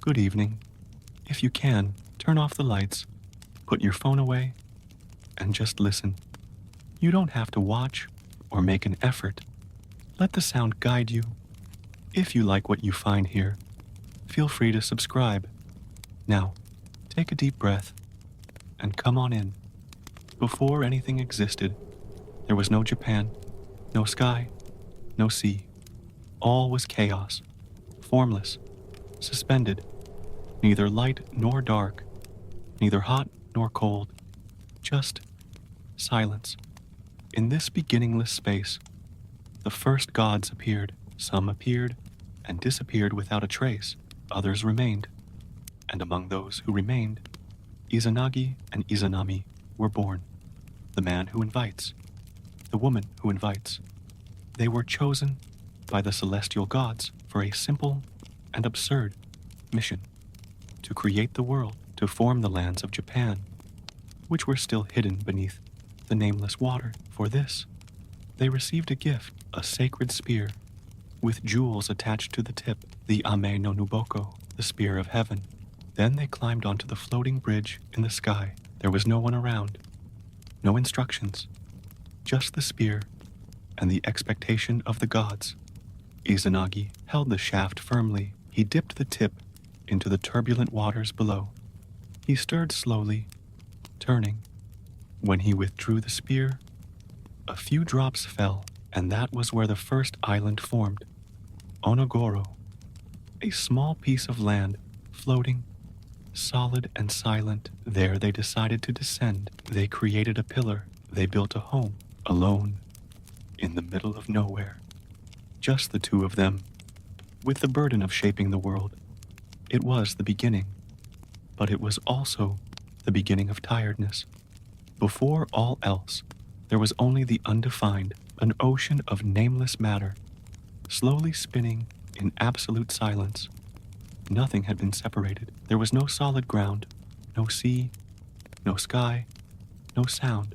Good evening. If you can, turn off the lights, put your phone away, and just listen. You don't have to watch or make an effort. Let the sound guide you. If you like what you find here, feel free to subscribe. Now, take a deep breath and come on in. Before anything existed, there was no Japan, no sky, no sea. All was chaos, formless, suspended, neither light nor dark, neither hot nor cold, just silence. In this beginningless space, the first gods appeared. Some appeared and disappeared without a trace. Others remained. And among those who remained, Izanagi and Izanami were born. The man who invites, the woman who invites. They were chosen by the celestial gods for a simple and absurd mission: to create the world, to form the lands of Japan, which were still hidden beneath the nameless water. For this, they received a gift, a sacred spear, with jewels attached to the tip, the Ame no Nuboko, the spear of heaven. Then they climbed onto the floating bridge in the sky. There was no one around, no instructions, just the spear and the expectation of the gods. Izanagi held the shaft firmly. He dipped the tip into the turbulent waters below. He stirred slowly, turning. When he withdrew the spear, a few drops fell, and that was where the first island formed. Onogoro, a small piece of land, floating, solid and silent. There they decided to descend. They created a pillar. They built a home, alone, in the middle of nowhere. Just the two of them, with the burden of shaping the world. It was the beginning, but it was also the beginning of tiredness. Before all else, there was only the undefined, an ocean of nameless matter, slowly spinning in absolute silence. Nothing had been separated. There was no solid ground, no sea, no sky, no sound,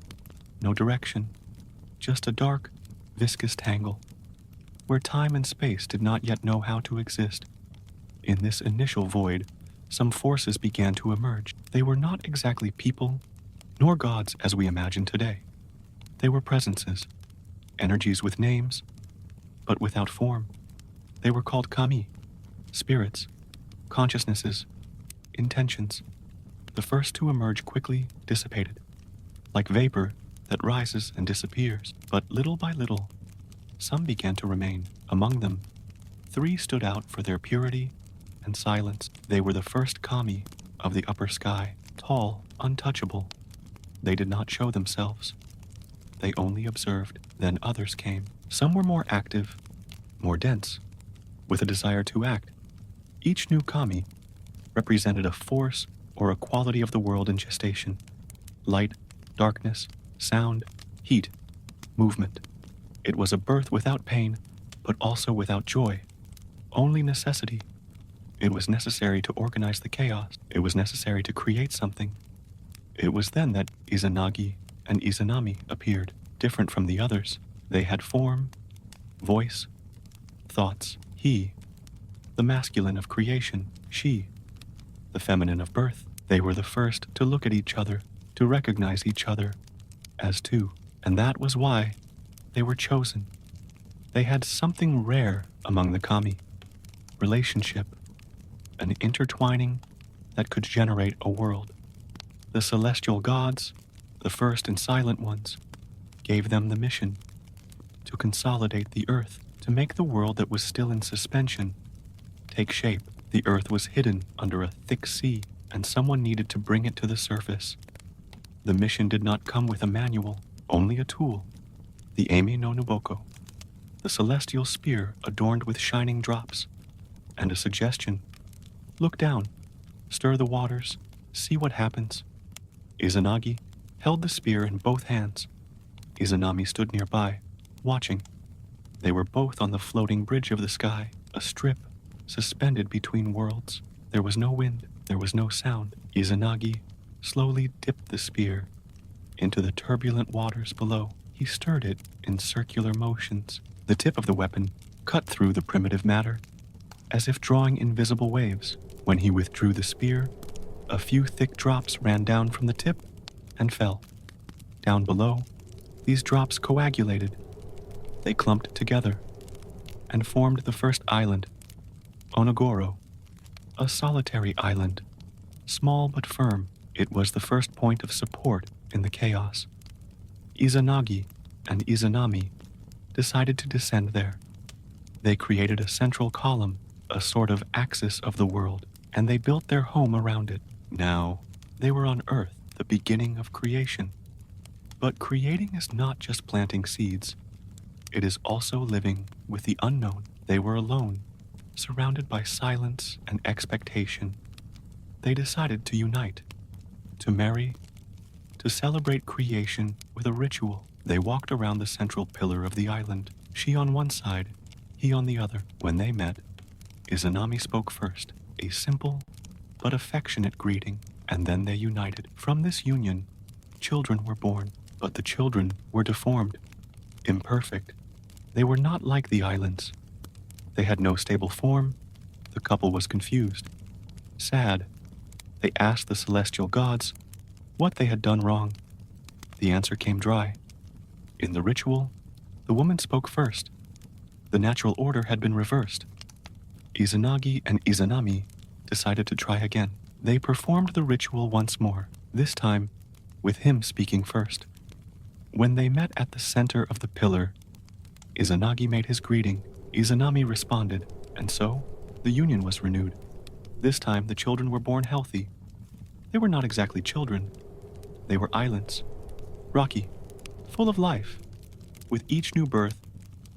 no direction, just a dark, viscous tangle, where time and space did not yet know how to exist. In this initial void, some forces began to emerge. They were not exactly people, nor gods as we imagine today. They were presences, energies with names, but without form. They were called kami, spirits, consciousnesses, intentions. The first to emerge quickly dissipated, like vapor that rises and disappears. But little by little, some began to remain. Among them, 3 stood out for their purity and silence. They were the first kami of the upper sky, tall, untouchable. They did not show themselves. They only observed. Then others came. Some were more active, more dense, with a desire to act. Each new kami represented a force or a quality of the world in gestation: light, darkness, sound, heat, movement. It was a birth without pain, but also without joy. Only necessity. It was necessary to organize the chaos. It was necessary to create something. It was then that Izanagi and Izanami appeared, different from the others. They had form, voice, thoughts. He, the masculine of creation; she, the feminine of birth. They were the first to look at each other, to recognize each other as two. And that was why they were chosen. They had something rare among the kami: relationship, an intertwining that could generate a world. The celestial gods, the first and silent ones, gave them the mission to consolidate the earth, to make the world that was still in suspension take shape. The earth was hidden under a thick sea, and someone needed to bring it to the surface. The mission did not come with a manual, only a tool: the Ame no Nuboko, the celestial spear adorned with shining drops, and a suggestion: look down, stir the waters, see what happens. Izanagi held the spear in both hands. Izanami stood nearby, watching. They were both on the floating bridge of the sky, a strip suspended between worlds. There was no wind, there was no sound. Izanagi slowly dipped the spear into the turbulent waters below. He stirred it in circular motions. The tip of the weapon cut through the primitive matter, as if drawing invisible waves. When he withdrew the spear, a few thick drops ran down from the tip and fell. Down below, these drops coagulated. They clumped together and formed the first island, Onogoro, a solitary island, small but firm. It was the first point of support in the chaos. Izanagi and Izanami decided to descend there. They created a central column, a sort of axis of the world, and they built their home around it. Now, they were on Earth, the beginning of creation. But creating is not just planting seeds. It is also living with the unknown. They were alone, surrounded by silence and expectation. They decided to unite, to marry, to celebrate creation with a ritual. They walked around the central pillar of the island, she on one side, he on the other. When they met, Izanami spoke first, a simple but affectionate greeting, and then they united. From this union, children were born, but the children were deformed, imperfect. They were not like the islands. They had no stable form. The couple was confused, sad. They asked the celestial gods what they had done wrong. The answer came dry. In the ritual, the woman spoke first. The natural order had been reversed. Izanagi and Izanami decided to try again. They performed the ritual once more, this time with him speaking first. When they met at the center of the pillar, Izanagi made his greeting. Izanami responded, and so the union was renewed. This time the children were born healthy. They were not exactly children. They were islands, rocky, full of life. With each new birth,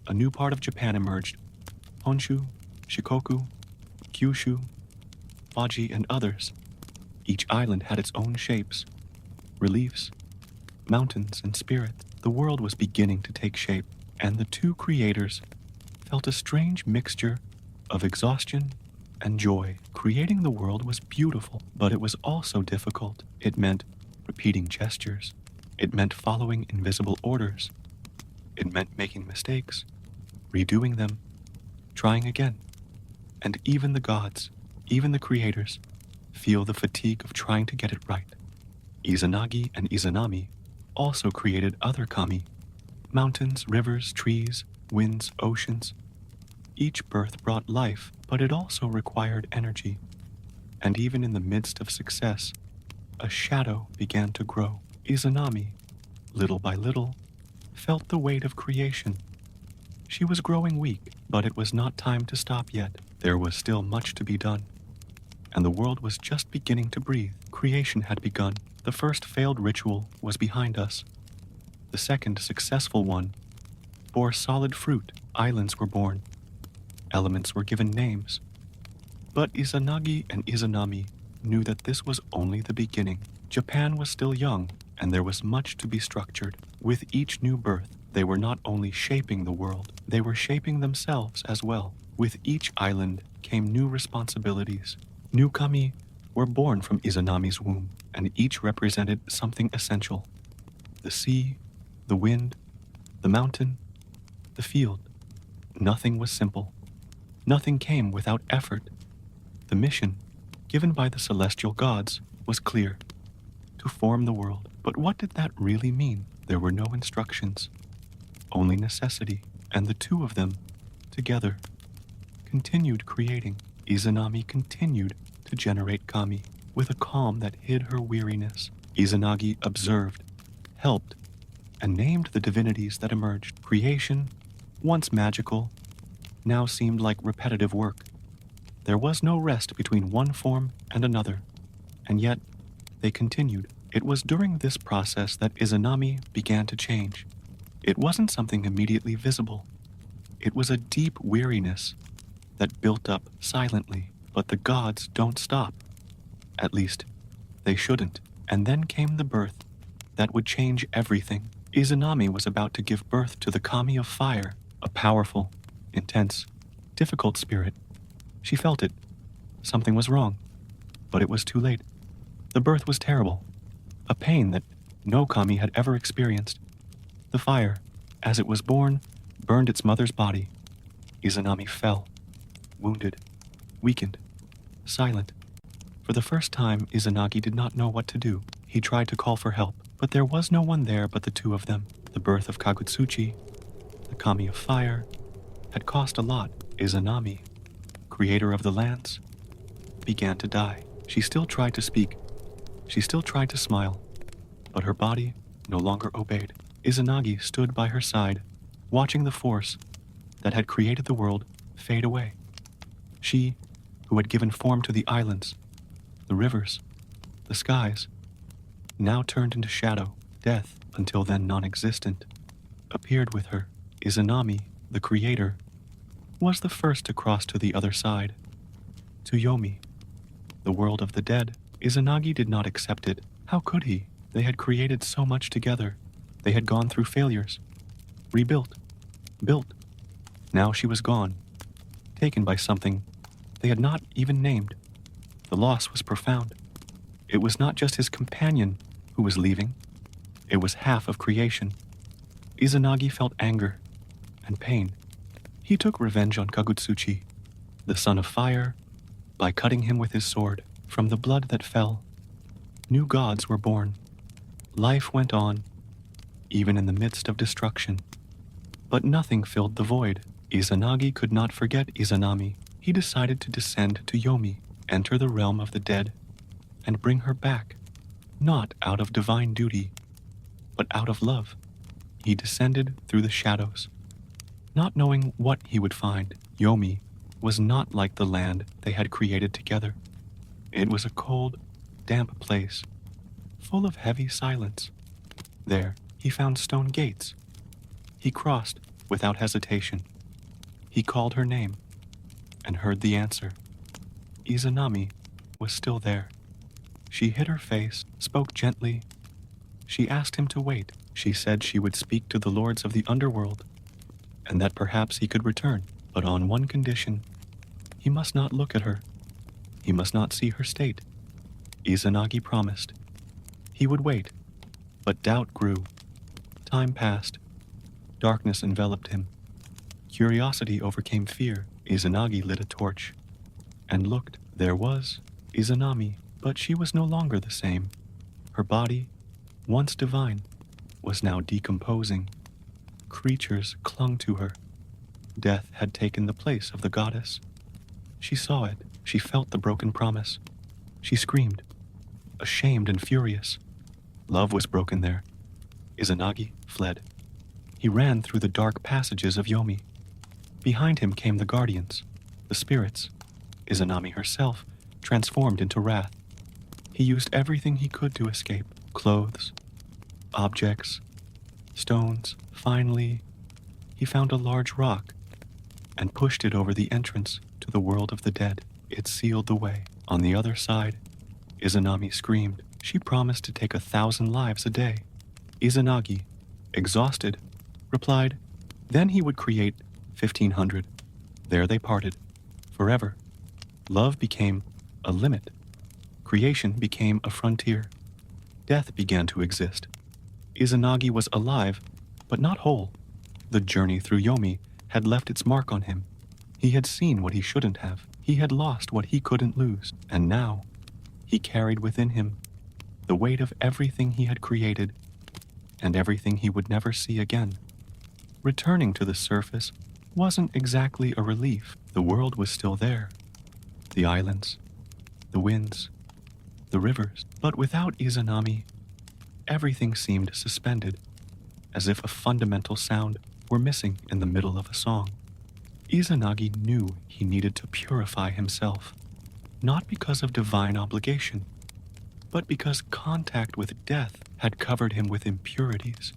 a new part of Japan emerged. Honshu, Shikoku, Kyushu, Baji, and others. Each island had its own shapes, reliefs, mountains, and spirit. The world was beginning to take shape, and the two creators felt a strange mixture of exhaustion and joy. Creating the world was beautiful, but it was also difficult. It meant repeating gestures. It meant following invisible orders. It meant making mistakes, redoing them, trying again. And even the gods, even the creators, feel the fatigue of trying to get it right. Izanagi and Izanami also created other kami, mountains, rivers, trees, winds, oceans. Each birth brought life, but it also required energy. And even in the midst of success, a shadow began to grow. Izanami, little by little, felt the weight of creation. She was growing weak, but it was not time to stop yet. There was still much to be done, and the world was just beginning to breathe. Creation had begun. The first failed ritual was behind us. The second successful one bore solid fruit. Islands were born. Elements were given names. But Izanagi and Izanami knew that this was only the beginning. Japan was still young, and there was much to be structured. With each new birth, they were not only shaping the world, they were shaping themselves as well. With each island came new responsibilities. New kami were born from Izanami's womb, and each represented something essential. The sea, the wind, the mountain, the field. Nothing was simple. Nothing came without effort. The mission, given by the celestial gods, was clear: to form the world. But what did that really mean? There were no instructions, only necessity, and the two of them, together, continued creating. Izanami continued to generate kami with a calm that hid her weariness. Izanagi observed, helped, and named the divinities that emerged. Creation, once magical, now seemed like repetitive work. There was no rest between one form and another, and yet they continued. It was during this process that Izanami began to change. It wasn't something immediately visible. It was a deep weariness that built up silently. But the gods don't stop. At least, they shouldn't. And then came the birth that would change everything. Izanami was about to give birth to the kami of fire, a powerful, intense, difficult spirit. She felt it. Something was wrong. But it was too late. The birth was terrible. A pain that no kami had ever experienced. The fire, as it was born, burned its mother's body. Izanami fell, wounded, weakened, silent. For the first time, Izanagi did not know what to do. He tried to call for help, but there was no one there but the two of them. The birth of Kagutsuchi, the kami of fire, had cost a lot. Izanami, creator of the lands, began to die. She still tried to speak. She still tried to smile, but her body no longer obeyed. Izanagi stood by her side, watching the force that had created the world fade away. She, who had given form to the islands, the rivers, the skies, now turned into shadow. Death, until then non-existent, appeared with her. Izanami, the creator, was the first to cross to the other side, to Yomi, the world of the dead. Izanagi did not accept it. How could he? They had created so much together. They had gone through failures, rebuilt, built. Now she was gone, taken by something they had not even named. The loss was profound. It was not just his companion who was leaving. It was half of creation. Izanagi felt anger and pain. He took revenge on Kagutsuchi, the son of fire, by cutting him with his sword. From the blood that fell, new gods were born. Life went on, even in the midst of destruction. But nothing filled the void. Izanagi could not forget Izanami. He decided to descend to Yomi, enter the realm of the dead, and bring her back, not out of divine duty, but out of love. He descended through the shadows, not knowing what he would find. Yomi was not like the land they had created together. It was a cold, damp place, full of heavy silence. There, he found stone gates. He crossed without hesitation. He called her name and heard the answer. Izanami was still there. She hid her face, spoke gently. She asked him to wait. She said she would speak to the lords of the underworld, and that perhaps he could return, but on one condition. He must not look at her. He must not see her state. Izanagi promised. He would wait, but doubt grew. Time passed. Darkness enveloped him. Curiosity overcame fear. Izanagi lit a torch and looked. There was Izanami, but she was no longer the same. Her body, once divine, was now decomposing. Creatures clung to her. Death had taken the place of the goddess. She saw it. She felt the broken promise. She screamed, ashamed and furious. Love was broken there. Izanagi fled. He ran through the dark passages of Yomi. Behind him came the guardians, the spirits. Izanami herself transformed into wrath. He used everything he could to escape. Clothes, objects, stones. Finally, he found a large rock and pushed it over the entrance to the world of the dead. It sealed the way. On the other side, Izanami screamed. She promised to take 1,000 lives a day. Izanagi, exhausted, replied, then he would create 1,500. There they parted, forever. Love became a limit. Creation became a frontier. Death began to exist. Izanagi was alive, but not whole. The journey through Yomi had left its mark on him. He had seen what he shouldn't have. He had lost what he couldn't lose. And now, he carried within him the weight of everything he had created and everything he would never see again. Returning to the surface wasn't exactly a relief. The world was still there. The islands, the winds, the rivers. But without Izanami, everything seemed suspended, as if a fundamental sound were missing in the middle of a song. Izanagi knew he needed to purify himself, not because of divine obligation, but because contact with death had covered him with impurities.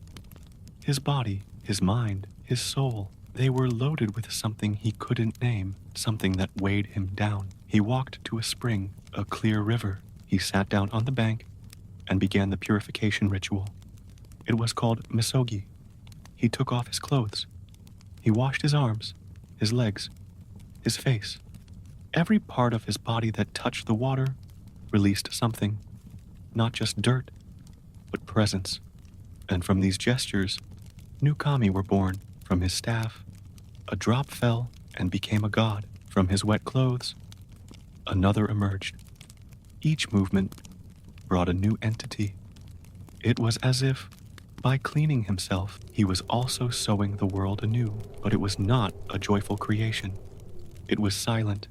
His body, his mind, his soul, they were loaded with something he couldn't name, something that weighed him down. He walked to a spring, a clear river. He sat down on the bank and began the purification ritual. It was called misogi. He took off his clothes. He washed his arms, his legs, his face. Every part of his body that touched the water released something, not just dirt, but presence. And from these gestures, new kami were born. From his staff, a drop fell and became a god. From his wet clothes, another emerged. Each movement brought a new entity. It was as if, by cleaning himself, he was also sowing the world anew, but it was not a joyful creation. It was silent,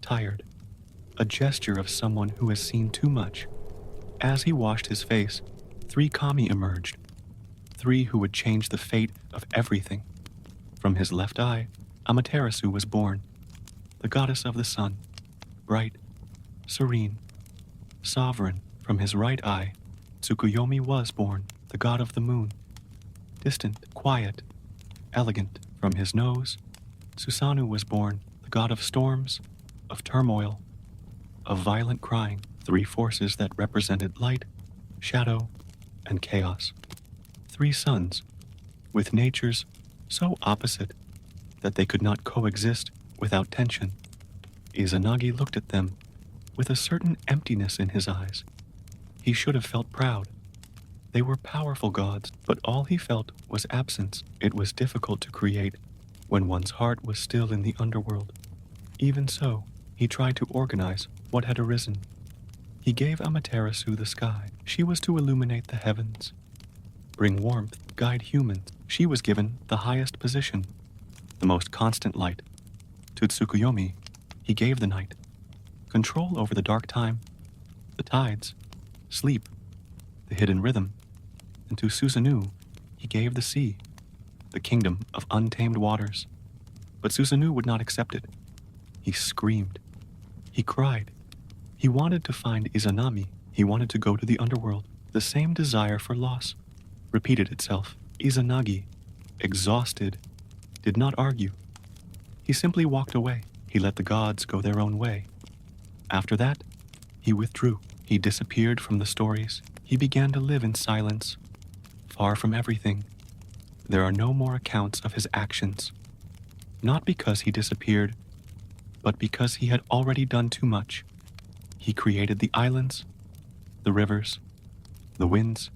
tired, a gesture of someone who has seen too much. As he washed his face, 3 kami emerged, 3 who would change the fate of everything. From his left eye, Amaterasu was born, the goddess of the sun, bright, serene, sovereign. From his right eye, Tsukuyomi was born, the god of the moon, distant, quiet, elegant. From his nose, Susanoo was born, the god of storms, of turmoil, of violent crying, 3 forces that represented light, shadow, and chaos. 3 suns, with natures so opposite that they could not coexist without tension. Izanagi looked at them with a certain emptiness in his eyes. He should have felt proud. They were powerful gods, but all he felt was absence. It was difficult to create when one's heart was still in the underworld. Even so, he tried to organize what had arisen. He gave Amaterasu the sky. She was to illuminate the heavens, bring warmth, guide humans. She was given the highest position, the most constant light. To Tsukuyomi, he gave the night, control over the dark time, the tides, sleep, the hidden rhythm. And to Susanoo, he gave the sea, the kingdom of untamed waters. But Susanoo would not accept it. He screamed. He cried. He wanted to find Izanami. He wanted to go to the underworld. The same desire for loss repeated itself. Izanagi, exhausted, did not argue. He simply walked away. He let the gods go their own way. After that, he withdrew. He disappeared from the stories. He began to live in silence, far from everything. There are no more accounts of his actions. Not because he disappeared, but because he had already done too much. He created the islands, the rivers, the winds.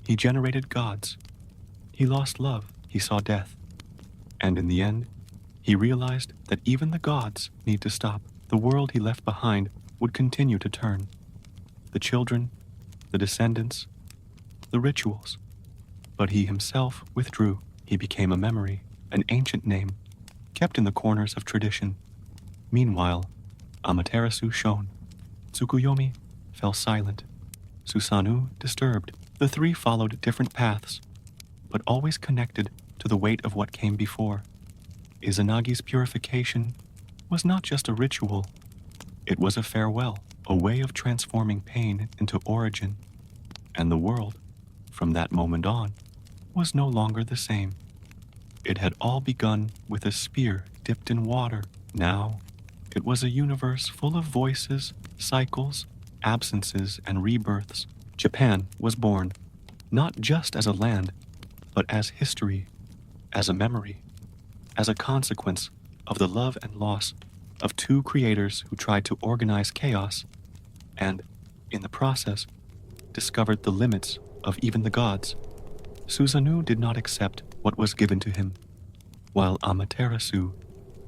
He generated gods. He lost love. He saw death. And in the end, he realized that even the gods need to stop. The world he left behind would continue to turn. The children, the descendants, the rituals. But he himself withdrew. He became a memory, an ancient name, kept in the corners of tradition. Meanwhile, Amaterasu shone. Tsukuyomi fell silent. Susanoo disturbed. The 3 followed different paths, but always connected to the weight of what came before. Izanagi's purification was not just a ritual. It was a farewell, a way of transforming pain into origin. And the world, from that moment on, was no longer the same. It had all begun with a spear dipped in water. Now, it was a universe full of voices, cycles, absences, and rebirths. Japan was born, not just as a land, but as history, as a memory, as a consequence of the love and loss of 2 creators who tried to organize chaos and, in the process, discovered the limits of even the gods. Susanoo did not accept what was given to him, while Amaterasu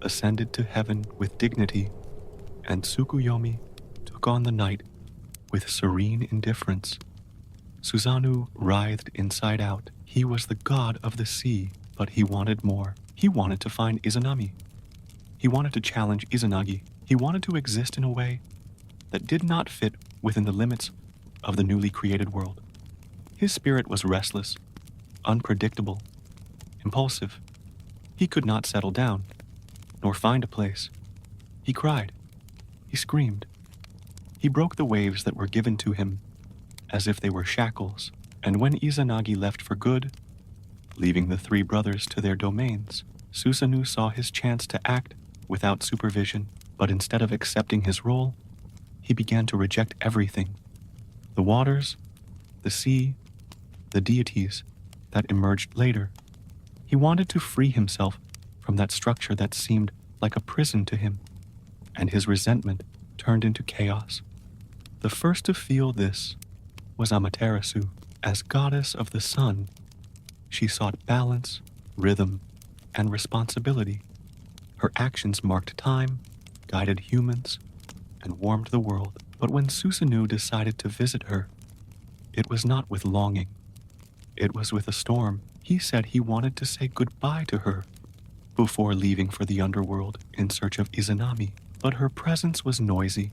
ascended to heaven with dignity, and Tsukuyomi took on the night with serene indifference. Susanoo writhed inside out. He was the god of the sea, but he wanted more. He wanted to find Izanami. He wanted to challenge Izanagi. He wanted to exist in a way that did not fit within the limits of the newly created world. His spirit was restless, unpredictable, impulsive. He could not settle down, nor find a place. He cried. He screamed. He broke the waves that were given to him as if they were shackles. And when Izanagi left for good, leaving the 3 brothers to their domains, Susanoo saw his chance to act without supervision. But instead of accepting his role, he began to reject everything. The waters, the sea, the deities that emerged later. He wanted to free himself from that structure that seemed like a prison to him, and his resentment turned into chaos. The first to feel this was Amaterasu. As goddess of the sun, she sought balance, rhythm, and responsibility. Her actions marked time, guided humans, and warmed the world. But when Susanoo decided to visit her, it was not with longing. It was with a storm. He said he wanted to say goodbye to her before leaving for the underworld in search of Izanami. But her presence was noisy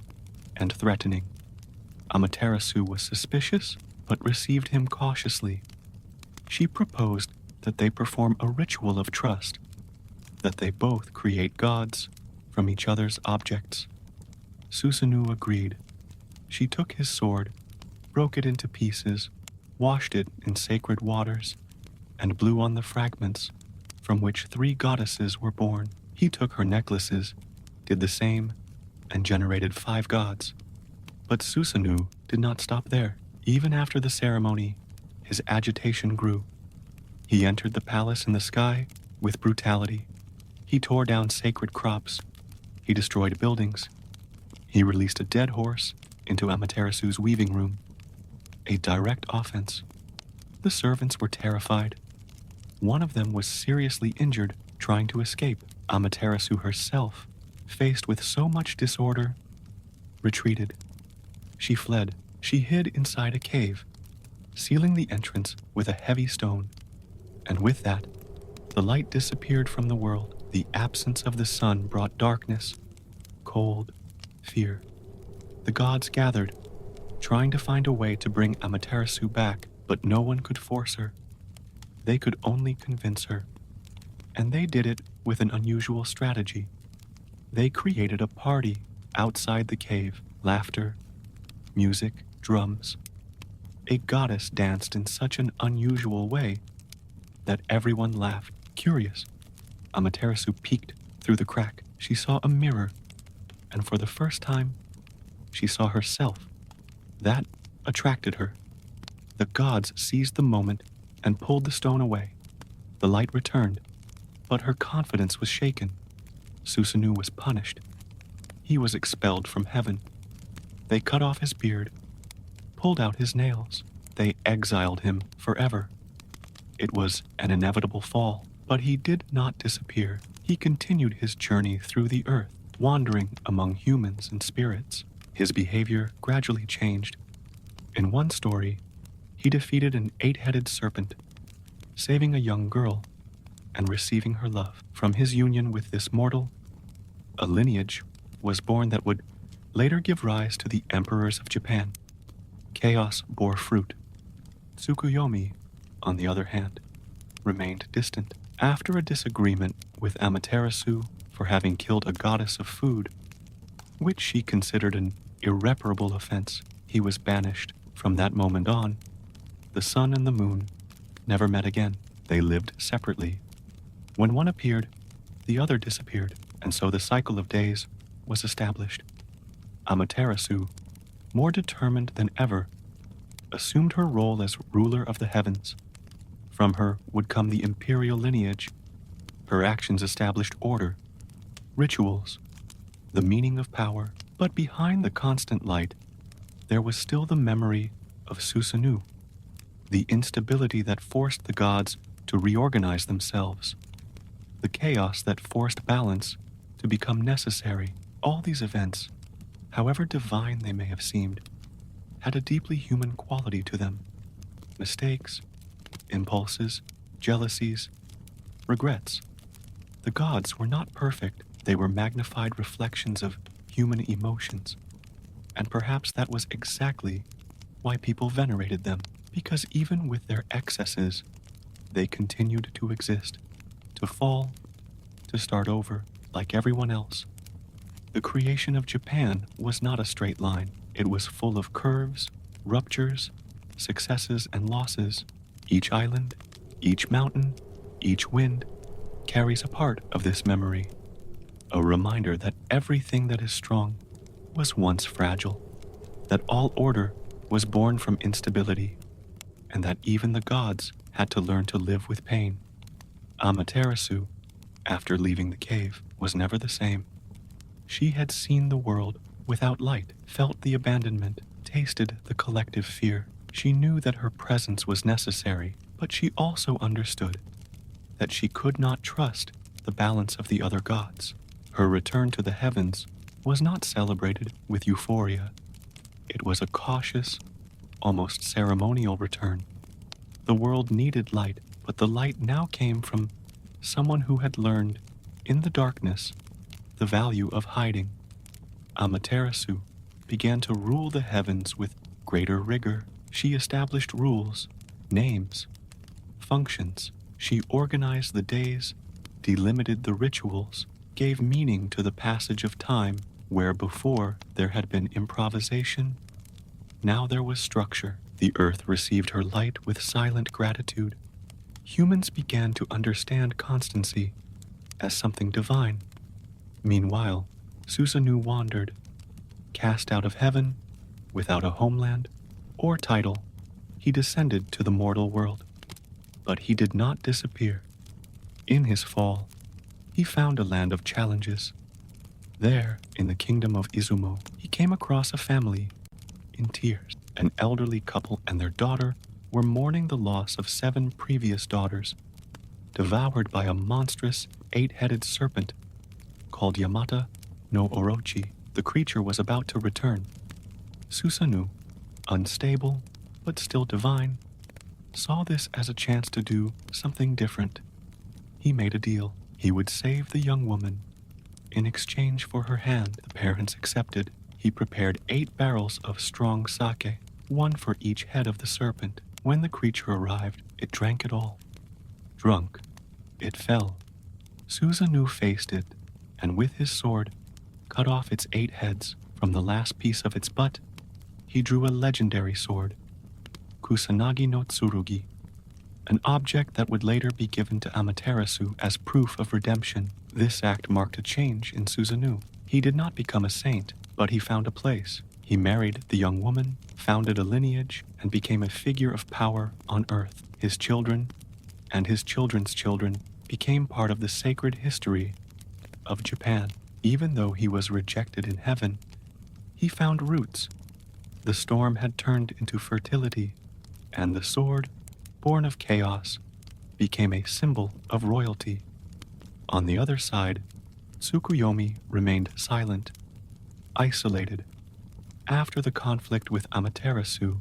and threatening. Amaterasu was suspicious, but received him cautiously. She proposed that they perform a ritual of trust, that they both create gods from each other's objects. Susanoo agreed. She took his sword, broke it into pieces, washed it in sacred waters, and blew on the fragments, from which 3 goddesses were born. He took her necklaces, did the same, and generated 5 gods. But Susanoo did not stop there. Even after the ceremony, his agitation grew. He entered the palace in the sky with brutality. He tore down sacred crops. He destroyed buildings. He released a dead horse into Amaterasu's weaving room. A direct offense. The servants were terrified. One of them was seriously injured trying to escape. Amaterasu herself, faced with so much disorder, retreated. She fled. She hid inside a cave, sealing the entrance with a heavy stone. And with that, the light disappeared from the world. The absence of the sun brought darkness, cold, fear. The gods gathered, trying to find a way to bring Amaterasu back, but no one could force her. They could only convince her. And they did it with an unusual strategy. They created a party outside the cave. Laughter, music, drums. A goddess danced in such an unusual way that everyone laughed. Curious, Amaterasu peeked through the crack. She saw a mirror, and for the first time, she saw herself. That attracted her. The gods seized the moment and pulled the stone away. The light returned, but her confidence was shaken. Susanoo was punished. He was expelled from heaven. They cut off his beard, pulled out his nails. They exiled him forever. It was an inevitable fall, but he did not disappear. He continued his journey through the earth, wandering among humans and spirits. His behavior gradually changed. In one story, he defeated an 8-headed serpent, saving a young girl and receiving her love. From his union with this mortal, a lineage was born that would later give rise to the emperors of Japan. Chaos bore fruit. Tsukuyomi, on the other hand, remained distant. After a disagreement with Amaterasu for having killed a goddess of food, which she considered an irreparable offense, he was banished. From that moment on, the sun and the moon never met again. They lived separately. When one appeared, the other disappeared, and so the cycle of days was established. Amaterasu, more determined than ever, assumed her role as ruler of the heavens. From her would come the imperial lineage. Her actions established order, rituals, the meaning of power. But behind the constant light, there was still the memory of Susanoo, the instability that forced the gods to reorganize themselves, the chaos that forced balance to become necessary. All these events, however divine they may have seemed, had a deeply human quality to them. Mistakes, impulses, jealousies, regrets. The gods were not perfect. They were magnified reflections of human emotions. And perhaps that was exactly why people venerated them, because even with their excesses, they continued to exist, to fall, to start over, like everyone else. The creation of Japan was not a straight line. It was full of curves, ruptures, successes, and losses. Each island, each mountain, each wind carries a part of this memory, a reminder that everything that is strong was once fragile, that all order was born from instability, and that even the gods had to learn to live with pain. Amaterasu, after leaving the cave, was never the same. She had seen the world without light, felt the abandonment, tasted the collective fear. She knew that her presence was necessary, but she also understood that she could not trust the balance of the other gods. Her return to the heavens was not celebrated with euphoria. It was a cautious, almost ceremonial return. The world needed light, but the light now came from someone who had learned, in the darkness, the value of hiding. Amaterasu began to rule the heavens with greater rigor. She established rules, names, functions. She organized the days, delimited the rituals, gave meaning to the passage of time where before there had been improvisation. Now there was structure. The earth received her light with silent gratitude. Humans began to understand constancy as something divine. Meanwhile, Susanoo wandered, cast out of heaven, without a homeland or title. He descended to the mortal world. But he did not disappear. In his fall, he found a land of challenges. There, in the kingdom of Izumo, he came across a family in tears. An elderly couple and their daughter were mourning the loss of 7 previous daughters, devoured by a monstrous 8-headed serpent called Yamata no Orochi. The creature was about to return. Susanoo, unstable but still divine, saw this as a chance to do something different. He made a deal. He would save the young woman. In exchange for her hand, the parents accepted. He prepared 8 barrels of strong sake, 1 for each head of the serpent. When the creature arrived, it drank it all. Drunk, it fell. Susanoo faced it, and with his sword, cut off its 8 heads. From the last piece of its butt, he drew a legendary sword, Kusanagi no Tsurugi, an object that would later be given to Amaterasu as proof of redemption. This act marked a change in Susanoo. He did not become a saint, but he found a place. He married the young woman, founded a lineage, and became a figure of power on earth. His children and his children's children became part of the sacred history of Japan. Even though he was rejected in heaven, he found roots. The storm had turned into fertility, and the sword, born of chaos, became a symbol of royalty. On the other side, Tsukuyomi remained silent, isolated. After the conflict with Amaterasu,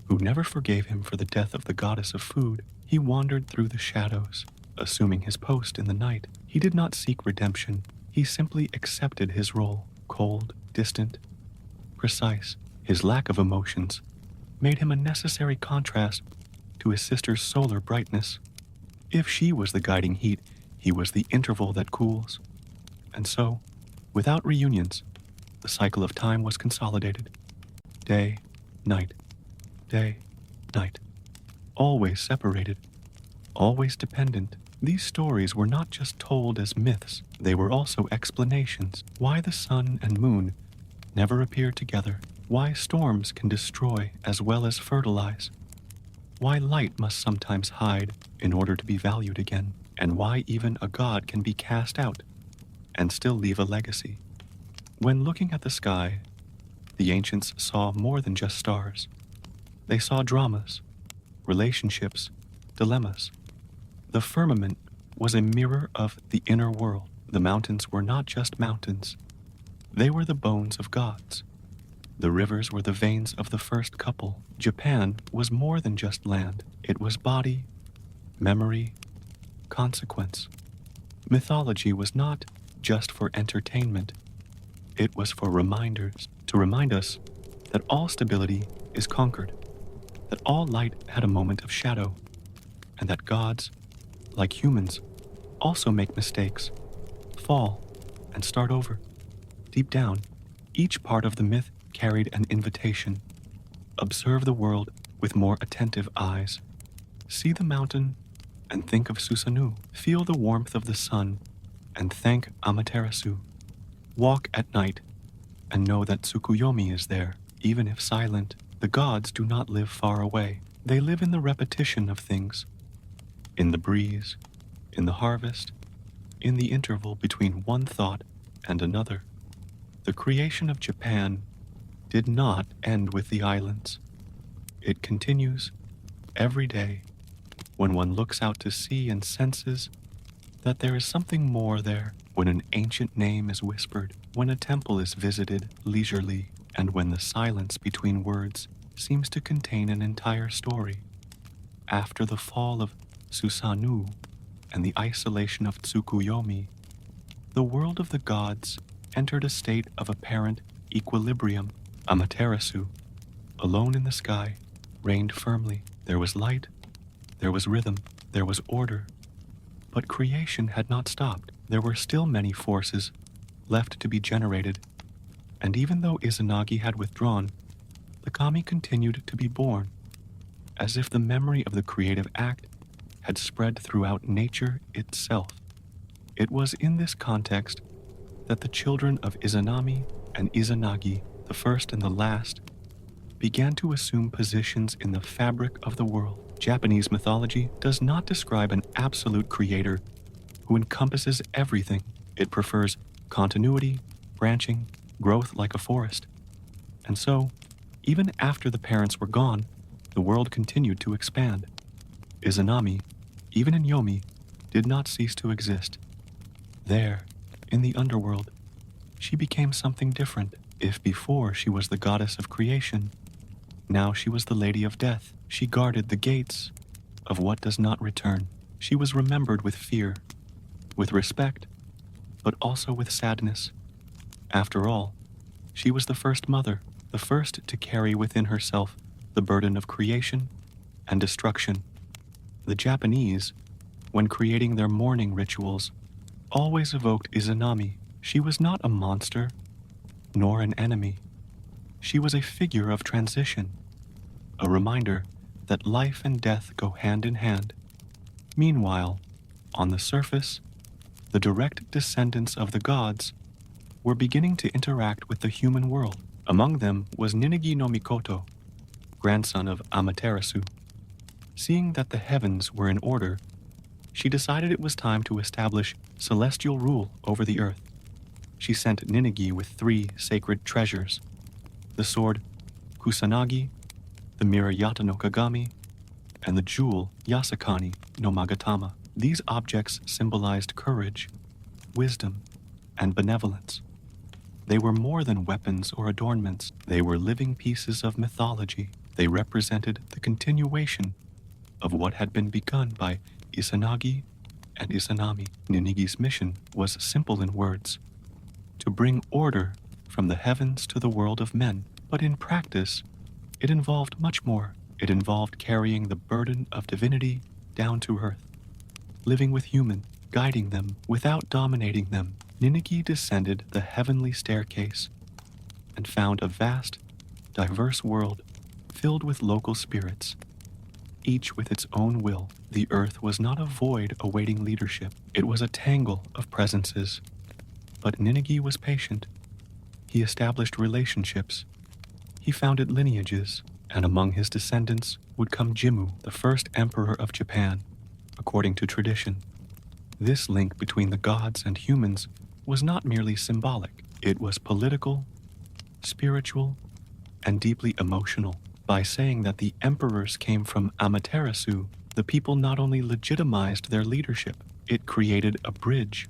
who never forgave him for the death of the goddess of food, he wandered through the shadows, assuming his post in the night. He did not seek redemption. He simply accepted his role, cold, distant, precise. His lack of emotions made him a necessary contrast to his sister's solar brightness. If she was the guiding heat, he was the interval that cools. And so, without reunions, the cycle of time was consolidated. Day, night, day, night. Always separated, always dependent. These stories were not just told as myths, they were also explanations. Why the sun and moon never appear together. Why storms can destroy as well as fertilize. Why light must sometimes hide in order to be valued again. And why even a god can be cast out and still leave a legacy. When looking at the sky, the ancients saw more than just stars. They saw dramas, relationships, dilemmas. The firmament was a mirror of the inner world. The mountains were not just mountains. They were the bones of gods. The rivers were the veins of the first couple. Japan was more than just land. It was body, memory, consequence. Mythology was not just for entertainment. It was for reminders, to remind us that all stability is conquered, that all light had a moment of shadow, and that gods, like humans, also make mistakes, fall, and start over. Deep down, each part of the myth carried an invitation. Observe the world with more attentive eyes. See the mountain and think of Susanoo. Feel the warmth of the sun and thank Amaterasu. Walk at night and know that Tsukuyomi is there, even if silent. The gods do not live far away. They live in the repetition of things, in the breeze, in the harvest, in the interval between one thought and another. The creation of Japan did not end with the islands. It continues every day when one looks out to sea and senses that there is something more there, when an ancient name is whispered, when a temple is visited leisurely, and when the silence between words seems to contain an entire story. After the fall of Susanoo and the isolation of Tsukuyomi, the world of the gods entered a state of apparent equilibrium. Amaterasu, alone in the sky, reigned firmly. There was light, there was rhythm, there was order. But creation had not stopped. There were still many forces left to be generated, and even though Izanagi had withdrawn, the kami continued to be born, as if the memory of the creative act had spread throughout nature itself. It was in this context that the children of Izanami and Izanagi, the first and the last, began to assume positions in the fabric of the world. Japanese mythology does not describe an absolute creator who encompasses everything. It prefers continuity, branching, growth like a forest. And so, even after the parents were gone, the world continued to expand. Izanami, even in Yomi, did not cease to exist. There, in the underworld, she became something different. If before she was the goddess of creation, now she was the lady of death. She guarded the gates of what does not return. She was remembered with fear, with respect, but also with sadness. After all, she was the first mother, the first to carry within herself the burden of creation and destruction. The Japanese, when creating their mourning rituals, always evoked Izanami. She was not a monster, nor an enemy. She was a figure of transition, a reminder that life and death go hand in hand. Meanwhile, on the surface, the direct descendants of the gods were beginning to interact with the human world. Among them was Ninigi no Mikoto, grandson of Amaterasu. Seeing that the heavens were in order, she decided it was time to establish celestial rule over the earth. She sent Ninigi with 3 sacred treasures: the sword Kusanagi, the mirror Yata no Kagami, and the jewel Yasakani no Magatama. These objects symbolized courage, wisdom, and benevolence. They were more than weapons or adornments. They were living pieces of mythology. They represented the continuation of what had been begun by Izanagi and Izanami. Ninigi's mission was simple in words: to bring order from the heavens to the world of men. But in practice, it involved much more. It involved carrying the burden of divinity down to earth, living with humans, guiding them without dominating them. Ninigi descended the heavenly staircase and found a vast, diverse world filled with local spirits, each with its own will. The earth was not a void awaiting leadership. It was a tangle of presences. But Ninigi was patient. He established relationships. He founded lineages, and among his descendants would come Jimmu, the first emperor of Japan, according to tradition. This link between the gods and humans was not merely symbolic. It was political, spiritual, and deeply emotional. By saying that the emperors came from Amaterasu, the people not only legitimized their leadership, it created a bridge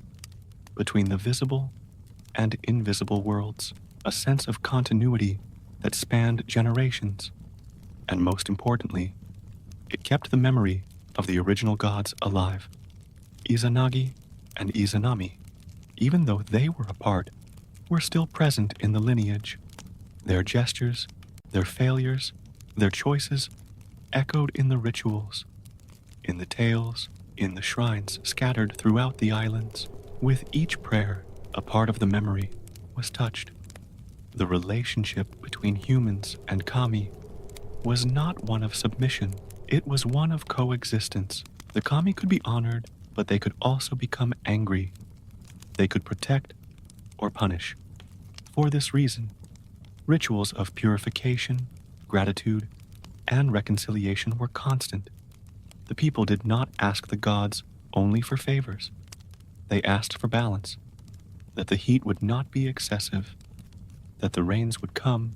between the visible and invisible worlds, a sense of continuity that spanned generations. And most importantly, it kept the memory of the original gods alive. Izanagi and Izanami, even though they were apart, were still present in the lineage. Their gestures, their failures, their choices echoed in the rituals, in the tales, in the shrines scattered throughout the islands. With each prayer, a part of the memory was touched. The relationship between humans and kami was not one of submission. It was one of coexistence. The kami could be honored, but they could also become angry. They could protect or punish. For this reason, rituals of purification, gratitude, and reconciliation were constant. The people did not ask the gods only for favors. They asked for balance, that the heat would not be excessive, that the rains would come,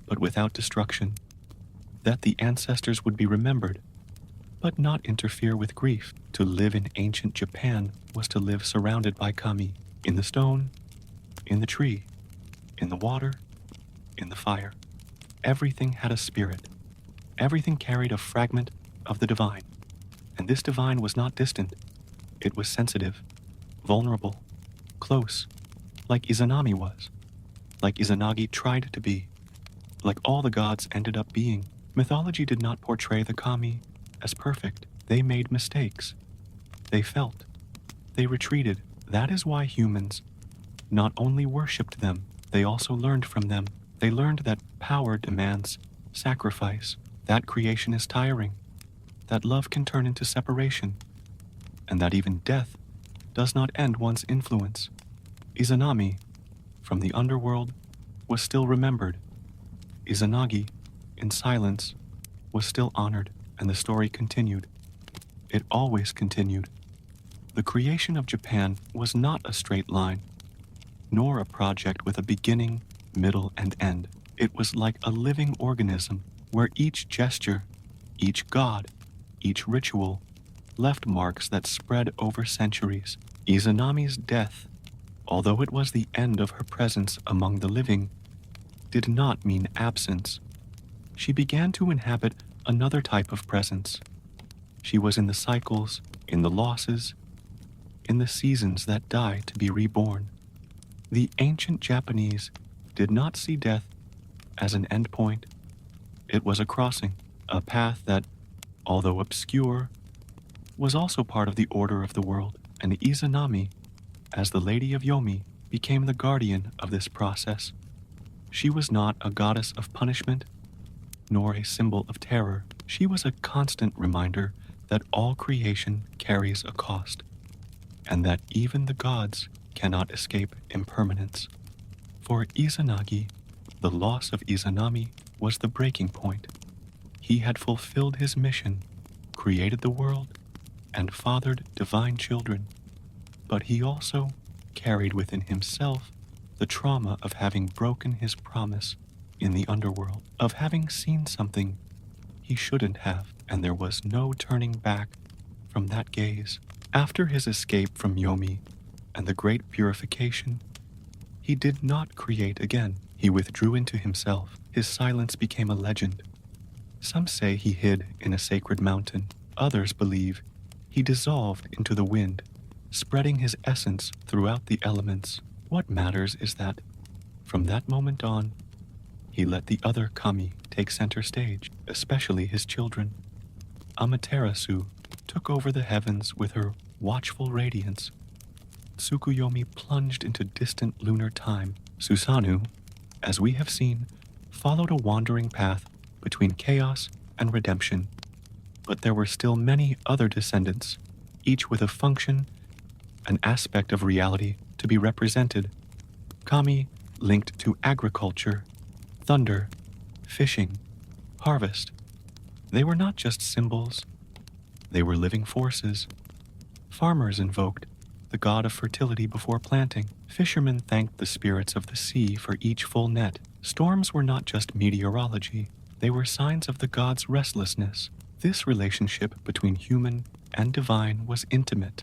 but without destruction, that the ancestors would be remembered, but not interfere with grief. To live in ancient Japan was to live surrounded by kami, in the stone, in the tree, in the water, in the fire. Everything had a spirit. Everything carried a fragment of the divine. And this divine was not distant. It was sensitive, vulnerable, close, like Izanami was, like Izanagi tried to be, like all the gods ended up being. Mythology did not portray the kami as perfect. They made mistakes. They felt. They retreated. That is why humans not only worshipped them, they also learned from them. They learned that power demands sacrifice, that creation is tiring, that love can turn into separation, and that even death does not end one's influence. Izanami, from the underworld, was still remembered. Izanagi, in silence, was still honored, and the story continued. It always continued. The creation of Japan was not a straight line, nor a project with a beginning, middle, and end. It was like a living organism where each gesture, each god, each ritual left marks that spread over centuries. Izanami's death, although it was the end of her presence among the living, did not mean absence. She began to inhabit another type of presence. She was in the cycles, in the losses, in the seasons that die to be reborn. The ancient Japanese did not see death as an endpoint. It was a crossing, a path that, although obscure, was also part of the order of the world, and Izanami, as the Lady of Yomi, became the guardian of this process. She was not a goddess of punishment, nor a symbol of terror. She was a constant reminder that all creation carries a cost, and that even the gods cannot escape impermanence. For Izanagi, the loss of Izanami was the breaking point. He had fulfilled his mission, created the world, and fathered divine children, but he also carried within himself the trauma of having broken his promise in the underworld, of having seen something he shouldn't have, and there was no turning back from that gaze. After his escape from Yomi and the great purification, he did not create again. He withdrew into himself. His silence became a legend. Some say he hid in a sacred mountain. Others believe he dissolved into the wind, spreading his essence throughout the elements. What matters is that, from that moment on, he let the other kami take center stage, especially his children. Amaterasu took over the heavens with her watchful radiance. Tsukuyomi plunged into distant lunar time. Susanoo, as we have seen, followed a wandering path between chaos and redemption. But there were still many other descendants, each with a function, an aspect of reality to be represented. Kami linked to agriculture, thunder, fishing, harvest. They were not just symbols, they were living forces. Farmers invoked the god of fertility before planting. Fishermen thanked the spirits of the sea for each full net. Storms were not just meteorology, they were signs of the god's restlessness. This relationship between human and divine was intimate.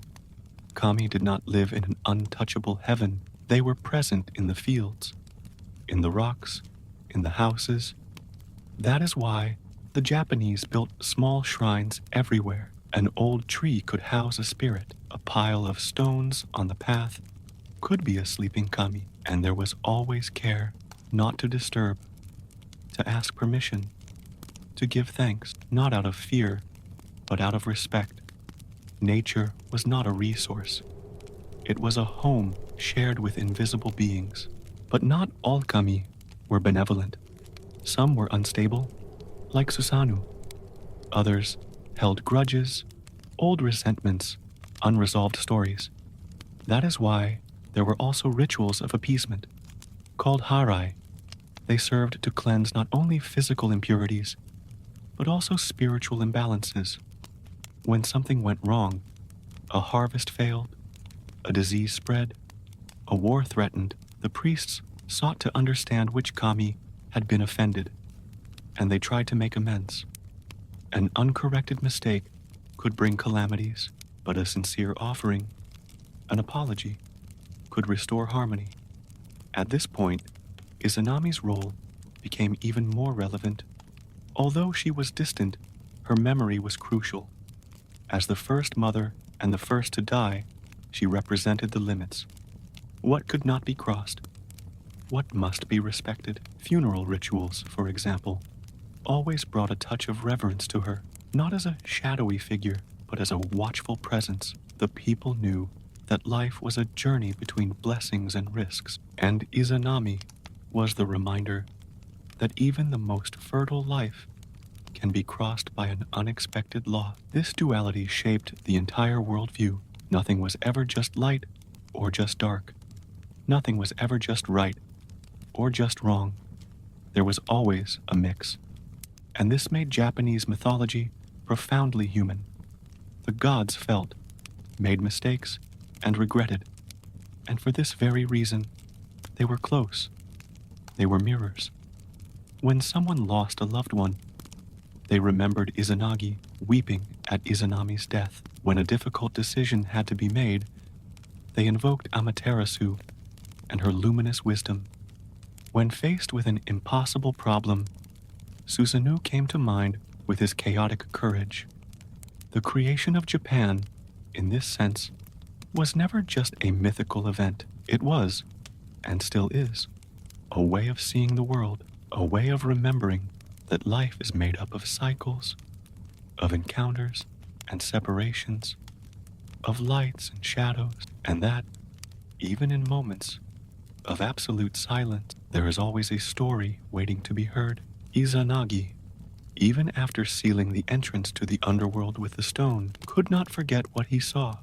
Kami did not live in an untouchable heaven. They were present in the fields, in the rocks, in the houses. That is why the Japanese built small shrines everywhere. An old tree could house a spirit. A pile of stones on the path could be a sleeping kami, and there was always care not to disturb, to ask permission, to give thanks, not out of fear, but out of respect. Nature was not a resource. It was a home shared with invisible beings. But not all kami were benevolent. Some were unstable, like Susanoo. Others held grudges, old resentments, unresolved stories. That is why there were also rituals of appeasement, called harai. They served to cleanse not only physical impurities, but also spiritual imbalances. When something went wrong, a harvest failed, a disease spread, a war threatened, the priests sought to understand which kami had been offended, and they tried to make amends. An uncorrected mistake could bring calamities, but a sincere offering, an apology, could restore harmony. At this point, Izanami's role became even more relevant. Although she was distant, her memory was crucial. As the first mother and the first to die, she represented the limits. What could not be crossed? What must be respected? Funeral rituals, for example, always brought a touch of reverence to her, not as a shadowy figure, but as a watchful presence. The people knew that life was a journey between blessings and risks, and Izanami was the reminder that even the most fertile life can be crossed by an unexpected loss. This duality shaped the entire worldview. Nothing was ever just light or just dark. Nothing was ever just right or just wrong. There was always a mix. And this made Japanese mythology profoundly human. The gods felt, made mistakes, and regretted. And for this very reason, they were close. They were mirrors. When someone lost a loved one, they remembered Izanagi weeping at Izanami's death. When a difficult decision had to be made, they invoked Amaterasu and her luminous wisdom. When faced with an impossible problem, Susanoo came to mind with his chaotic courage. The creation of Japan, in this sense, was never just a mythical event. It was, and still is, a way of seeing the world, a way of remembering that life is made up of cycles, of encounters and separations, of lights and shadows, and that, even in moments of absolute silence, there is always a story waiting to be heard. Izanagi, even after sealing the entrance to the underworld with the stone, could not forget what he saw.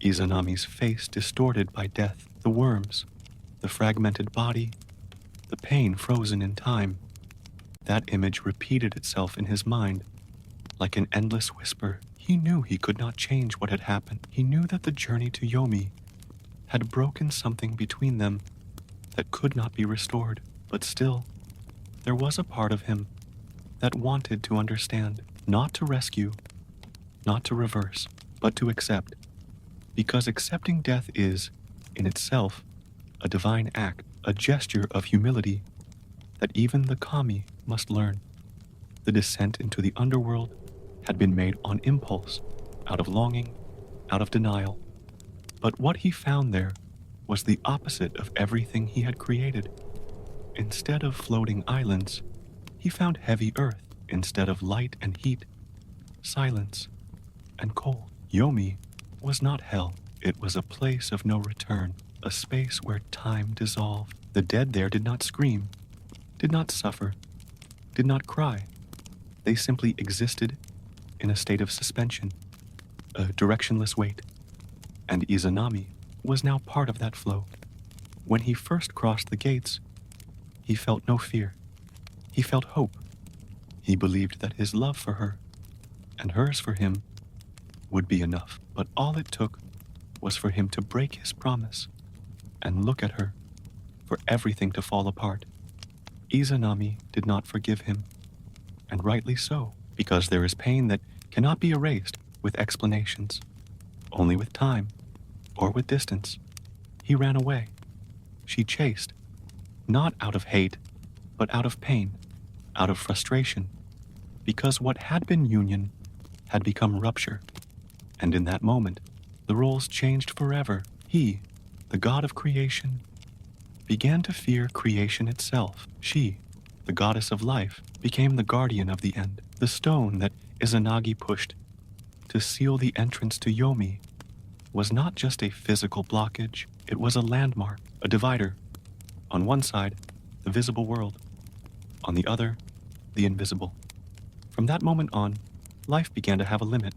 Izanami's face distorted by death, the worms, the fragmented body, the pain frozen in time. That image repeated itself in his mind, like an endless whisper. He knew he could not change what had happened. He knew that the journey to Yomi had broken something between them that could not be restored. But still, there was a part of him that wanted to understand, not to rescue, not to reverse, but to accept. Because accepting death is, in itself, a divine act, a gesture of humility that even the kami must learn. The descent into the underworld had been made on impulse, out of longing, out of denial. But what he found there was the opposite of everything he had created. Instead of floating islands, he found heavy earth. Instead of light and heat, silence and cold. Yomi was not hell. It was a place of no return, a space where time dissolved. The dead there did not scream, did not suffer, did not cry. They simply existed in a state of suspension, a directionless wait. And Izanami was now part of that flow. When he first crossed the gates, he felt no fear. He felt hope. He believed that his love for her, and hers for him, would be enough. But all it took was for him to break his promise and look at her, for everything to fall apart. Izanami did not forgive him, and rightly so, because there is pain that cannot be erased with explanations, only with time or with distance. He ran away. She chased, not out of hate, but out of pain, out of frustration, because what had been union had become rupture. And in that moment, the roles changed forever. He, the god of creation, began to fear creation itself. She, the goddess of life, became the guardian of the end. The stone that Izanagi pushed to seal the entrance to Yomi was not just a physical blockage, it was a landmark, a divider. On one side, the visible world. On the other, the invisible. From that moment on, life began to have a limit.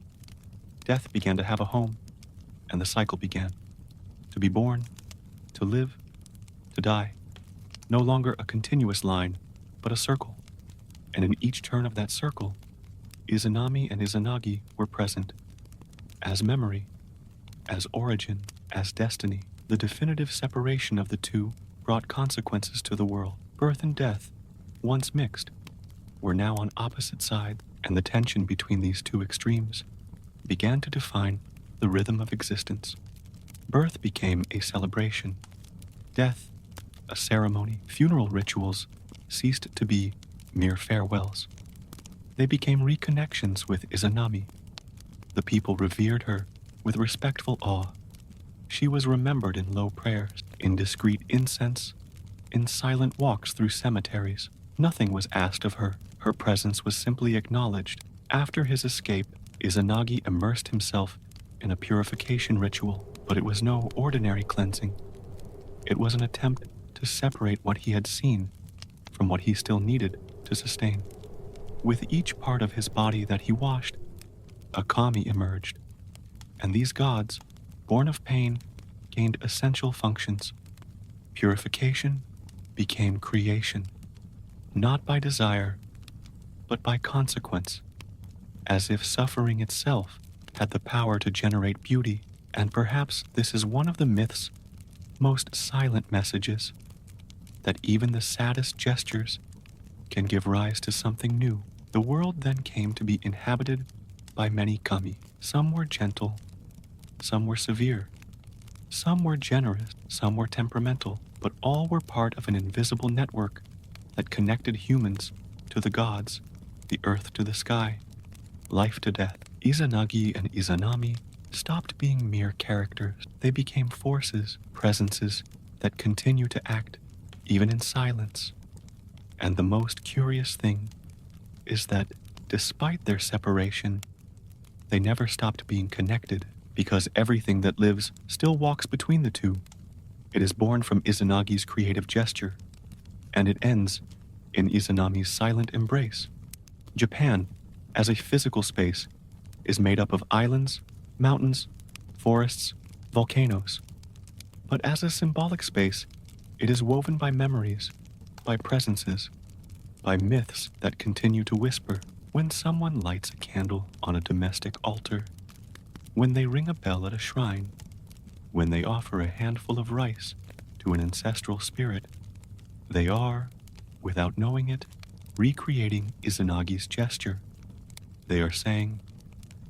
Death began to have a home, and the cycle began. To be born, to live, to die. No longer a continuous line, but a circle. And in each turn of that circle, Izanami and Izanagi were present. As memory, as origin, as destiny. The definitive separation of the two brought consequences to the world. Birth and death, once mixed, were now on opposite sides, and the tension between these two extremes began to define the rhythm of existence. Birth became a celebration, death a ceremony. Funeral rituals ceased to be mere farewells. They became reconnections with Izanami. The people revered her with respectful awe. She was remembered in low prayers, in discreet incense, in silent walks through cemeteries. Nothing was asked of her. Her presence was simply acknowledged. After his escape, Izanagi immersed himself in a purification ritual, but it was no ordinary cleansing. It was an attempt to separate what he had seen from what he still needed to sustain. With each part of his body that he washed, a kami emerged, and these gods, born of pain, gained essential functions. Purification became creation, not by desire, but by consequence, as if suffering itself had the power to generate beauty. And perhaps this is one of the myth's most silent messages, that even the saddest gestures can give rise to something new. The world then came to be inhabited by many kami. Some were gentle, some were severe, some were generous, some were temperamental, but all were part of an invisible network that connected humans to the gods, the earth to the sky, life to death. Izanagi and Izanami stopped being mere characters. They became forces, presences that continue to act, even in silence. And the most curious thing is that despite their separation, they never stopped being connected, because everything that lives still walks between the two. It is born from Izanagi's creative gesture, and it ends in Izanami's silent embrace. Japan, as a physical space, is made up of islands, mountains, forests, volcanoes. But as a symbolic space, it is woven by memories, by presences, by myths that continue to whisper. When someone lights a candle on a domestic altar, when they ring a bell at a shrine, when they offer a handful of rice to an ancestral spirit, they are, without knowing it, recreating Izanagi's gesture. They are saying,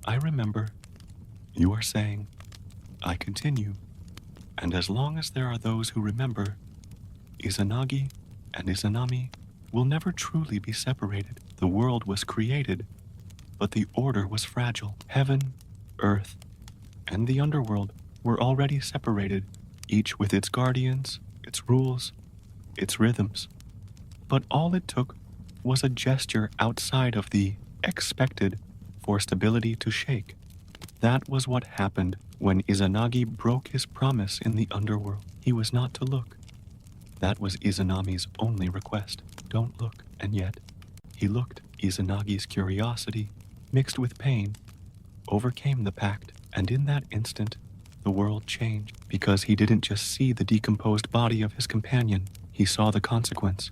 "I remember." You are saying, "I continue." And as long as there are those who remember, Izanagi and Izanami will never truly be separated. The world was created, but the order was fragile. Heaven, earth, and the underworld were already separated, each with its guardians, its rules, its rhythms. But all it took was a gesture outside of the expected for stability to shake. That was what happened when Izanagi broke his promise in the underworld. He was not to look. That was Izanami's only request. Don't look. And yet, he looked. Izanagi's curiosity, mixed with pain, overcame the pact, and in that instant, the world changed, because he didn't just see the decomposed body of his companion, he saw the consequence.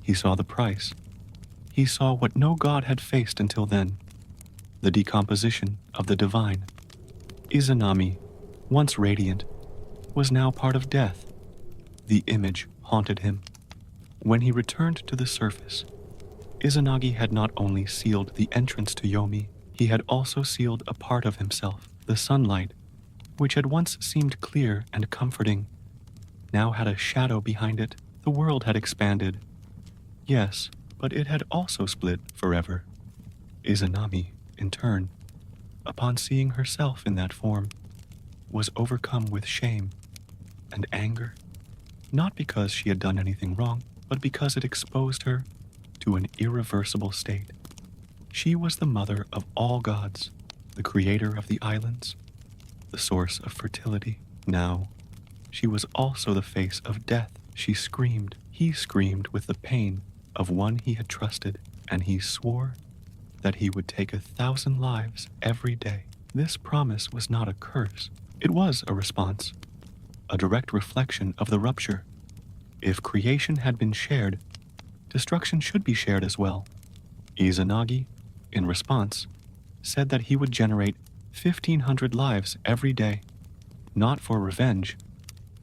He saw the price. He saw what no god had faced until then, the decomposition of the divine. Izanami, once radiant, was now part of death. The image haunted him. When he returned to the surface, Izanagi had not only sealed the entrance to Yomi, he had also sealed a part of himself. The sunlight, which had once seemed clear and comforting, now had a shadow behind it. The world had expanded. Yes, but it had also split forever. Izanami, in turn, upon seeing herself in that form, was overcome with shame and anger, not because she had done anything wrong, but because it exposed her to an irreversible state. She was the mother of all gods, the creator of the islands, the source of fertility. Now, she was also the face of death. She screamed. He screamed with the pain of one he had trusted, and he swore that he would take 1,000 lives every day. This promise was not a curse. It was a response, a direct reflection of the rupture. If creation had been shared, destruction should be shared as well. Izanagi, in response, said that he would generate 1,500 lives every day, not for revenge,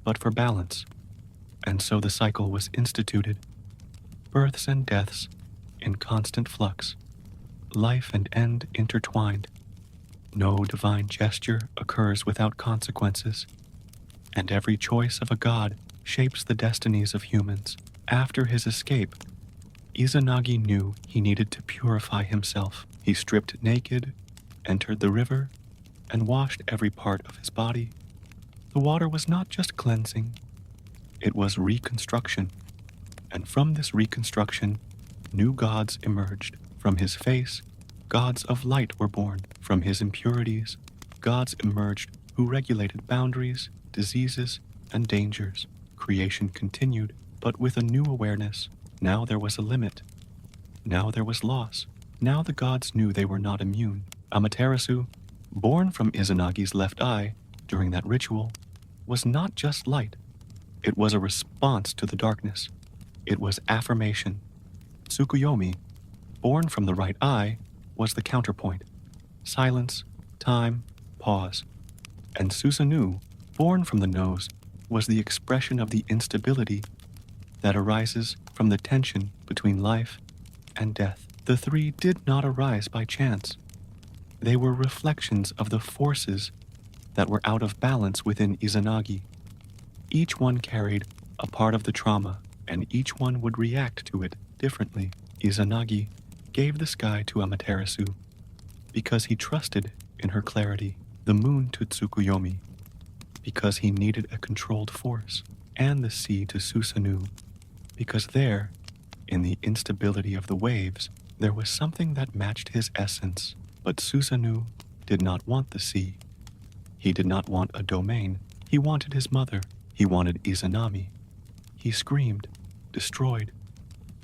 but for balance. And so the cycle was instituted. Births and deaths in constant flux, life and end intertwined. No divine gesture occurs without consequences, and every choice of a god shapes the destinies of humans. After his escape, Izanagi knew he needed to purify himself. He stripped naked, entered the river, and washed every part of his body. The water was not just cleansing, it was reconstruction. And from this reconstruction, new gods emerged. From his face, gods of light were born. From his impurities, gods emerged who regulated boundaries, diseases, and dangers. Creation continued, but with a new awareness. Now there was a limit. Now there was loss. Now the gods knew they were not immune. Amaterasu, born from Izanagi's left eye during that ritual, was not just light. It was a response to the darkness. It was affirmation. Tsukuyomi, born from the right eye, was the counterpoint. Silence, time, pause. And Susanoo, born from the nose, was the expression of the instability that arises from the tension between life and death. The three did not arise by chance. They were reflections of the forces that were out of balance within Izanagi. Each one carried a part of the trauma, and each one would react to it differently. Izanagi gave the sky to Amaterasu because he trusted in her clarity, the moon to Tsukuyomi because he needed a controlled force, and the sea to Susanoo because there, in the instability of the waves, there was something that matched his essence. But Susanoo did not want the sea. He did not want a domain. He wanted his mother. He wanted Izanami. He screamed, destroyed,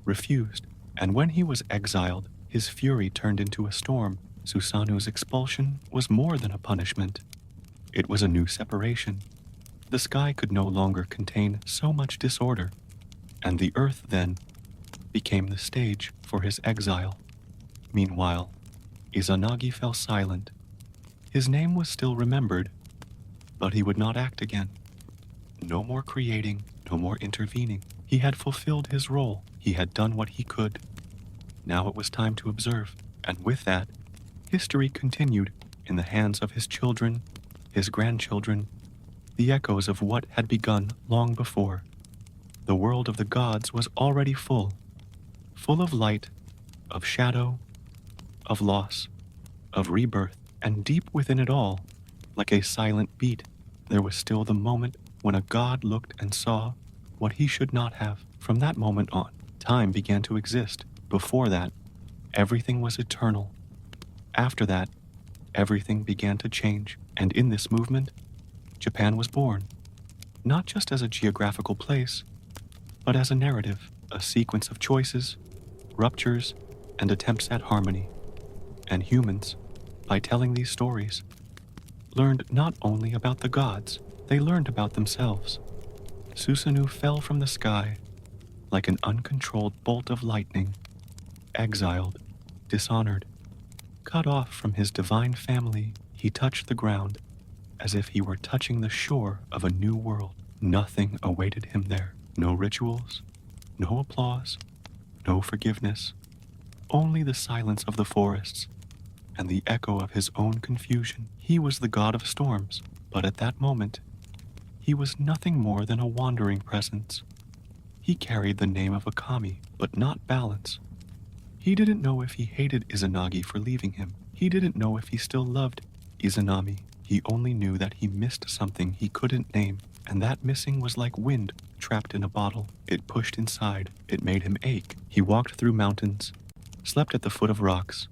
refused, and when he was exiled, his fury turned into a storm. Susanoo's expulsion was more than a punishment. It was a new separation. The sky could no longer contain so much disorder, and the earth then became the stage for his exile. Meanwhile, Izanagi fell silent. His name was still remembered, but he would not act again. No more creating, no more intervening. He had fulfilled his role. He had done what he could. Now it was time to observe, and with that, history continued in the hands of his children, his grandchildren, the echoes of what had begun long before. The world of the gods was already full of light, of shadow, of loss, of rebirth, and deep within it all, like a silent beat, there was still the moment when a god looked and saw what he should not have. From that moment on, time began to exist. Before that, everything was eternal. After that, everything began to change, and in this movement, Japan was born, not just as a geographical place, but as a narrative, a sequence of choices, ruptures, and attempts at harmony. And humans, by telling these stories, learned not only about the gods, they learned about themselves. Susanoo fell from the sky like an uncontrolled bolt of lightning, exiled, dishonored, cut off from his divine family. He touched the ground as if he were touching the shore of a new world. Nothing awaited him there. No rituals, no applause, no forgiveness, only the silence of the forests and the echo of his own confusion. He was the god of storms, but at that moment, he was nothing more than a wandering presence. He carried the name of a kami, but not balance. He didn't know if he hated Izanagi for leaving him. He didn't know if he still loved Izanami. He only knew that he missed something he couldn't name, and that missing was like wind trapped in a bottle. It pushed inside. It made him ache. He walked through mountains, slept at the foot of rocks,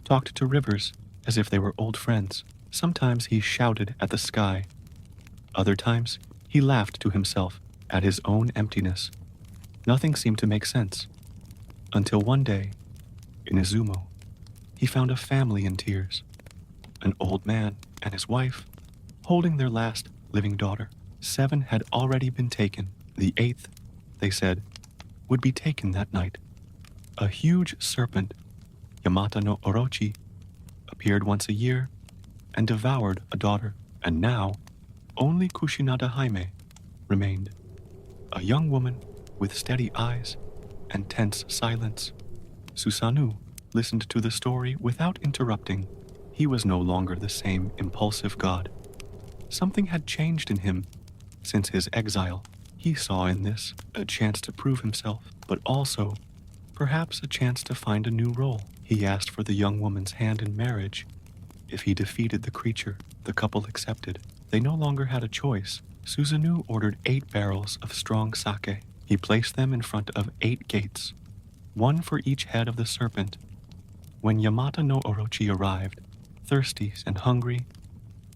talked to rivers as if they were old friends. Sometimes he shouted at the sky. Other times, he laughed to himself at his own emptiness. Nothing seemed to make sense. Until one day, in Izumo, he found a family in tears. An old man and his wife, holding their last living daughter. 7 had already been taken. The 8th, they said, would be taken that night. A huge serpent, Yamata no Orochi, appeared once a year and devoured a daughter. And now, only Kushinada Jaime remained, a young woman with steady eyes and tense silence. Susanoo listened to the story without interrupting. He was no longer the same impulsive god. Something had changed in him since his exile. He saw in this a chance to prove himself, but also Perhaps a chance to find a new role. He asked for the young woman's hand in marriage. If he defeated the creature, the couple accepted. They no longer had a choice. Susanoo ordered 8 barrels of strong sake. He placed them in front of 8 gates, one for each head of the serpent. When Yamata no Orochi arrived, thirsty and hungry,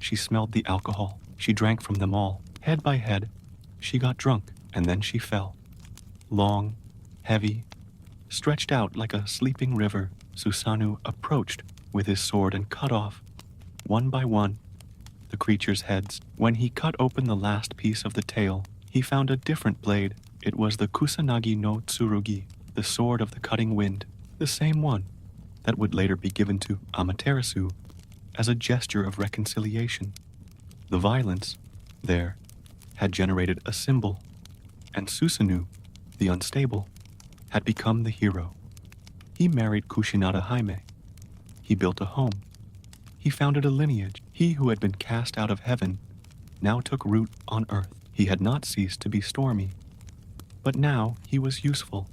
she smelled the alcohol. She drank from them all. Head by head, she got drunk, and then she fell. Long, heavy, stretched out like a sleeping river, Susanoo approached with his sword and cut off, one by one, the creature's heads. When he cut open the last piece of the tail, he found a different blade. It was the Kusanagi no Tsurugi, the sword of the cutting wind, the same one that would later be given to Amaterasu as a gesture of reconciliation. The violence there had generated a symbol, and Susanoo, the unstable, had become the hero. He married Kushinada Jaime. He built a home. He founded a lineage. He who had been cast out of heaven now took root on earth. He had not ceased to be stormy, but now he was useful.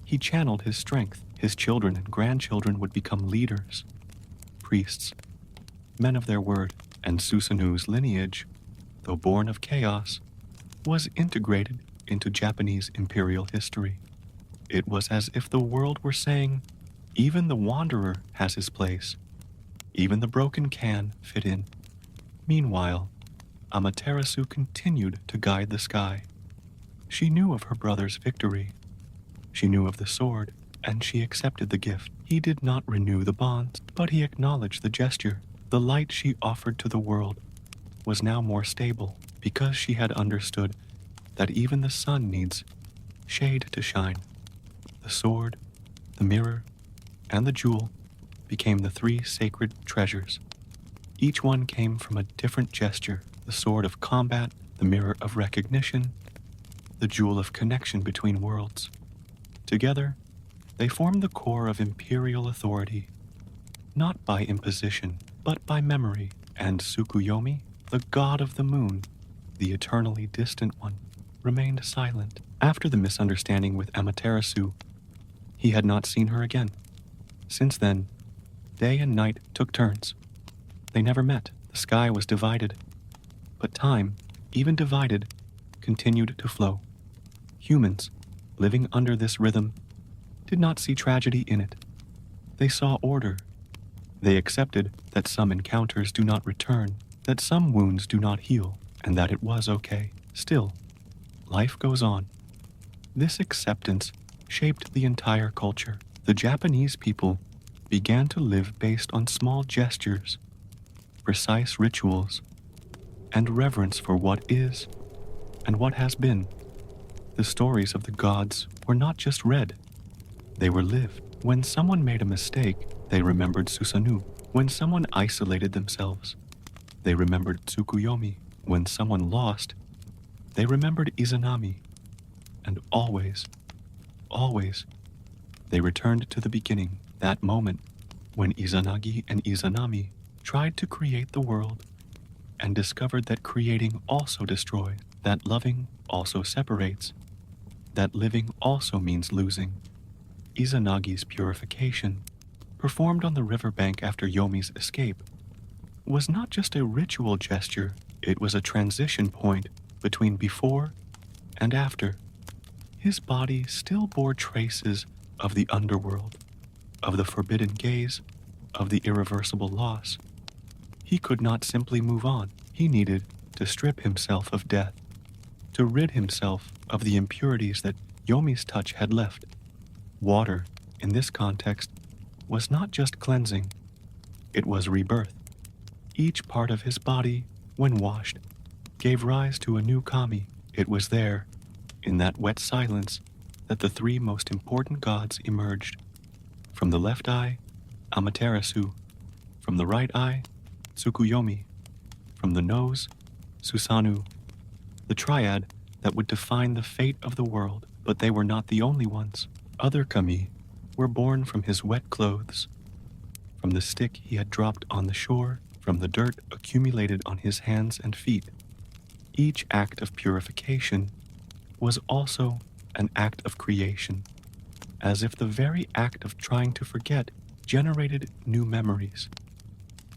He channeled his strength. His children and grandchildren would become leaders, priests, men of their word, and Susanoo's lineage, though born of chaos, was integrated into Japanese imperial history. It was as if the world were saying, even the wanderer has his place. Even the broken can fit in. Meanwhile, Amaterasu continued to guide the sky. She knew of her brother's victory. She knew of the sword, and she accepted the gift. He did not renew the bonds, but he acknowledged the gesture. The light she offered to the world was now more stable, because she had understood that even the sun needs shade to shine. The sword, the mirror, and the jewel became the 3 sacred treasures. Each one came from a different gesture: the sword of combat, the mirror of recognition, the jewel of connection between worlds. Together, they formed the core of imperial authority, not by imposition, but by memory. And Tsukuyomi, the god of the moon, the eternally distant one, remained silent. After the misunderstanding with Amaterasu, he had not seen her again. Since then, day and night took turns. They never met. The sky was divided. But time, even divided, continued to flow. Humans, living under this rhythm, did not see tragedy in it. They saw order. They accepted that some encounters do not return, that some wounds do not heal, and that it was okay. Still, life goes on. This acceptance shaped the entire culture. The Japanese people began to live based on small gestures, precise rituals, and reverence for what is and what has been. The stories of the gods were not just read, they were lived. When someone made a mistake, they remembered Susanoo. When someone isolated themselves, they remembered Tsukuyomi. When someone lost, they remembered Izanami. And always, always, they returned to the beginning, that moment when Izanagi and Izanami tried to create the world and discovered that creating also destroys, that loving also separates, that living also means losing. Izanagi's purification, performed on the riverbank after Yomi's escape, was not just a ritual gesture, it was a transition point between before and after. His body still bore traces of the underworld, of the forbidden gaze, of the irreversible loss. He could not simply move on. He needed to strip himself of death, to rid himself of the impurities that Yomi's touch had left. Water, in this context, was not just cleansing, it was rebirth. Each part of his body, when washed, gave rise to a new kami. It was there, in that wet silence, that the 3 most important gods emerged. From the left eye, Amaterasu. From the right eye, Tsukuyomi. From the nose, Susanoo. The triad that would define the fate of the world. But they were not the only ones. Other kami were born from his wet clothes, from the stick he had dropped on the shore, from the dirt accumulated on his hands and feet. Each act of purification was also an act of creation. as if the very act of trying to forget generated new memories.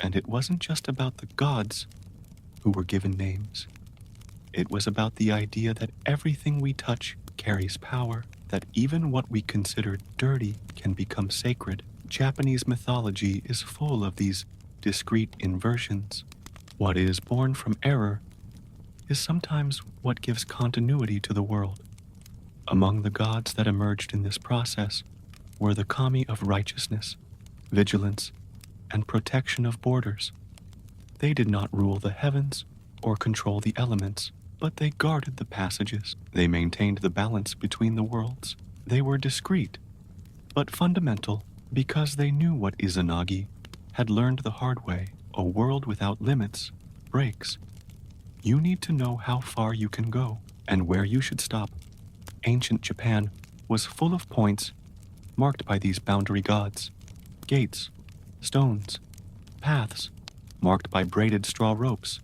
And it wasn't just about the gods who were given names. It was about the idea that everything we touch carries power, that even what we consider dirty can become sacred. Japanese mythology is full of these discrete inversions. What is born from error is sometimes what gives continuity to the world. Among the gods that emerged in this process were the kami of righteousness, vigilance, and protection of borders. They did not rule the heavens or control the elements, but they guarded the passages. They maintained the balance between the worlds. They were discreet, but fundamental, because they knew what Izanagi had learned the hard way. A world without limits breaks. You need to know how far you can go and where you should stop. Ancient Japan was full of points marked by these boundary gods, gates, stones, paths marked by braided straw ropes,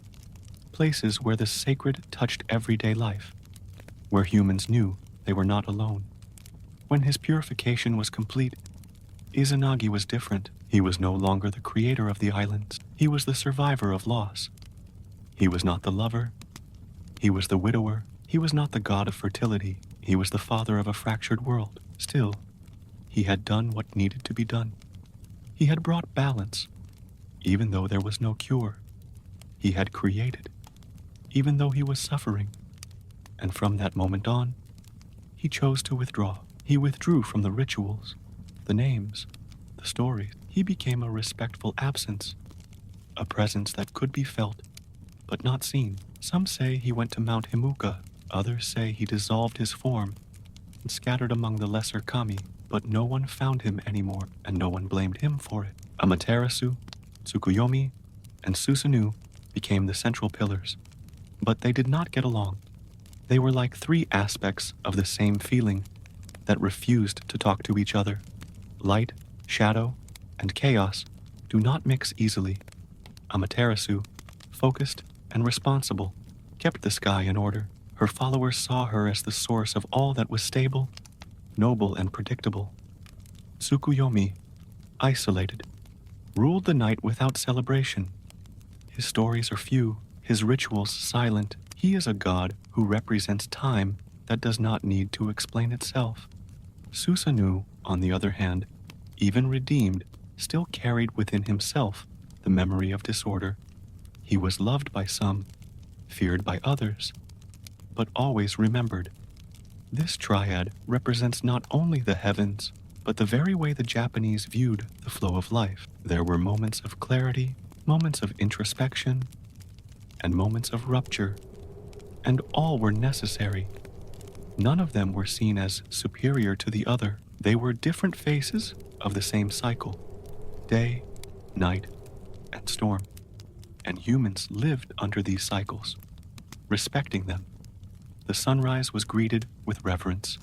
places where the sacred touched everyday life, where humans knew they were not alone. When his purification was complete, Izanagi was different. He was no longer the creator of the islands. He was the survivor of loss. He was not the lover. He was the widower. He was not the god of fertility. He was the father of a fractured world. Still, he had done what needed to be done. He had brought balance, even though there was no cure. He had created, even though he was suffering. And from that moment on, he chose to withdraw. He withdrew from the rituals, the names, the stories. He became a respectful absence, a presence that could be felt, but not seen. Some say he went to Mount Himuka. Others say he dissolved his form and scattered among the lesser kami, but no one found him anymore, and no one blamed him for it. Amaterasu, Tsukuyomi, and Susanoo became the central pillars, but they did not get along. They were like three aspects of the same feeling that refused to talk to each other. Light, shadow, and chaos do not mix easily. Amaterasu, focused and responsible, kept the sky in order. Her followers saw her as the source of all that was stable, noble, and predictable. Tsukuyomi, isolated, ruled the night without celebration. His stories are few, his rituals silent. He is a god who represents time that does not need to explain itself. Susanoo, on the other hand, even redeemed, still carried within himself the memory of disorder. He was loved by some, feared by others, but always remembered. This triad represents not only the heavens, but the very way the Japanese viewed the flow of life. There were moments of clarity, moments of introspection, and moments of rupture, and all were necessary. None of them were seen as superior to the other. They were different phases of the same cycle: day, night, and storm. And humans lived under these cycles, respecting them. The sunrise was greeted with reverence.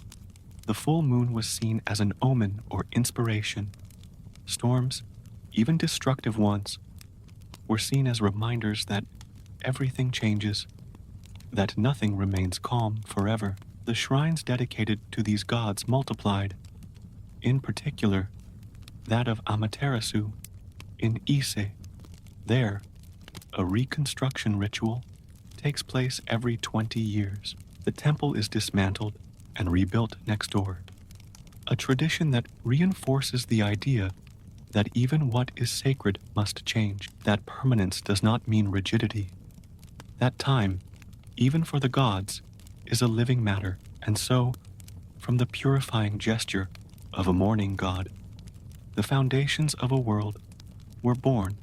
The full moon was seen as an omen or inspiration. Storms, even destructive ones, were seen as reminders that everything changes, that nothing remains calm forever. The shrines dedicated to these gods multiplied, in particular, that of Amaterasu in Ise. There, a reconstruction ritual takes place every 20 years. The temple is dismantled and rebuilt next door, a tradition that reinforces the idea that even what is sacred must change, that permanence does not mean rigidity, that time, even for the gods, is a living matter. And so, from the purifying gesture of a morning god, the foundations of a world were born.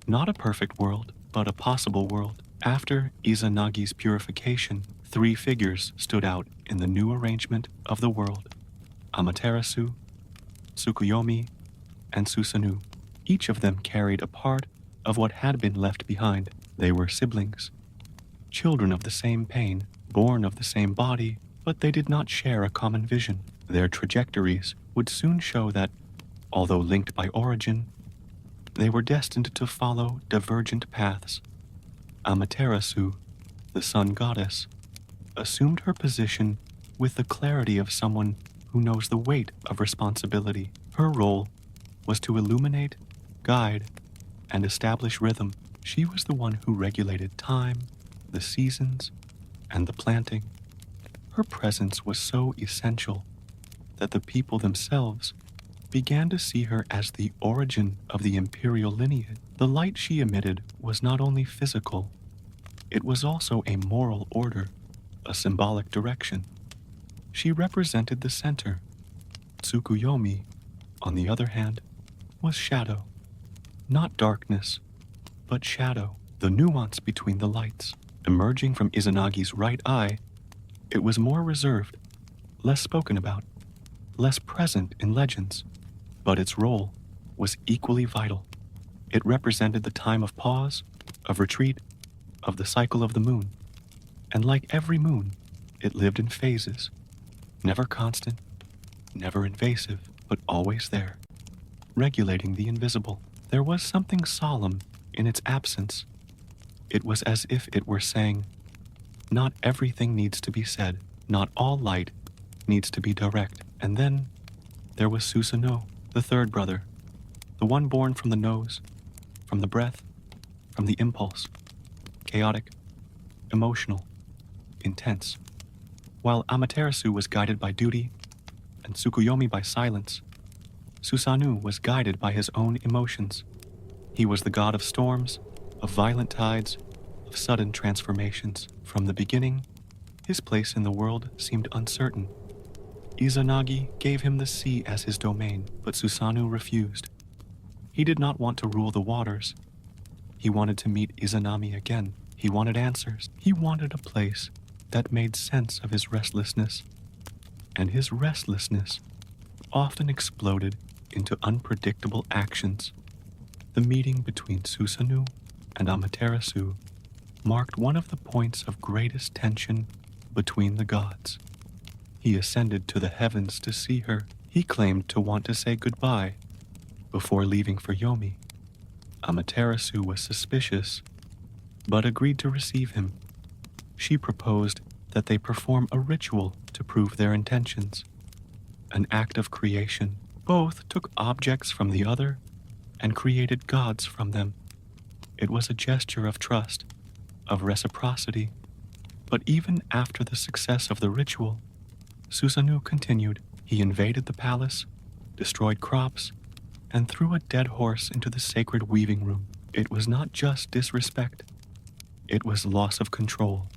Not a perfect world, but a possible world. After Izanagi's purification, three figures stood out in the new arrangement of the world: Amaterasu, Tsukuyomi, and Susanoo. Each of them carried a part of what had been left behind. They were siblings, children of the same pain, born of the same body, but they did not share a common vision. Their trajectories would soon show that, although linked by origin, they were destined to follow divergent paths. Amaterasu, the sun goddess, assumed her position with the clarity of someone who who knows the weight of responsibility. Her role was to illuminate, guide, and establish rhythm. She was the one who regulated time, the seasons, and the planting. Her presence was so essential that the people themselves began to see her as the origin of the imperial lineage. The light she emitted was not only physical, it was also a moral order, a symbolic direction. She represented the center. Tsukuyomi, on the other hand, was shadow. Not darkness, but shadow, the nuance between the lights. Emerging from Izanagi's right eye, it was more reserved, less spoken about, less present in legends, but its role was equally vital. It represented the time of pause, of retreat, of the cycle of the moon. And like every moon, it lived in phases, never constant, never invasive, but always there, regulating the invisible. There was something solemn in its absence. It was as if it were saying, not everything needs to be said, not all light needs to be direct. And then there was Susanoo, the third brother, the one born from the nose, from the breath, from the impulse, chaotic, emotional, intense. While Amaterasu was guided by duty and Tsukuyomi by silence, Susanoo was guided by his own emotions. He was the god of storms, of violent tides, of sudden transformations. From the beginning, his place in the world seemed uncertain. Izanagi gave him the sea as his domain, but Susanoo refused. He did not want to rule the waters. He wanted to meet Izanami again. He wanted answers. He wanted a place that made sense of his restlessness. And his restlessness often exploded into unpredictable actions. The meeting between Susanoo and Amaterasu marked one of the points of greatest tension between the gods. He ascended to the heavens to see her. He claimed to want to say goodbye before leaving for Yomi. Amaterasu was suspicious, but agreed to receive him. She proposed that they perform a ritual to prove their intentions, an act of creation. Both took objects from the other and created gods from them. It was a gesture of trust, of reciprocity. But even after the success of the ritual, Susanoo continued. He invaded the palace, destroyed crops, and threw a dead horse into the sacred weaving room. It was not just disrespect. It was loss of control.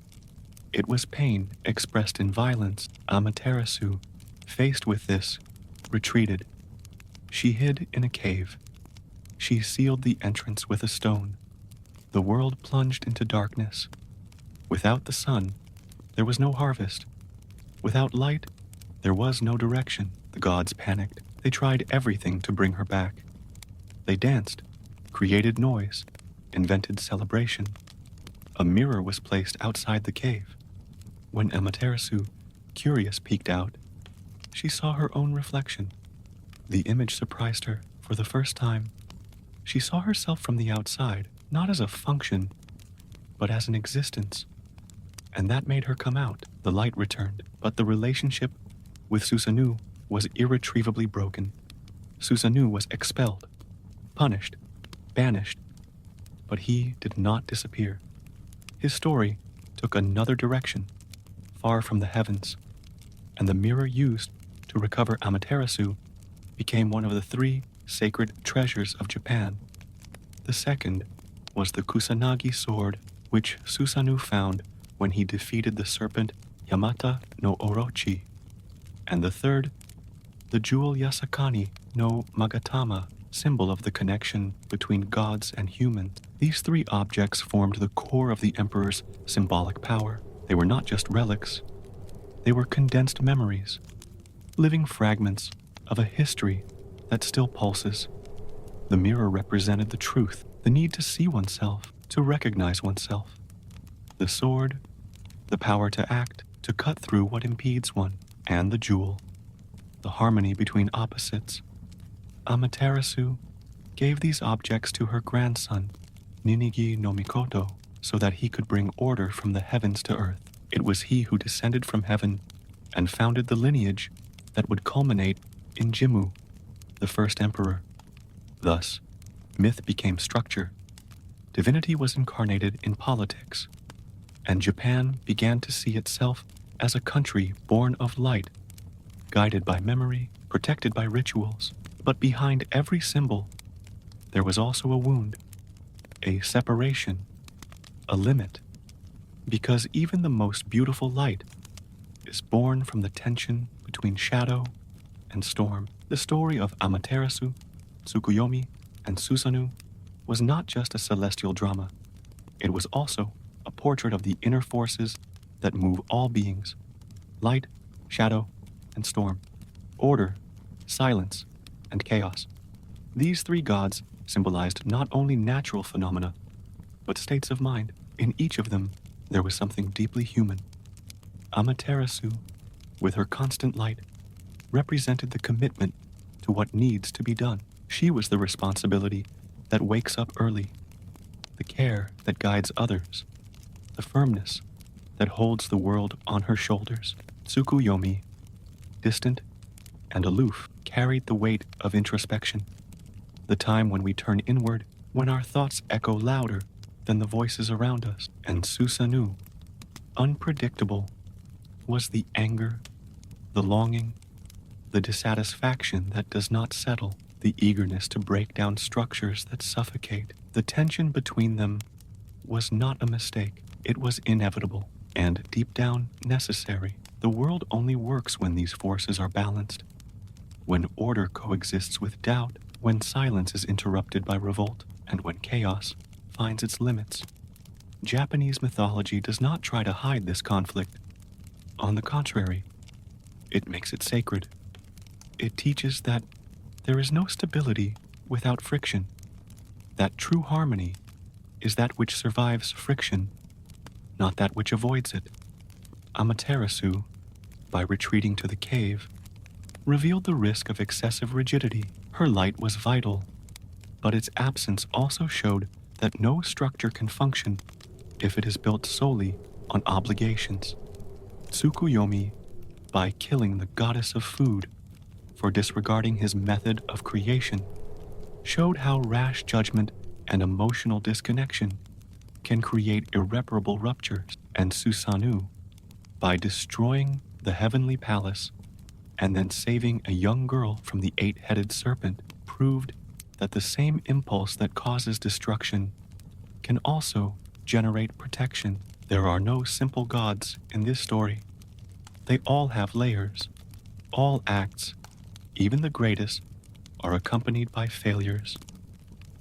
It was pain expressed in violence. Amaterasu, faced with this, retreated. She hid in a cave. She sealed the entrance with a stone. The world plunged into darkness. Without the sun, there was no harvest. Without light, there was no direction. The gods panicked. They tried everything to bring her back. They danced, created noise, invented celebration. A mirror was placed outside the cave. When Amaterasu, curious, peeked out, she saw her own reflection. The image surprised her. For the first time, she saw herself from the outside, not as a function, but as an existence. And that made her come out. The light returned, but the relationship with Susanoo was irretrievably broken. Susanoo was expelled, punished, banished, but he did not disappear. His story took another direction, far from the heavens, and the mirror used to recover Amaterasu became one of the 3 sacred treasures of Japan. The second was the Kusanagi sword, which Susanoo found when he defeated the serpent Yamata no Orochi. And the third, the jewel Yasakani no Magatama, symbol of the connection between gods and humans. These 3 objects formed the core of the emperor's symbolic power. They were not just relics. They were condensed memories, living fragments of a history that still pulses. The mirror represented the truth, the need to see oneself, to recognize oneself. The sword, the power to act, to cut through what impedes one, and the jewel, the harmony between opposites. Amaterasu gave these objects to her grandson, Ninigi no Mikoto, so that he could bring order from the heavens to earth. It was he who descended from heaven and founded the lineage that would culminate in Jimmu, the first emperor. Thus, myth became structure, divinity was incarnated in politics, and Japan began to see itself as a country born of light, guided by memory, protected by rituals. But behind every symbol, there was also a wound, a separation, a limit, because even the most beautiful light is born from the tension between shadow and storm. The story of Amaterasu, Tsukuyomi, and Susanoo was not just a celestial drama. It was also a portrait of the inner forces that move all beings: light, shadow, and storm, order, silence, and chaos. These three gods symbolized not only natural phenomena, but states of mind. In each of them, there was something deeply human. Amaterasu, with her constant light, represented the commitment to what needs to be done. She was the responsibility that wakes up early, the care that guides others, the firmness that holds the world on her shoulders. Tsukuyomi, distant and aloof, carried the weight of introspection, the time when we turn inward, when our thoughts echo louder than the voices around us. And Susanoo, unpredictable, was the anger, the longing, the dissatisfaction that does not settle, the eagerness to break down structures that suffocate. The tension between them was not a mistake. It was inevitable and, deep down, necessary. The world only works when these forces are balanced, when order coexists with doubt, when silence is interrupted by revolt, and when chaos finds its limits. Japanese mythology does not try to hide this conflict. On the contrary, it makes it sacred. It teaches that there is no stability without friction, that true harmony is that which survives friction, not that which avoids it. Amaterasu, by retreating to the cave, revealed the risk of excessive rigidity. Her light was vital, but its absence also showed that no structure can function if it is built solely on obligations. Tsukuyomi, by killing the goddess of food for disregarding his method of creation, showed how rash judgment and emotional disconnection can create irreparable ruptures. And Susanoo, by destroying the heavenly palace and then saving a young girl from the eight-headed serpent, proved that the same impulse that causes destruction can also generate protection. There are no simple gods in this story. They all have layers. All acts, even the greatest, are accompanied by failures.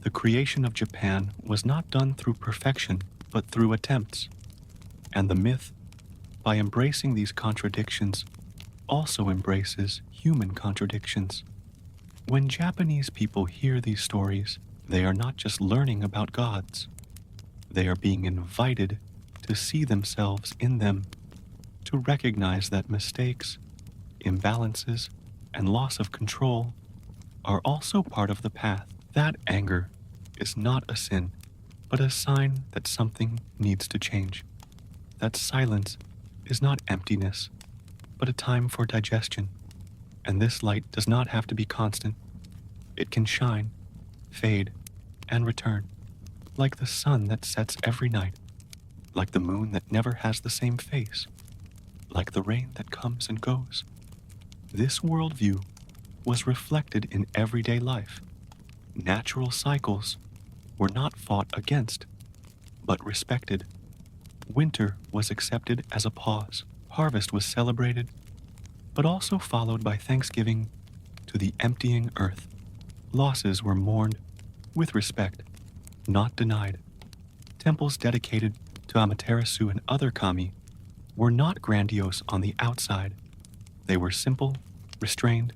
The creation of Japan was not done through perfection, but through attempts. And the myth, by embracing these contradictions, also embraces human contradictions. When Japanese people hear these stories, they are not just learning about gods. They are being invited to see themselves in them, to recognize that mistakes, imbalances, and loss of control are also part of the path. That anger is not a sin, but a sign that something needs to change. That silence is not emptiness, but a time for digestion. And this light does not have to be constant. It can shine, fade, and return, like the sun that sets every night, like the moon that never has the same face, like the rain that comes and goes. This worldview was reflected in everyday life. Natural cycles were not fought against, but respected. Winter was accepted as a pause. Harvest was celebrated, but also followed by thanksgiving to the emptying earth. Losses were mourned with respect, not denied. Temples dedicated to Amaterasu and other kami were not grandiose on the outside. They were simple, restrained,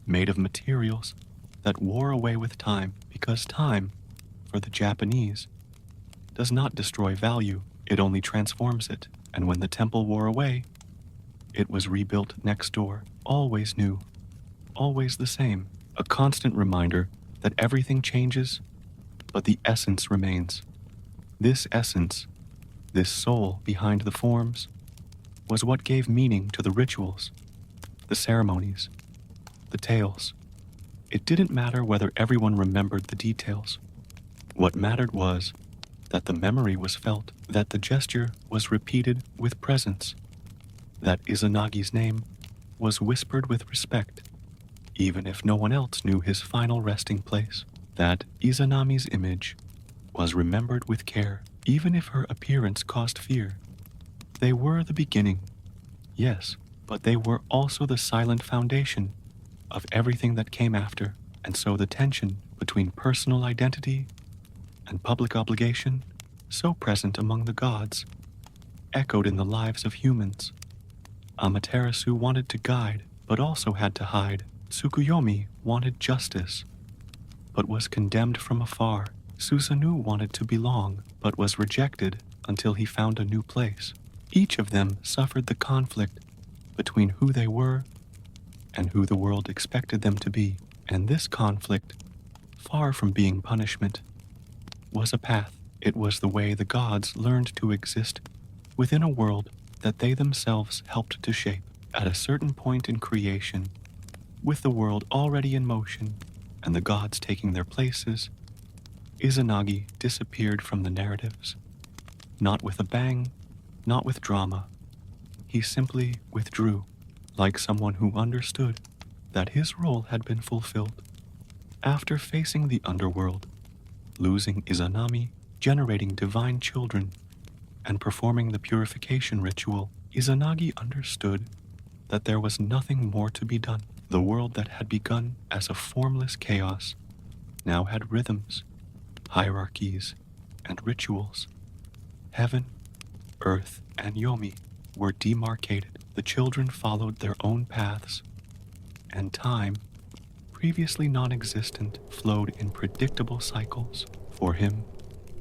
made of materials that wore away with time, because time, for the Japanese, does not destroy value, it only transforms it. And when the temple wore away, it was rebuilt next door, always new, always the same, a constant reminder that everything changes, but the essence remains. This essence, this soul behind the forms, was what gave meaning to the rituals, the ceremonies, the tales. It didn't matter whether everyone remembered the details. What mattered was that the memory was felt, that the gesture was repeated with presence, that Izanagi's name was whispered with respect, even if no one else knew his final resting place, that Izanami's image was remembered with care, even if her appearance caused fear. They were the beginning, yes, but they were also the silent foundation of everything that came after, and so the tension between personal identity and public obligation, so present among the gods, echoed in the lives of humans. Amaterasu wanted to guide, but also had to hide. Tsukuyomi wanted justice, but was condemned from afar. Susanoo wanted to belong, but was rejected until he found a new place. Each of them suffered the conflict between who they were and who the world expected them to be, and this conflict, far from being punishment, was a path. It was the way the gods learned to exist within a world that they themselves helped to shape. At a certain point in creation, with the world already in motion and the gods taking their places, Izanagi disappeared from the narratives. Not with a bang, not with drama. He simply withdrew, like someone who understood that his role had been fulfilled. After facing the underworld, losing Izanami, generating divine children, and performing the purification ritual, Izanagi understood that there was nothing more to be done. The world that had begun as a formless chaos now had rhythms, hierarchies, and rituals. Heaven, earth, and Yomi were demarcated. The children followed their own paths, and time, previously non-existent, flowed in predictable cycles. For him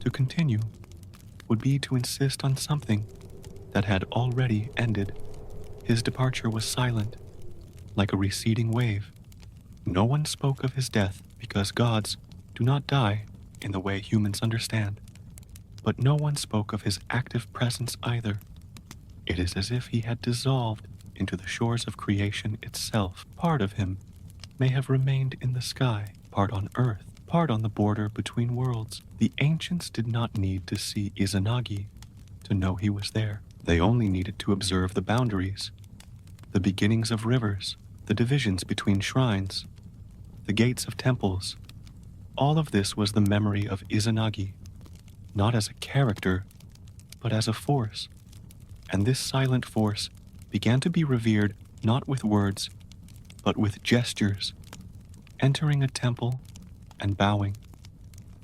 to continue would be to insist on something that had already ended. His departure was silent, like a receding wave. No one spoke of his death because gods do not die in the way humans understand. But no one spoke of his active presence either. It is as if he had dissolved into the shores of creation itself. Part of him may have remained in the sky, part on earth, part on the border between worlds. The ancients did not need to see Izanagi to know he was there. They only needed to observe the boundaries, the beginnings of rivers, the divisions between shrines, the gates of temples. All of this was the memory of Izanagi, not as a character, but as a force. And this silent force began to be revered not with words, but with gestures, entering a temple and bowing,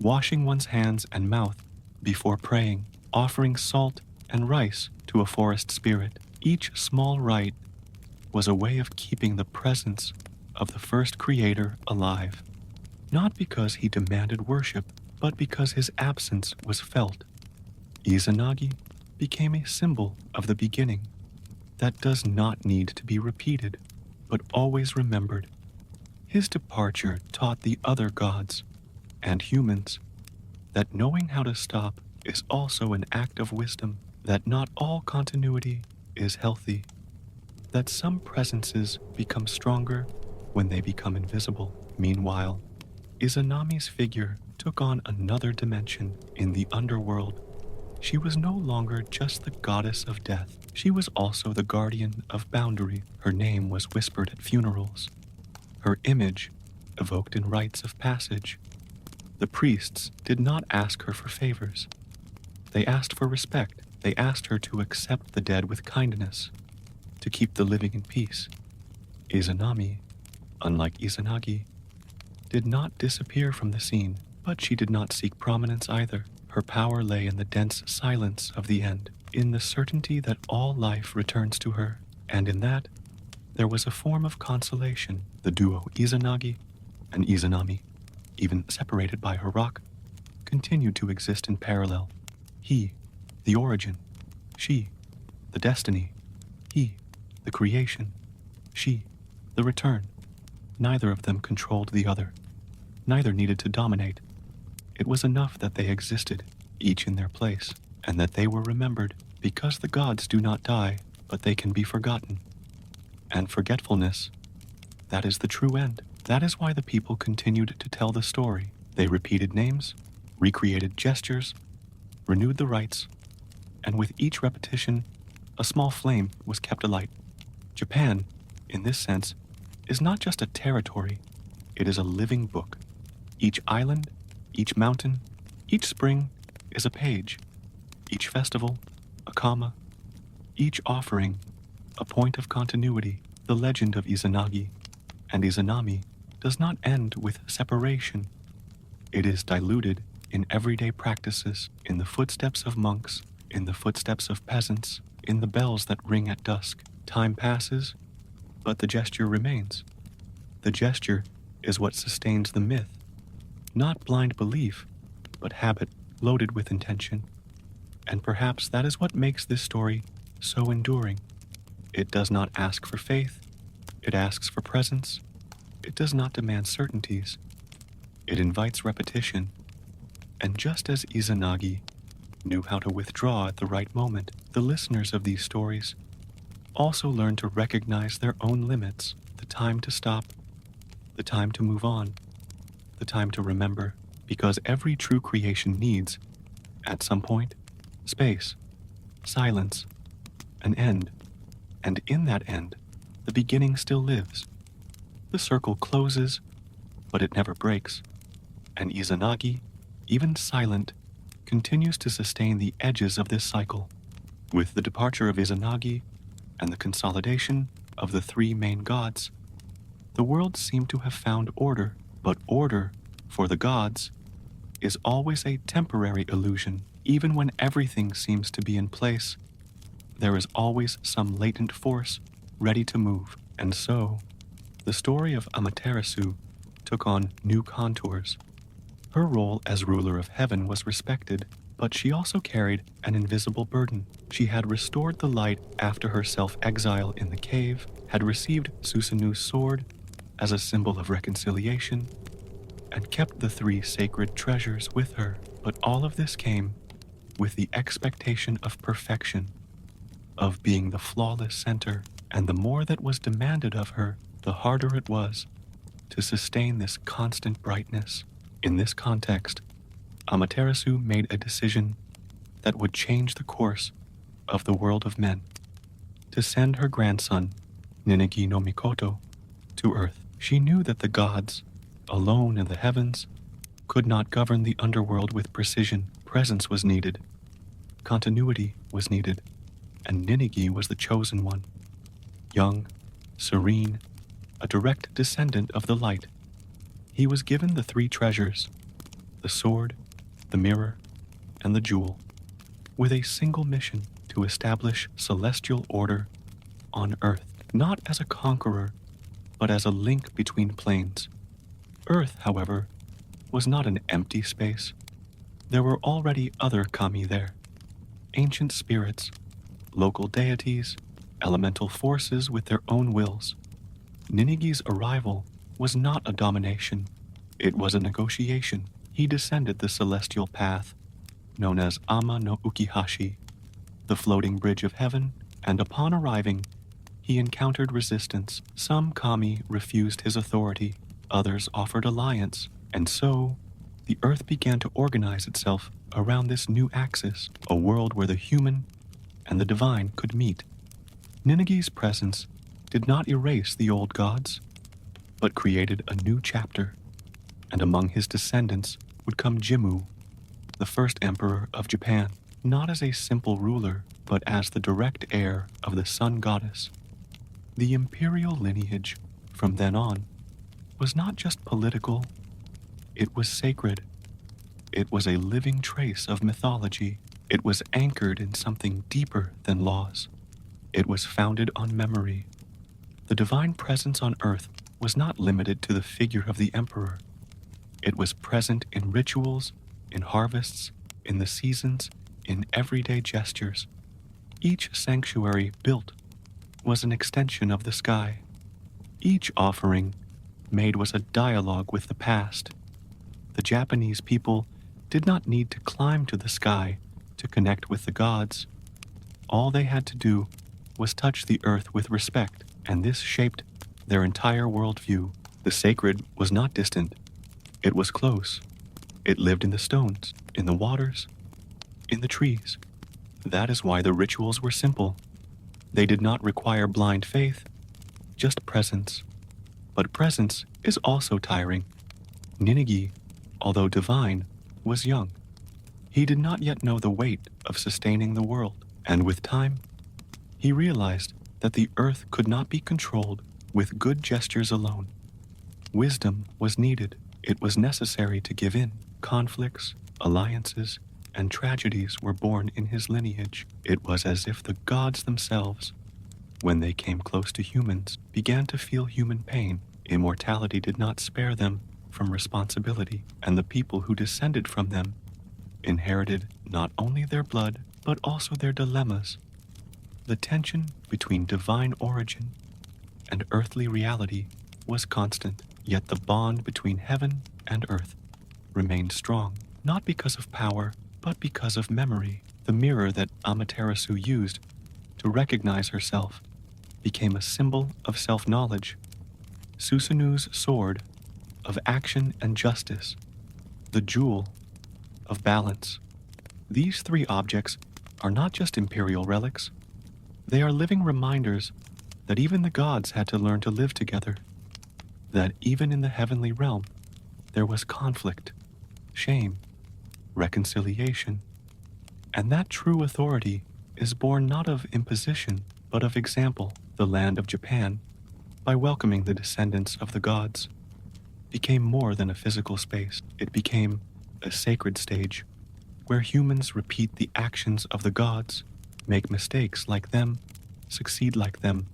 washing one's hands and mouth before praying, offering salt and rice to a forest spirit. Each small rite was a way of keeping the presence of the first creator alive, not because he demanded worship, but because his absence was felt. Izanagi became a symbol of the beginning that does not need to be repeated, but always remembered. His departure taught the other gods and humans that knowing how to stop is also an act of wisdom, that not all continuity is healthy, that some presences become stronger when they become invisible. Meanwhile, Izanami's figure took on another dimension in the underworld. She was no longer just the goddess of death. She was also the guardian of boundary. Her name was whispered at funerals, her image evoked in rites of passage. The priests did not ask her for favors. They asked for respect. They asked her to accept the dead with kindness, to keep the living in peace. Izanami, unlike Izanagi, did not disappear from the scene, but she did not seek prominence either. Her power lay in the dense silence of the end, in the certainty that all life returns to her, and in that, there was a form of consolation. The duo Izanagi and Izanami, even separated by her rock, continued to exist in parallel. He, the origin; she, the destiny; he, the creation; she, the return. Neither of them controlled the other. Neither needed to dominate. It was enough that they existed, each in their place, and that they were remembered, because the gods do not die, but they can be forgotten. and forgetfulness. That is the true end. That is why the people continued to tell the story. They repeated names, recreated gestures, renewed the rites, and with each repetition, a small flame was kept alight. Japan, in this sense, is not just a territory, it is a living book. Each island, each mountain, each spring is a page. Each festival, a comma. Each offering, a point of continuity. The legend of Izanagi and Izanami does not end with separation. It is diluted in everyday practices, in the footsteps of monks, in the footsteps of peasants, in the bells that ring at dusk. Time passes, but the gesture remains. The gesture is what sustains the myth. Not blind belief, but habit loaded with intention. And perhaps that is what makes this story so enduring. It does not ask for faith, it asks for presence. It does not demand certainties. It invites repetition. And just as Izanagi knew how to withdraw at the right moment, the listeners of these stories also learn to recognize their own limits, the time to stop, the time to move on, the time to remember, because every true creation needs, at some point, space, silence, an end, and in that end, the beginning still lives. The circle closes, but it never breaks, and Izanagi, even silent, continues to sustain the edges of this cycle. With the departure of Izanagi and the consolidation of the three main gods, the world seemed to have found order, but order, for the gods, is always a temporary illusion. Even when everything seems to be in place, there is always some latent force ready to move. And so, the story of Amaterasu took on new contours. Her role as ruler of heaven was respected, but she also carried an invisible burden. She had restored the light after her self-exile in the cave, had received Susanu's sword as a symbol of reconciliation, and kept the three sacred treasures with her. But all of this came with the expectation of perfection, of being the flawless center, and the more that was demanded of her, the harder it was to sustain this constant brightness. In this context, Amaterasu made a decision that would change the course of the world of men, to send her grandson, Ninigi no Mikoto, to Earth. She knew that the gods, alone in the heavens, could not govern the underworld with precision. Presence was needed, continuity was needed, and Ninigi was the chosen one. Young, serene, a direct descendant of the light, he was given the three treasures, the sword, the mirror, and the jewel, with a single mission: to establish celestial order on Earth, not as a conqueror, but as a link between planes. Earth, however, was not an empty space. There were already other kami there, ancient spirits, local deities, elemental forces with their own wills. Ninigi's arrival was not a domination, it was a negotiation. He descended the celestial path, known as Ama no Ukihashi, the floating bridge of heaven, and upon arriving, he encountered resistance. Some kami refused his authority, others offered alliance, and so the earth began to organize itself around this new axis, a world where the human and the divine could meet. Ninigi's presence did not erase the old gods, but created a new chapter, and among his descendants would come Jimmu, the first emperor of Japan, not as a simple ruler, but as the direct heir of the sun goddess. The imperial lineage, from then on, was not just political, it was sacred. It was a living trace of mythology. It was anchored in something deeper than laws. It was founded on memory. The divine presence on earth was not limited to the figure of the emperor. It was present in rituals, in harvests, in the seasons, in everyday gestures. Each sanctuary built was an extension of the sky. Each offering made was a dialogue with the past. The Japanese people did not need to climb to the sky to connect with the gods. All they had to do was touch the earth with respect, and this shaped their entire worldview. The sacred was not distant, it was close. It lived in the stones, in the waters, in the trees. That is why the rituals were simple. They did not require blind faith, just presence. But presence is also tiring. Ninigi, although divine, was young. He did not yet know the weight of sustaining the world, and with time, he realized that the earth could not be controlled with good gestures alone. Wisdom was needed. It was necessary to give in. Conflicts, alliances, and tragedies were born in his lineage. It was as if the gods themselves, when they came close to humans, began to feel human pain. Immortality did not spare them from responsibility, and the people who descended from them inherited not only their blood, but also their dilemmas. The tension between divine origin and earthly reality was constant, yet the bond between heaven and earth remained strong, not because of power, but because of memory. The mirror that Amaterasu used to recognize herself became a symbol of self-knowledge. Susanu's sword of action and justice, the jewel of balance. These three objects are not just imperial relics. They are living reminders that even the gods had to learn to live together, that even in the heavenly realm, there was conflict, shame, reconciliation, and that true authority is born not of imposition, but of example. The land of Japan, by welcoming the descendants of the gods, became more than a physical space. It became a sacred stage where humans repeat the actions of the gods, make mistakes like them, succeed like them,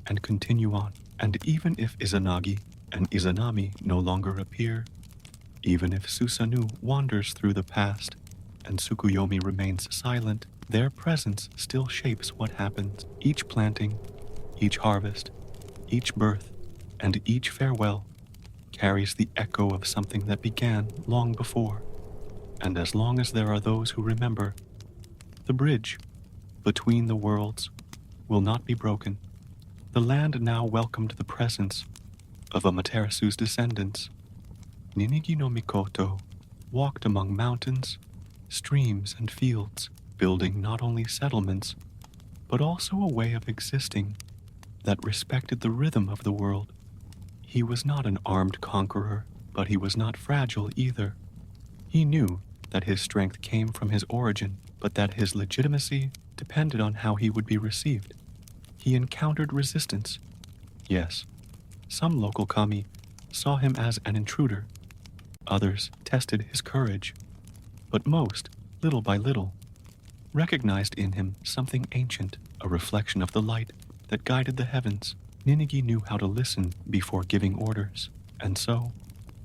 and continue on. And even if Izanagi and Izanami no longer appear, even if Susanu wanders through the past and Tsukuyomi remains silent, their presence still shapes what happens. Each planting, each harvest, each birth, and each farewell carries the echo of something that began long before. And as long as there are those who remember, the bridge between the worlds will not be broken. The land now welcomed the presence of Amaterasu's descendants. Ninigi no Mikoto walked among mountains, streams, and fields, building not only settlements, but also a way of existing that respected the rhythm of the world. He was not an armed conqueror, but he was not fragile either. He knew that his strength came from his origin, but that his legitimacy depended on how he would be received. He encountered resistance. Yes, some local kami saw him as an intruder. Others tested his courage. But most, little by little, recognized in him something ancient, a reflection of the light that guided the heavens. Ninigi knew how to listen before giving orders, and so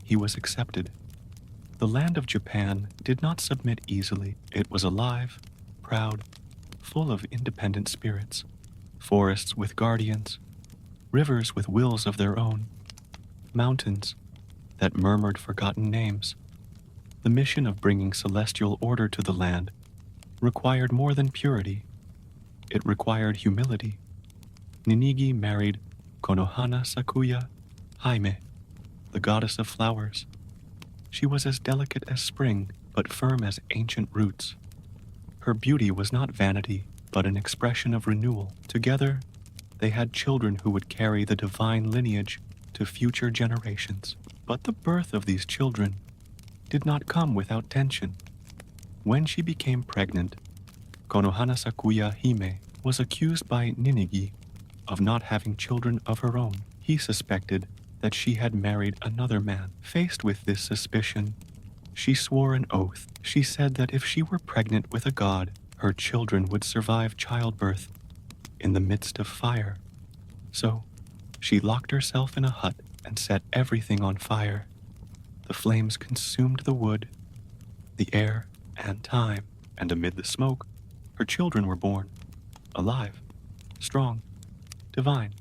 he was accepted. The land of Japan did not submit easily. It was alive, proud, full of independent spirits, forests with guardians, rivers with wills of their own, mountains that murmured forgotten names. The mission of bringing celestial order to the land required more than purity. It required humility. Ninigi married Konohana Sakuya Hime, the goddess of flowers. She was as delicate as spring, but firm as ancient roots. Her beauty was not vanity, but an expression of renewal. Together, they had children who would carry the divine lineage to future generations. But the birth of these children did not come without tension. When she became pregnant, Konohana Sakuya Hime was accused by Ninigi of not having children of her own. He suspected that she had married another man. Faced with this suspicion, she swore an oath. She said that if she were pregnant with a god, her children would survive childbirth in the midst of fire. So, she locked herself in a hut and set everything on fire. The flames consumed the wood, the air, and time, and amid the smoke, her children were born, alive, strong, divine.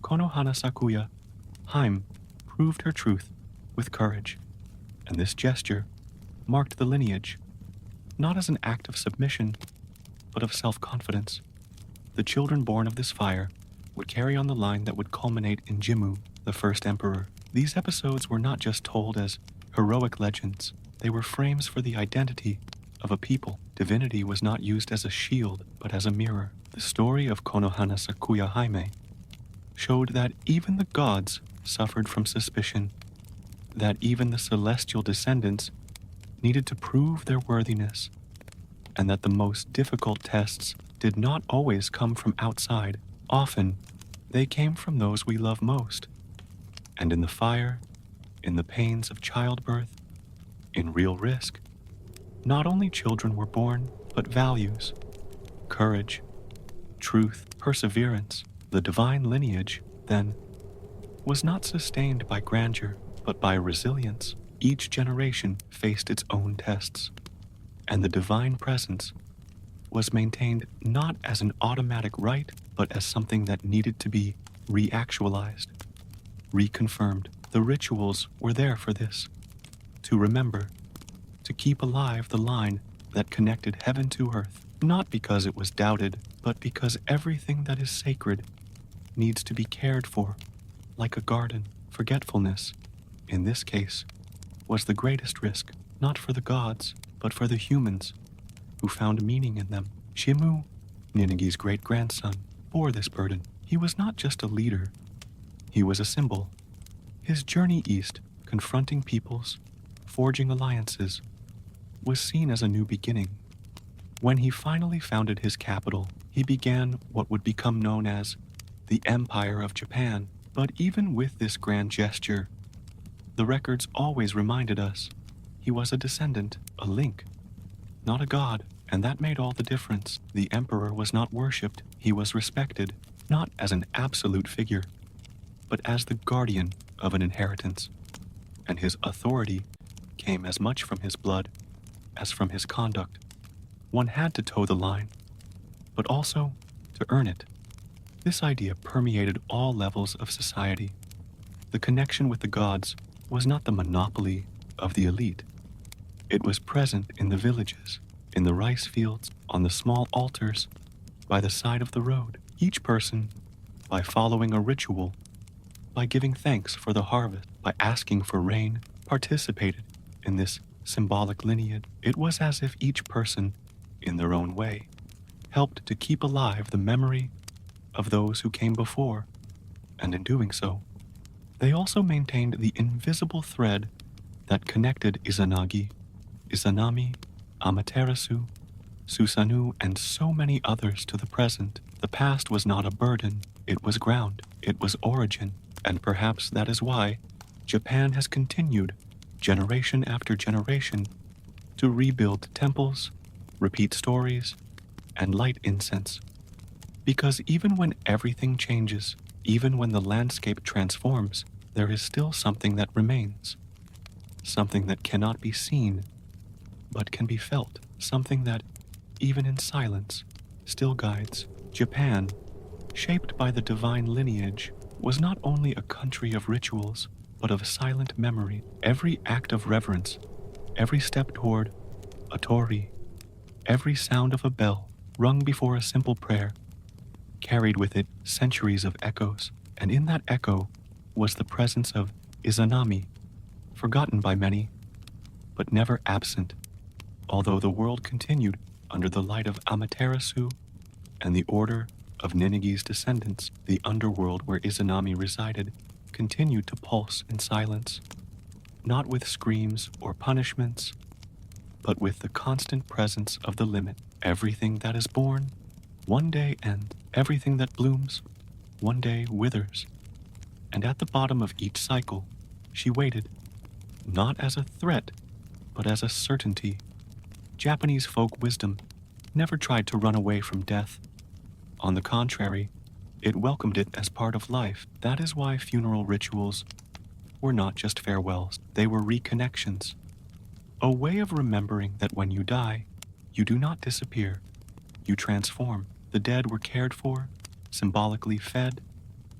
Konohana Sakuya Hime proved her truth with courage, and this gesture marked the lineage, not as an act of submission, but of self-confidence. The children born of this fire would carry on the line that would culminate in Jimmu, the first emperor. These episodes were not just told as heroic legends, they were frames for the identity of a people. Divinity was not used as a shield, but as a mirror. The story of Konohana Sakuya Jaime showed that even the gods suffered from suspicion, that even the celestial descendants needed to prove their worthiness, and that the most difficult tests did not always come from outside. Often, they came from those we love most. And in the fire, in the pains of childbirth, in real risk, not only children were born, but values, courage, truth, perseverance. The divine lineage, then, was not sustained by grandeur, but by resilience. Each generation faced its own tests, and the divine presence was maintained not as an automatic right, but as something that needed to be reactualized, reconfirmed. The rituals were there for this, to remember, to keep alive the line that connected heaven to earth, not because it was doubted, but because everything that is sacred needs to be cared for, like a garden. Forgetfulness, in this case, was the greatest risk, not for the gods, but for the humans who found meaning in them. Jimmu, Ninigi's great-grandson, bore this burden. He was not just a leader, he was a symbol. His journey east, confronting peoples, forging alliances, was seen as a new beginning. When he finally founded his capital, he began what would become known as the Empire of Japan. But even with this grand gesture, the records always reminded us he was a descendant, a link, not a god, and that made all the difference. The emperor was not worshipped, he was respected, not as an absolute figure, but as the guardian of an inheritance, and his authority came as much from his blood as from his conduct. One had to toe the line, but also to earn it. This idea permeated all levels of society. The connection with the gods was not the monopoly of the elite. It was present in the villages, in the rice fields, on the small altars, by the side of the road. Each person, by following a ritual, by giving thanks for the harvest, by asking for rain, participated in this symbolic lineage. It was as if each person, in their own way, helped to keep alive the memory of those who came before, and in doing so, they also maintained the invisible thread that connected Izanagi, Izanami, Amaterasu, Susanoo, and so many others to the present. The past was not a burden, it was ground, it was origin, and perhaps that is why Japan has continued, generation after generation, to rebuild temples, repeat stories, and light incense. Because even when everything changes, even when the landscape transforms, there is still something that remains. Something that cannot be seen, but can be felt. Something that, even in silence, still guides. Japan, shaped by the divine lineage, was not only a country of rituals, but of silent memory. Every act of reverence, every step toward a torii, every sound of a bell rung before a simple prayer, carried with it centuries of echoes, and in that echo was the presence of Izanami, forgotten by many, but never absent. Although the world continued under the light of Amaterasu and the order of Ninigi's descendants, the underworld where Izanami resided continued to pulse in silence, not with screams or punishments, but with the constant presence of the limit. Everything that is born one day ends. Everything that blooms one day withers. And at the bottom of each cycle, she waited, not as a threat, but as a certainty. Japanese folk wisdom never tried to run away from death. On the contrary, it welcomed it as part of life. That is why funeral rituals were not just farewells, they were reconnections. A way of remembering that when you die, you do not disappear, you transform. The dead were cared for, symbolically fed,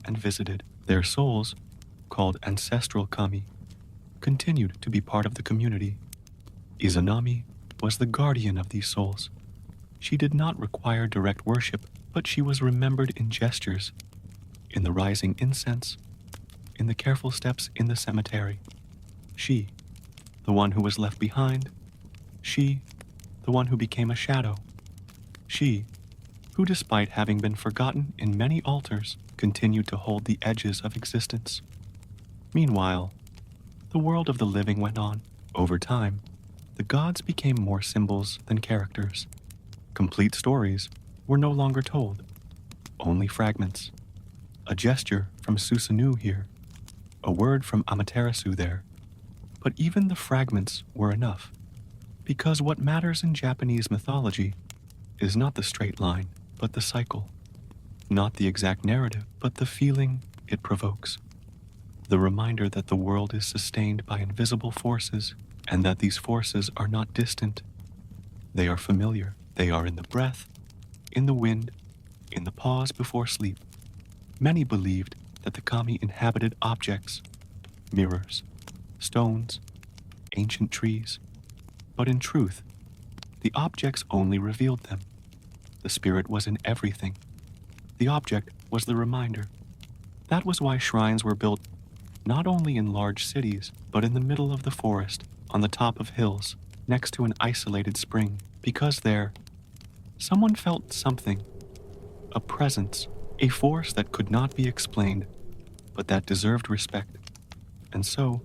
and visited. Their souls, called ancestral kami, continued to be part of the community. Izanami was the guardian of these souls. She did not require direct worship, but she was remembered in gestures, in the rising incense, in the careful steps in the cemetery. She, the one who was left behind. She, the one who became a shadow. She, who despite having been forgotten in many altars, continued to hold the edges of existence. Meanwhile, the world of the living went on. Over time, the gods became more symbols than characters. Complete stories were no longer told, only fragments. A gesture from Susanoo here, a word from Amaterasu there. But even the fragments were enough, because what matters in Japanese mythology is not the straight line, but the cycle. Not the exact narrative, but the feeling it provokes. The reminder that the world is sustained by invisible forces, and that these forces are not distant. They are familiar. They are in the breath, in the wind, in the pause before sleep. Many believed that the kami inhabited objects, mirrors, stones, ancient trees. But in truth, the objects only revealed them. The spirit was in everything. The object was the reminder. That was why shrines were built not only in large cities, but in the middle of the forest, on the top of hills, next to an isolated spring, because there, someone felt something, a presence, a force that could not be explained, but that deserved respect. And so,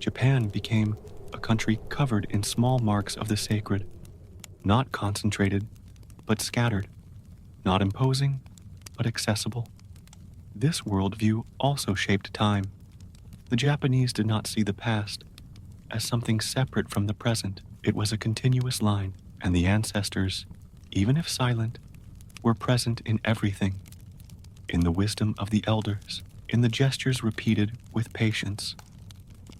Japan became a country covered in small marks of the sacred, not concentrated, but scattered, not imposing, but accessible. This worldview also shaped time. The Japanese did not see the past as something separate from the present. It was a continuous line, and the ancestors, even if silent, were present in everything, in the wisdom of the elders, in the gestures repeated with patience,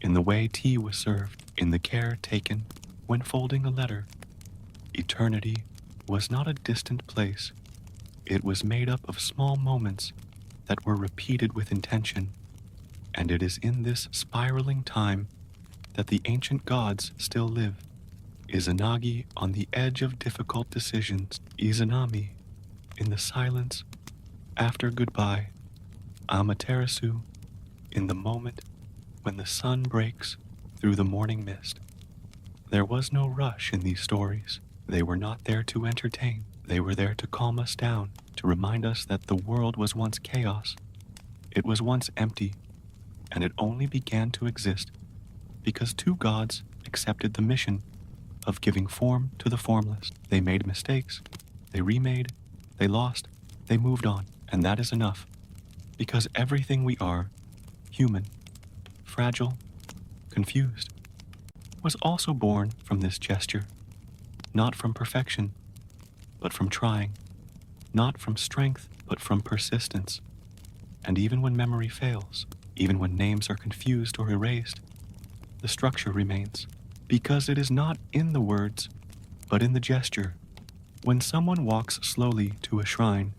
in the way tea was served, in the care taken when folding a letter. Eternity was not a distant place. It was made up of small moments that were repeated with intention, and it is in this spiraling time that the ancient gods still live. Izanagi on the edge of difficult decisions, Izanami in the silence after goodbye, Amaterasu in the moment when the sun breaks through the morning mist. There was no rush in these stories. They were not there to entertain. They were there to calm us down, to remind us that the world was once chaos. It was once empty, and it only began to exist because two gods accepted the mission of giving form to the formless. They made mistakes, they remade, they lost, they moved on, and that is enough, because everything we are, human, fragile, confused, was also born from this gesture, not from perfection, but from trying, not from strength, but from persistence. And even when memory fails, even when names are confused or erased, the structure remains, because it is not in the words, but in the gesture. When someone walks slowly to a shrine,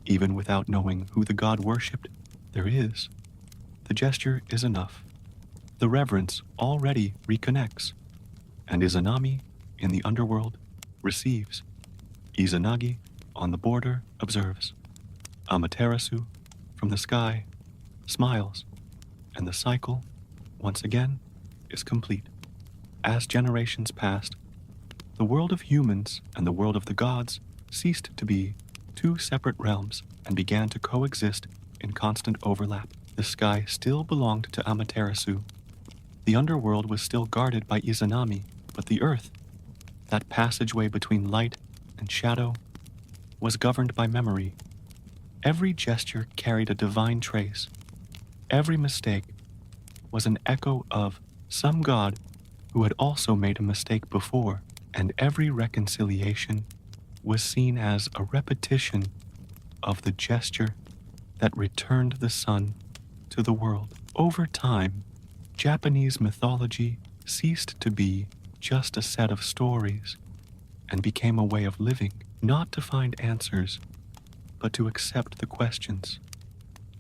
even without knowing who the god worshipped, the gesture is enough. The reverence already reconnects, and Izanami in the underworld receives. Izanagi on the border observes. Amaterasu from the sky smiles, and the cycle, once again, is complete. As generations passed, the world of humans and the world of the gods ceased to be two separate realms and began to coexist in constant overlap. The sky still belonged to Amaterasu. The underworld was still guarded by Izanami, but the earth, that passageway between light and shadow, was governed by memory. Every gesture carried a divine trace. Every mistake was an echo of some god who had also made a mistake before, and every reconciliation was seen as a repetition of the gesture that returned the sun to the world. Over time, Japanese mythology ceased to be just a set of stories and became a way of living, not to find answers, but to accept the questions.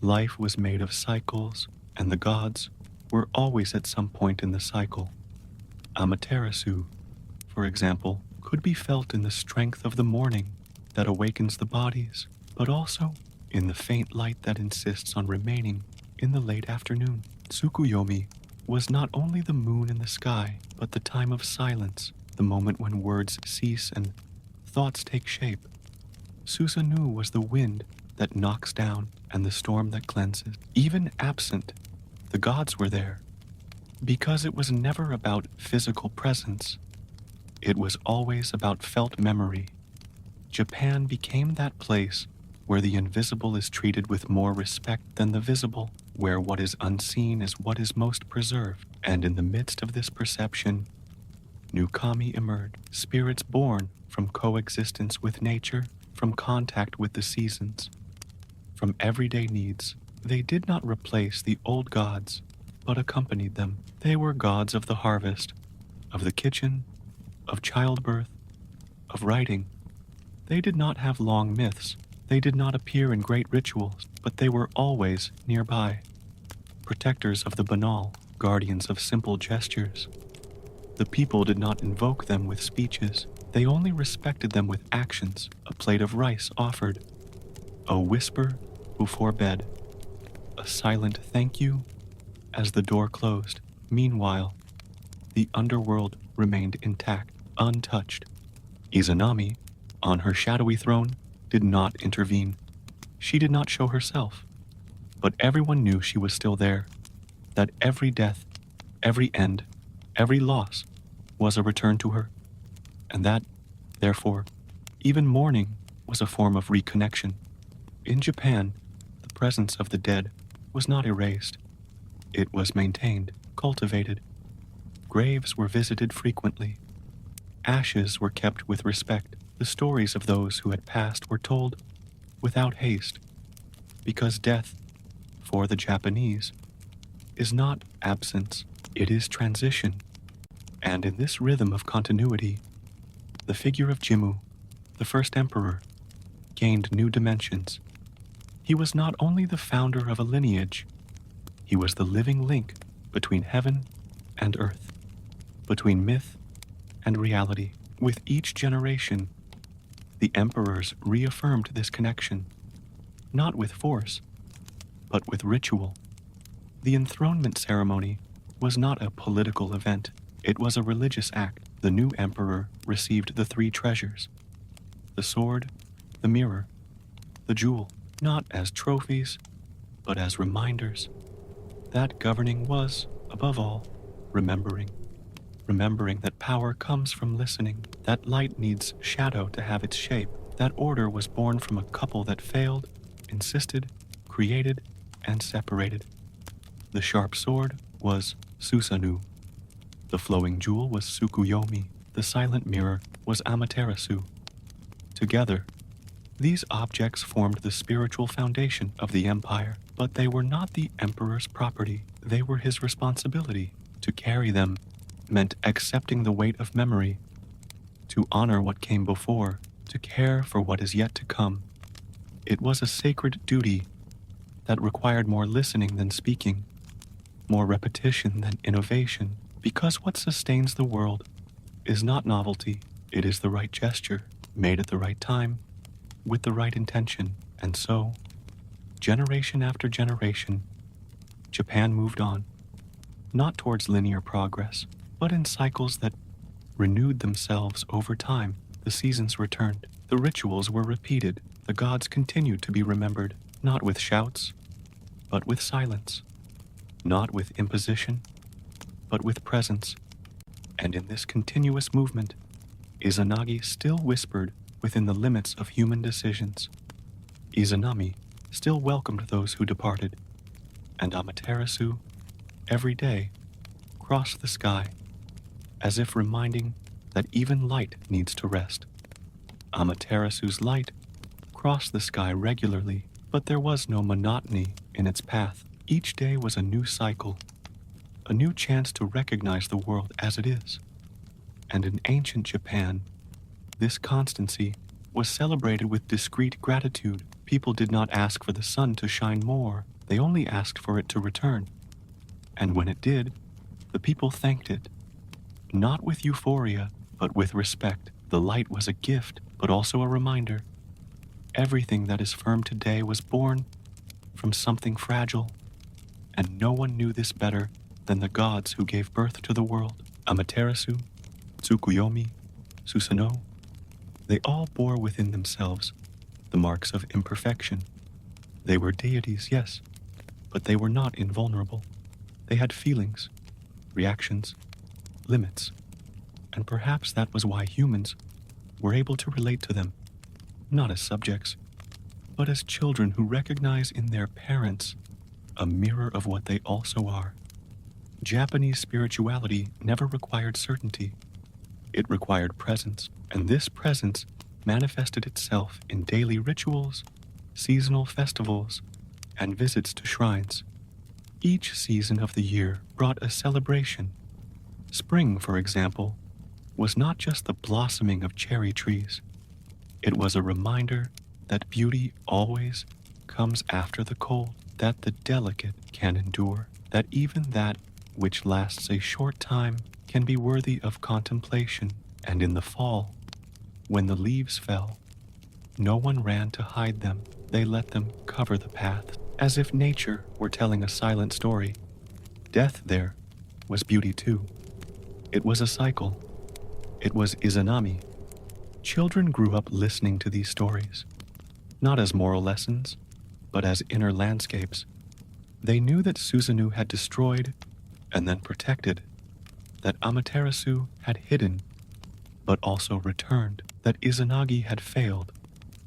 Life was made of cycles, and the gods were always at some point in the cycle. Amaterasu, for example, could be felt in the strength of the morning that awakens the bodies, but also in the faint light that insists on remaining in the late afternoon. Tsukuyomi was not only the moon in the sky, but the time of silence, the moment when words cease and thoughts take shape. Susanoo was the wind that knocks down and the storm that cleanses. Even absent, the gods were there, because it was never about physical presence. It was always about felt memory. Japan became that place where the invisible is treated with more respect than the visible, where what is unseen is what is most preserved. And in the midst of this perception, new kami emerged, spirits born from coexistence with nature, from contact with the seasons, from everyday needs. They did not replace the old gods, but accompanied them. They were gods of the harvest, of the kitchen, of childbirth, of writing. They did not have long myths. They did not appear in great rituals, but they were always nearby, protectors of the banal, guardians of simple gestures. The people did not invoke them with speeches. They only respected them with actions, a plate of rice offered, a whisper before bed, a silent thank you as the door closed. Meanwhile, the underworld remained intact, untouched. Izanami, on her shadowy throne, did not intervene. She did not show herself, but everyone knew she was still there, that every death, every end, every loss was a return to her, and that, therefore, even mourning was a form of reconnection. In Japan, the presence of the dead was not erased. It was maintained, cultivated. Graves were visited frequently. Ashes were kept with respect. The stories of those who had passed were told without haste, because death, for the Japanese, is not absence, it is transition. And in this rhythm of continuity, the figure of Jimmu, the first emperor, gained new dimensions. He was not only the founder of a lineage, he was the living link between heaven and earth, between myth and reality. With each generation, the emperors reaffirmed this connection, not with force, but with ritual. The enthronement ceremony was not a political event, it was a religious act. The new emperor received the three treasures: the sword, the mirror, the jewel, not as trophies, but as reminders. That governing was, above all, remembering. Remembering that power comes from listening, that light needs shadow to have its shape, that order was born from a couple that failed, insisted, created, and separated. The sharp sword was Susanoo. The flowing jewel was Tsukuyomi. The silent mirror was Amaterasu. Together, these objects formed the spiritual foundation of the empire, but they were not the emperor's property. They were his responsibility. To carry them meant accepting the weight of memory, to honor what came before, to care for what is yet to come. It was a sacred duty that required more listening than speaking, more repetition than innovation, because what sustains the world is not novelty, it is the right gesture, made at the right time, with the right intention. And so, generation after generation, Japan moved on, not towards linear progress, but in cycles that renewed themselves over time. The seasons returned, the rituals were repeated, the gods continued to be remembered, not with shouts, but with silence, not with imposition, but with presence. And in this continuous movement, Izanagi still whispered within the limits of human decisions. Izanami still welcomed those who departed, and Amaterasu, every day, crossed the sky, as if reminding that even light needs to rest. Amaterasu's light crossed the sky regularly, but there was no monotony in its path. Each day was a new cycle, a new chance to recognize the world as it is. And in ancient Japan, this constancy was celebrated with discreet gratitude. People did not ask for the sun to shine more, they only asked for it to return. And when it did, the people thanked it, not with euphoria, but with respect. The light was a gift, but also a reminder. everything that is firm today was born from something fragile, and no one knew this better than the gods who gave birth to the world. Amaterasu, Tsukuyomi, Susanoo, they all bore within themselves the marks of imperfection. They were deities, yes, but they were not invulnerable. They had feelings, reactions, limits, and perhaps that was why humans were able to relate to them, not as subjects, but as children who recognize in their parents a mirror of what they also are. Japanese spirituality never required certainty. It required presence, and this presence manifested itself in daily rituals, seasonal festivals, and visits to shrines. Each season of the year brought a celebration. Spring, for example, was not just the blossoming of cherry trees. It was a reminder that beauty always comes after the cold, that the delicate can endure, that even that which lasts a short time can be worthy of contemplation. And in the fall, when the leaves fell, no one ran to hide them. They let them cover the path, as if nature were telling a silent story. Death there was beauty too. It was a cycle. It was Izanami. Children grew up listening to these stories, not as moral lessons, but as inner landscapes. They knew that Susanoo had destroyed and then protected, that Amaterasu had hidden, but also returned, that Izanagi had failed,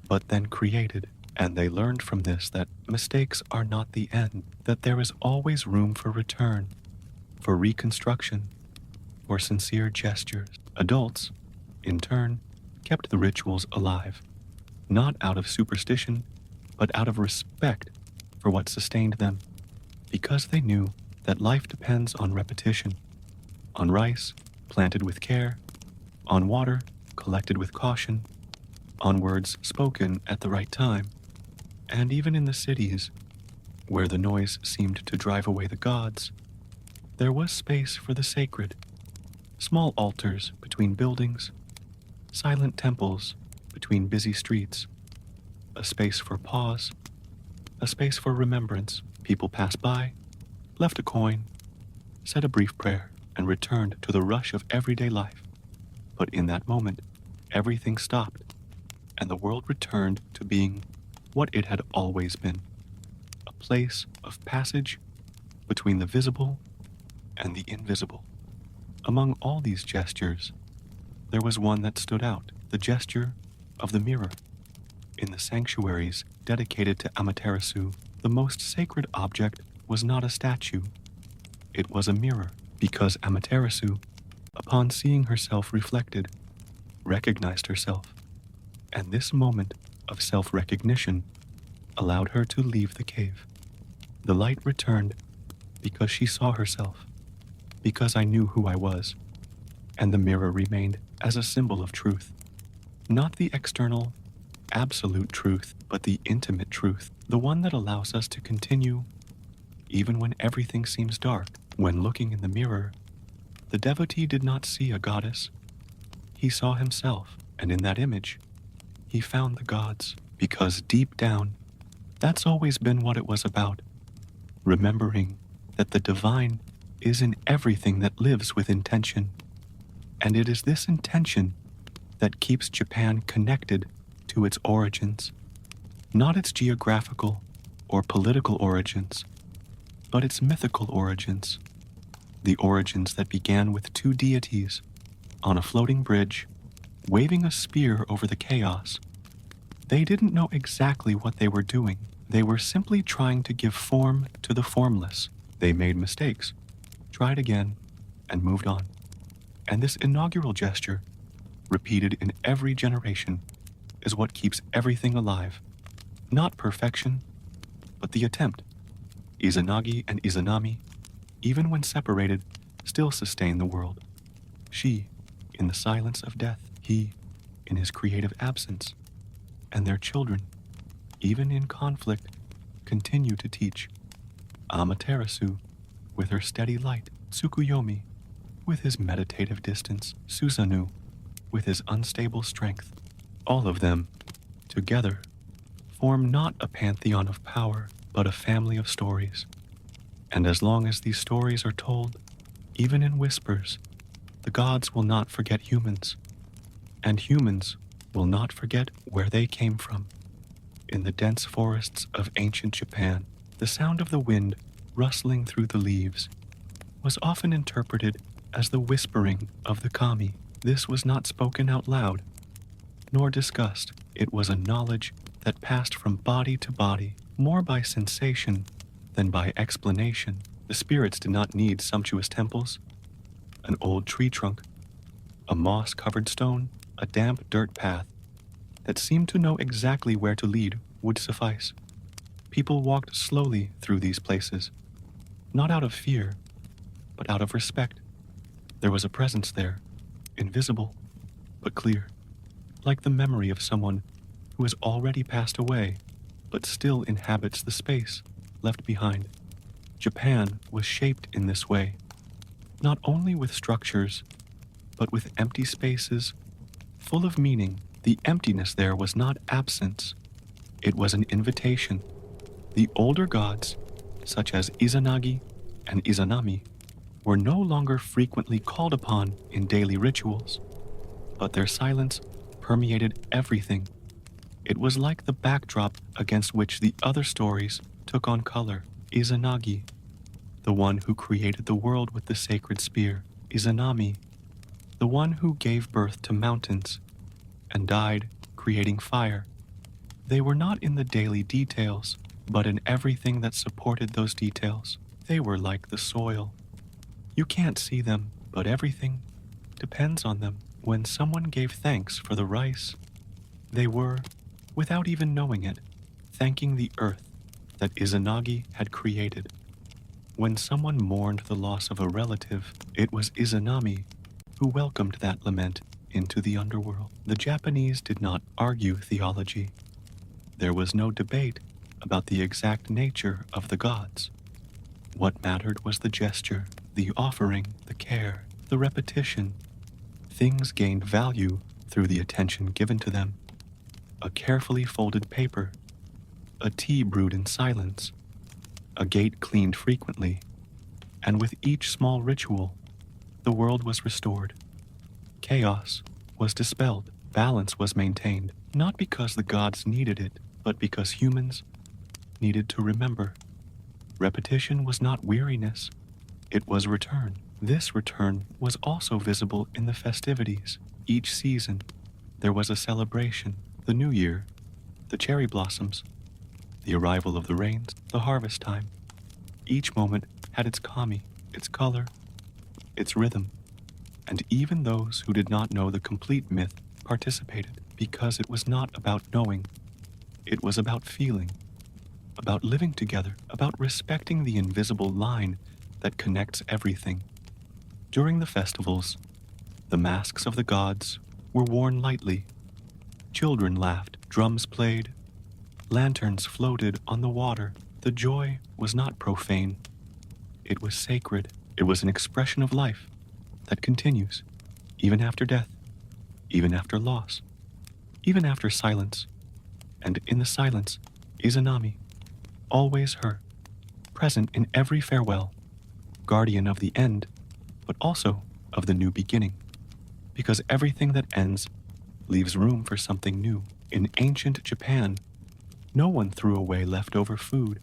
but then created. And they learned from this that mistakes are not the end, that there is always room for return, for reconstruction, for sincere gestures. Adults, in turn, kept the rituals alive, not out of superstition, but out of respect for what sustained them, because they knew that life depends on repetition, on rice planted with care, on water collected with caution, on words spoken at the right time. And even in the cities, where the noise seemed to drive away the gods, there was space for the sacred. Small altars between buildings, silent temples between busy streets, a space for pause, a space for remembrance. People passed by, left a coin, said a brief prayer, and returned to the rush of everyday life. But in that moment, everything stopped, and the world returned to being what it had always been, a place of passage between the visible and the invisible. Among all these gestures, there was one that stood out, the gesture of the mirror. In the sanctuaries dedicated to Amaterasu, the most sacred object was not a statue. It was a mirror, because Amaterasu, upon seeing herself reflected, recognized herself. And this moment of self-recognition allowed her to leave the cave. The light returned because she saw herself, because I knew who I was, and the mirror remained as a symbol of truth. Not the external, absolute truth, but the intimate truth, the one that allows us to continue even when everything seems dark. When looking in the mirror, the devotee did not see a goddess. He saw himself, and in that image, he found the gods, because deep down, that's always been what it was about, remembering that the divine is in everything that lives with intention. And it is this intention that keeps Japan connected to its origins, not its geographical or political origins, but its mythical origins, the origins that began with two deities on a floating bridge, waving a spear over the chaos. They didn't know exactly what they were doing. They were simply trying to give form to the formless. They made mistakes, tried again, and moved on. And this inaugural gesture, repeated in every generation, is what keeps everything alive. Not perfection, but the attempt. Izanagi and Izanami, even when separated, still sustain the world. She, in the silence of death, he, in his creative absence, and their children, even in conflict, continue to teach. Amaterasu, with her steady light, Tsukuyomi, with his meditative distance, Susanoo, with his unstable strength, all of them, together, form not a pantheon of power, but a family of stories. And as long as these stories are told, even in whispers, the gods will not forget humans, and humans will not forget where they came from. In the dense forests of ancient Japan, the sound of the wind rustling through the leaves was often interpreted as the whispering of the kami. This was not spoken out loud, nor discussed. It was a knowledge that passed from body to body, more by sensation than by explanation. The spirits did not need sumptuous temples, an old tree trunk, a moss-covered stone, a damp dirt path that seemed to know exactly where to lead would suffice. People walked slowly through these places, not out of fear, but out of respect. There was a presence there, invisible, but clear, like the memory of someone who has already passed away, but still inhabits the space left behind. Japan was shaped in this way, not only with structures, but with empty spaces full of meaning. The emptiness there was not absence, it was an invitation. The older gods, such as Izanagi and Izanami, were no longer frequently called upon in daily rituals, but their silence permeated everything. It was like the backdrop against which the other stories took on color. Izanagi, the one who created the world with the sacred spear. Izanami, the one who gave birth to mountains and died creating fire. They were not in the daily details, but in everything that supported those details. They were like the soil. You can't see them, but everything depends on them. When someone gave thanks for the rice, they were, without even knowing it, thanking the earth that Izanagi had created. When someone mourned the loss of a relative, it was Izanami who welcomed that lament into the underworld. The Japanese did not argue theology. There was no debate about the exact nature of the gods. What mattered was the gesture, the offering, the care, the repetition. Things gained value through the attention given to them. A carefully folded paper, a tea brewed in silence, a gate cleaned frequently, and with each small ritual, the world was restored. Chaos was dispelled, balance was maintained, not because the gods needed it, but because humans needed to remember. Repetition was not weariness, it was return. This return was also visible in the festivities. Each season, there was a celebration. The new year, the cherry blossoms, the arrival of the rains, the harvest time. Each moment had its kami, its color, its rhythm, and even those who did not know the complete myth participated, because it was not about knowing, it was about feeling, about living together, about respecting the invisible line that connects everything. During the festivals, the masks of the gods were worn lightly. Children laughed, drums played, lanterns floated on the water. The joy was not profane. It was sacred. It was an expression of life that continues, even after death, even after loss, even after silence. And in the silence, Izanami, always her, present in every farewell, guardian of the end, but also of the new beginning, because everything that ends leaves room for something new. In ancient Japan, no one threw away leftover food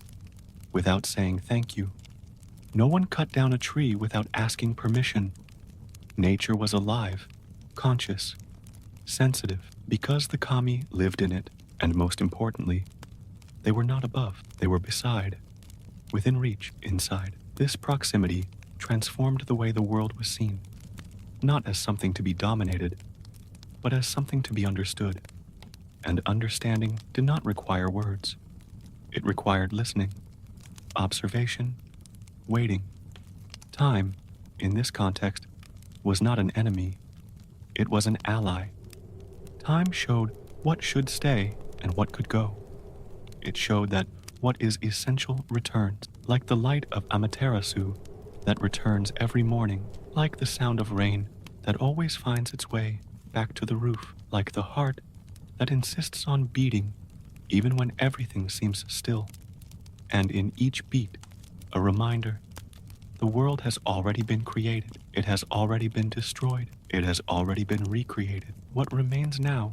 without saying thank you. No one cut down a tree without asking permission. Nature was alive, conscious, sensitive, because the kami lived in it, and most importantly, they were not above, they were beside, within reach, inside. This proximity transformed the way the world was seen, not as something to be dominated, but as something to be understood. And understanding did not require words. It required listening, observation, waiting. Time, in this context, was not an enemy. It was an ally. Time showed what should stay and what could go. It showed that what is essential returns, like the light of Amaterasu that returns every morning, like the sound of rain that always finds its way back to the roof, like the heart that insists on beating even when everything seems still. And in each beat, a reminder: the world has already been created, it has already been destroyed, it has already been recreated. What remains now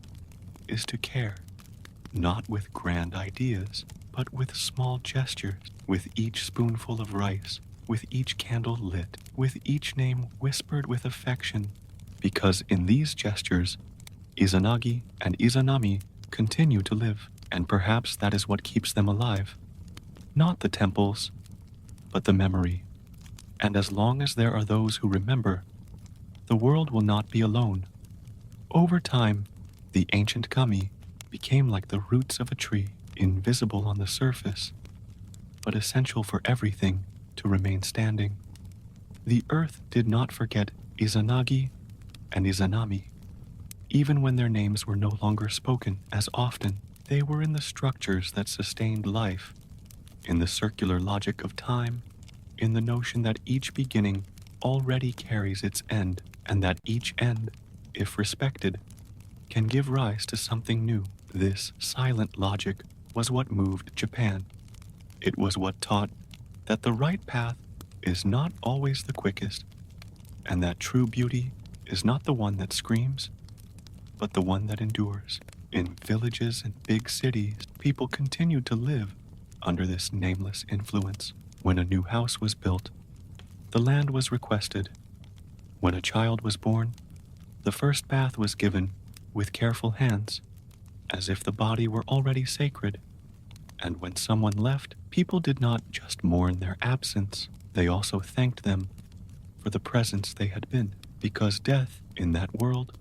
is to care, not with grand ideas, but with small gestures, with each spoonful of rice, with each candle lit, with each name whispered with affection, because in these gestures, Izanagi and Izanami continue to live, and perhaps that is what keeps them alive. Not the temples, but the memory. And as long as there are those who remember, the world will not be alone. Over time, the ancient kami became like the roots of a tree, invisible on the surface, but essential for everything to remain standing. The earth did not forget Izanagi and Izanami. Even when their names were no longer spoken as often, they were in the structures that sustained life, in the circular logic of time, in the notion that each beginning already carries its end, and that each end, if respected, can give rise to something new. This silent logic was what moved Japan. It was what taught that the right path is not always the quickest, and that true beauty is not the one that screams, but the one that endures. In villages and big cities, people continued to live under this nameless influence. When a new house was built, the land was requested. When a child was born, the first bath was given with careful hands, as if the body were already sacred. And when someone left, people did not just mourn their absence, they also thanked them for the presence they had been, because death in that world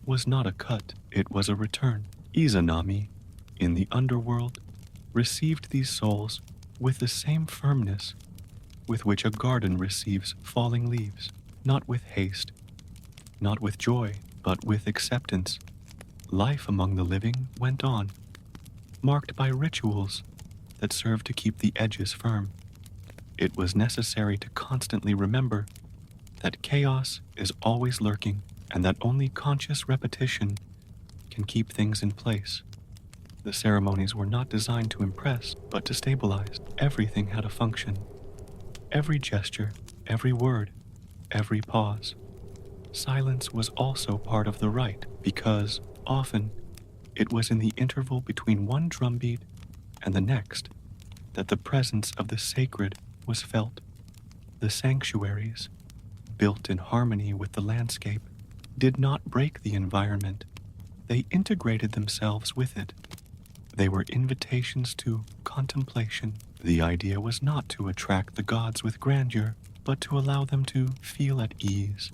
was not a cut, it was a return. Izanami, in the underworld, received these souls with the same firmness with which a garden receives falling leaves, not with haste, not with joy, but with acceptance. Life among the living went on, marked by rituals that served to keep the edges firm. It was necessary to constantly remember that chaos is always lurking, and that only conscious repetition can keep things in place. The ceremonies were not designed to impress, but to stabilize. Everything had a function. Every gesture, every word, every pause. Silence was also part of the rite, because, often, it was in the interval between one drumbeat and the next that the presence of the sacred was felt. The sanctuaries, built in harmony with the landscape, did not break the environment. They integrated themselves with it. They were invitations to contemplation. The idea was not to attract the gods with grandeur, but to allow them to feel at ease.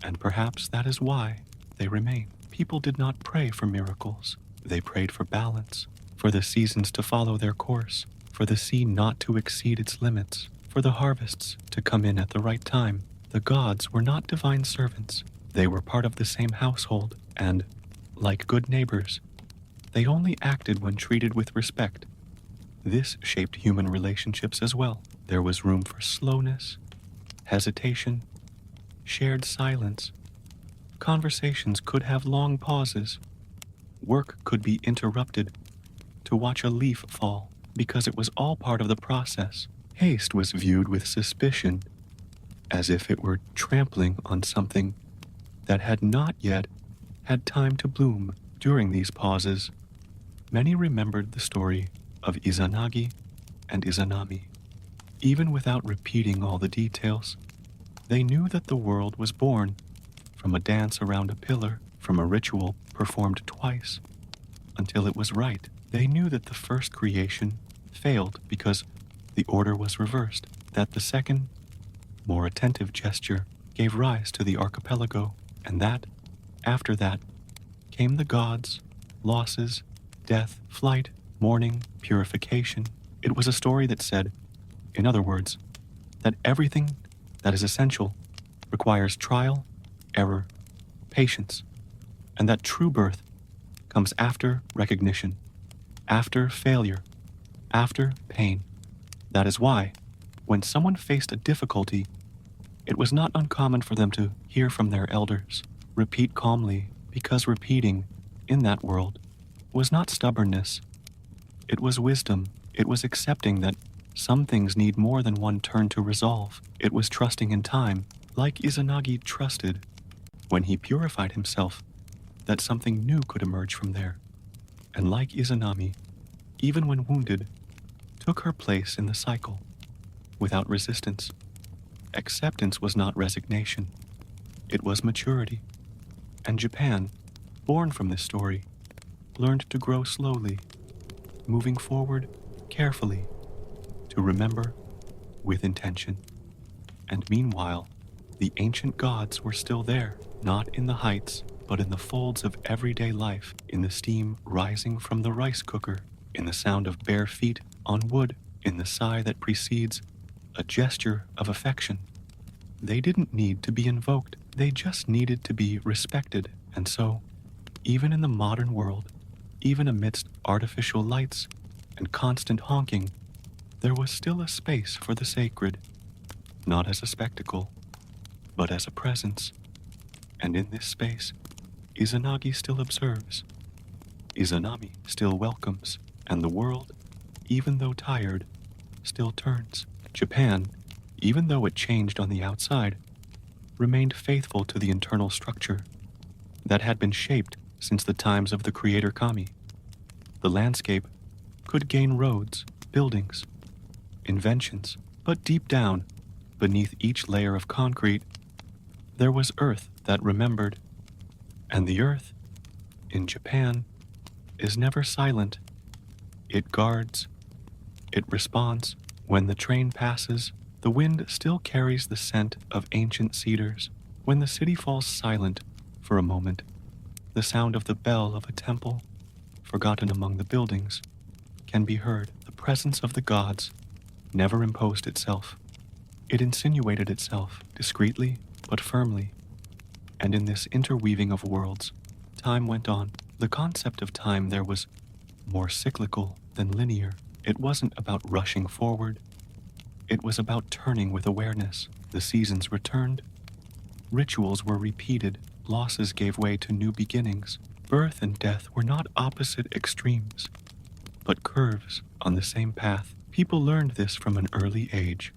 And perhaps that is why they remain. People did not pray for miracles. They prayed for balance, for the seasons to follow their course, for the sea not to exceed its limits, for the harvests to come in at the right time. The gods were not divine servants. They were part of the same household, and, like good neighbors, they only acted when treated with respect. This shaped human relationships as well. There was room for slowness, hesitation, shared silence. Conversations could have long pauses. Work could be interrupted to watch a leaf fall, because it was all part of the process. Haste was viewed with suspicion, as if it were trampling on something that had not yet had time to bloom. During these pauses, many remembered the story of Izanagi and Izanami. Even without repeating all the details, they knew that the world was born from a dance around a pillar, from a ritual performed twice, until it was right. They knew that the first creation failed because the order was reversed, that the second, more attentive gesture gave rise to the archipelago, and that, after that, came the gods, losses, death, flight, mourning, purification. It was a story that said, in other words, that everything that is essential requires trial, error, patience, and that true birth comes after recognition, after failure, after pain. That is why, when someone faced a difficulty, it was not uncommon for them to hear from their elders, repeat calmly, because repeating, in that world, was not stubbornness, It was wisdom. It was accepting that some things need more than one turn to resolve. It was trusting in time, like Izanagi trusted, when he purified himself, that something new could emerge from there. And like Izanami, even when wounded, took her place in the cycle, without resistance. Acceptance was not resignation. It was maturity. And Japan, born from this story, learned to grow slowly, moving forward carefully, to remember with intention. And meanwhile, the ancient gods were still there, not in the heights, but in the folds of everyday life, in the steam rising from the rice cooker, in the sound of bare feet on wood, in the sigh that precedes a gesture of affection. They didn't need to be invoked, they just needed to be respected. And so, even in the modern world, even amidst artificial lights and constant honking, there was still a space for the sacred, not as a spectacle, but as a presence. And in this space, Izanagi still observes, Izanami still welcomes, and the world, even though tired, still turns. Japan, even though it changed on the outside, remained faithful to the internal structure that had been shaped since the times of the creator Kami. The landscape could gain roads, buildings, inventions, but deep down, beneath each layer of concrete, there was earth that remembered. And the earth, in Japan, is never silent. It guards, it responds. When the train passes, the wind still carries the scent of ancient cedars. When the city falls silent for a moment, the sound of the bell of a temple, forgotten among the buildings, can be heard. The presence of the gods never imposed itself. It insinuated itself, discreetly but firmly. And in this interweaving of worlds, time went on. The concept of time there was more cyclical than linear. It wasn't about rushing forward. It was about turning with awareness. The seasons returned. Rituals were repeated. Losses gave way to new beginnings. Birth and death were not opposite extremes, but curves on the same path. People learned this from an early age,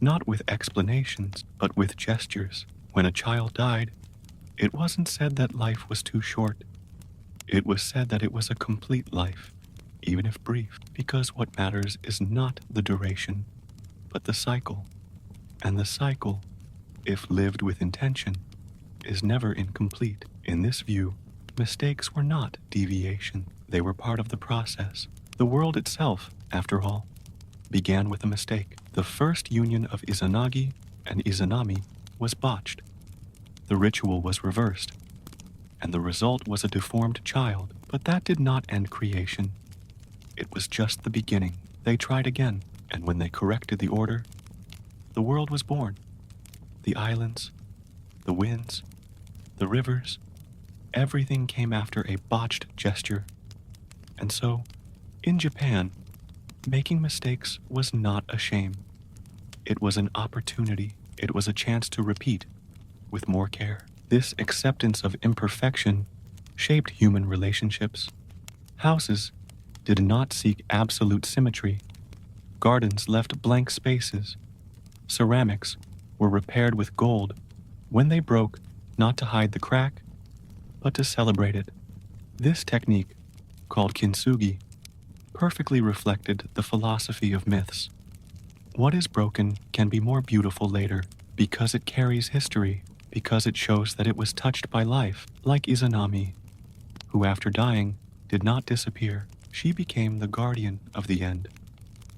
not with explanations, but with gestures. When a child died, it wasn't said that life was too short. It was said that it was a complete life, even if brief, because what matters is not the duration, but the cycle. And the cycle, if lived with intention, is never incomplete. In this view, mistakes were not deviation. They were part of the process. The world itself, after all, began with a mistake. The first union of Izanagi and Izanami was botched. The ritual was reversed, and the result was a deformed child. But that did not end creation. It was just the beginning. They tried again, and when they corrected the order, the world was born. The islands, the winds, the rivers, everything came after a botched gesture. And so, in Japan, making mistakes was not a shame. It was an opportunity. It was a chance to repeat with more care. This acceptance of imperfection shaped human relationships. Houses did not seek absolute symmetry. Gardens left blank spaces. Ceramics were repaired with gold when they broke, not to hide the crack, but to celebrate it. This technique, called kintsugi, perfectly reflected the philosophy of myths. What is broken can be more beautiful later, because it carries history, because it shows that it was touched by life, like Izanami, who after dying did not disappear. She became the guardian of the end.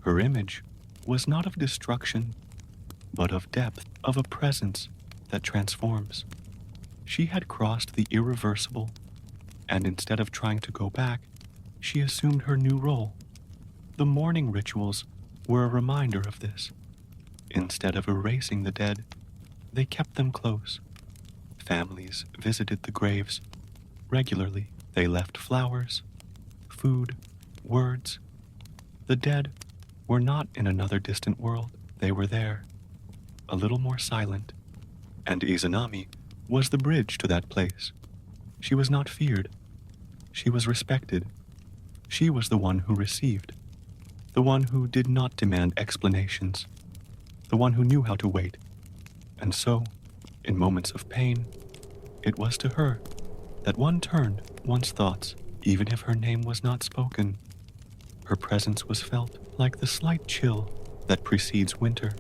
Her image was not of destruction, but of depth, of a presence that transforms. She had crossed the irreversible, and instead of trying to go back, she assumed her new role. The mourning rituals were a reminder of this. Instead of erasing the dead, they kept them close. Families visited the graves regularly. They left flowers, food, words. The dead were not in another distant world. They were there, a little more silent. And Izanami was the bridge to that place. She was not feared. She was respected. She was the one who received, the one who did not demand explanations, the one who knew how to wait. And so, in moments of pain, it was to her that one turned one's thoughts, even if her name was not spoken. Her presence was felt like the slight chill that precedes winter,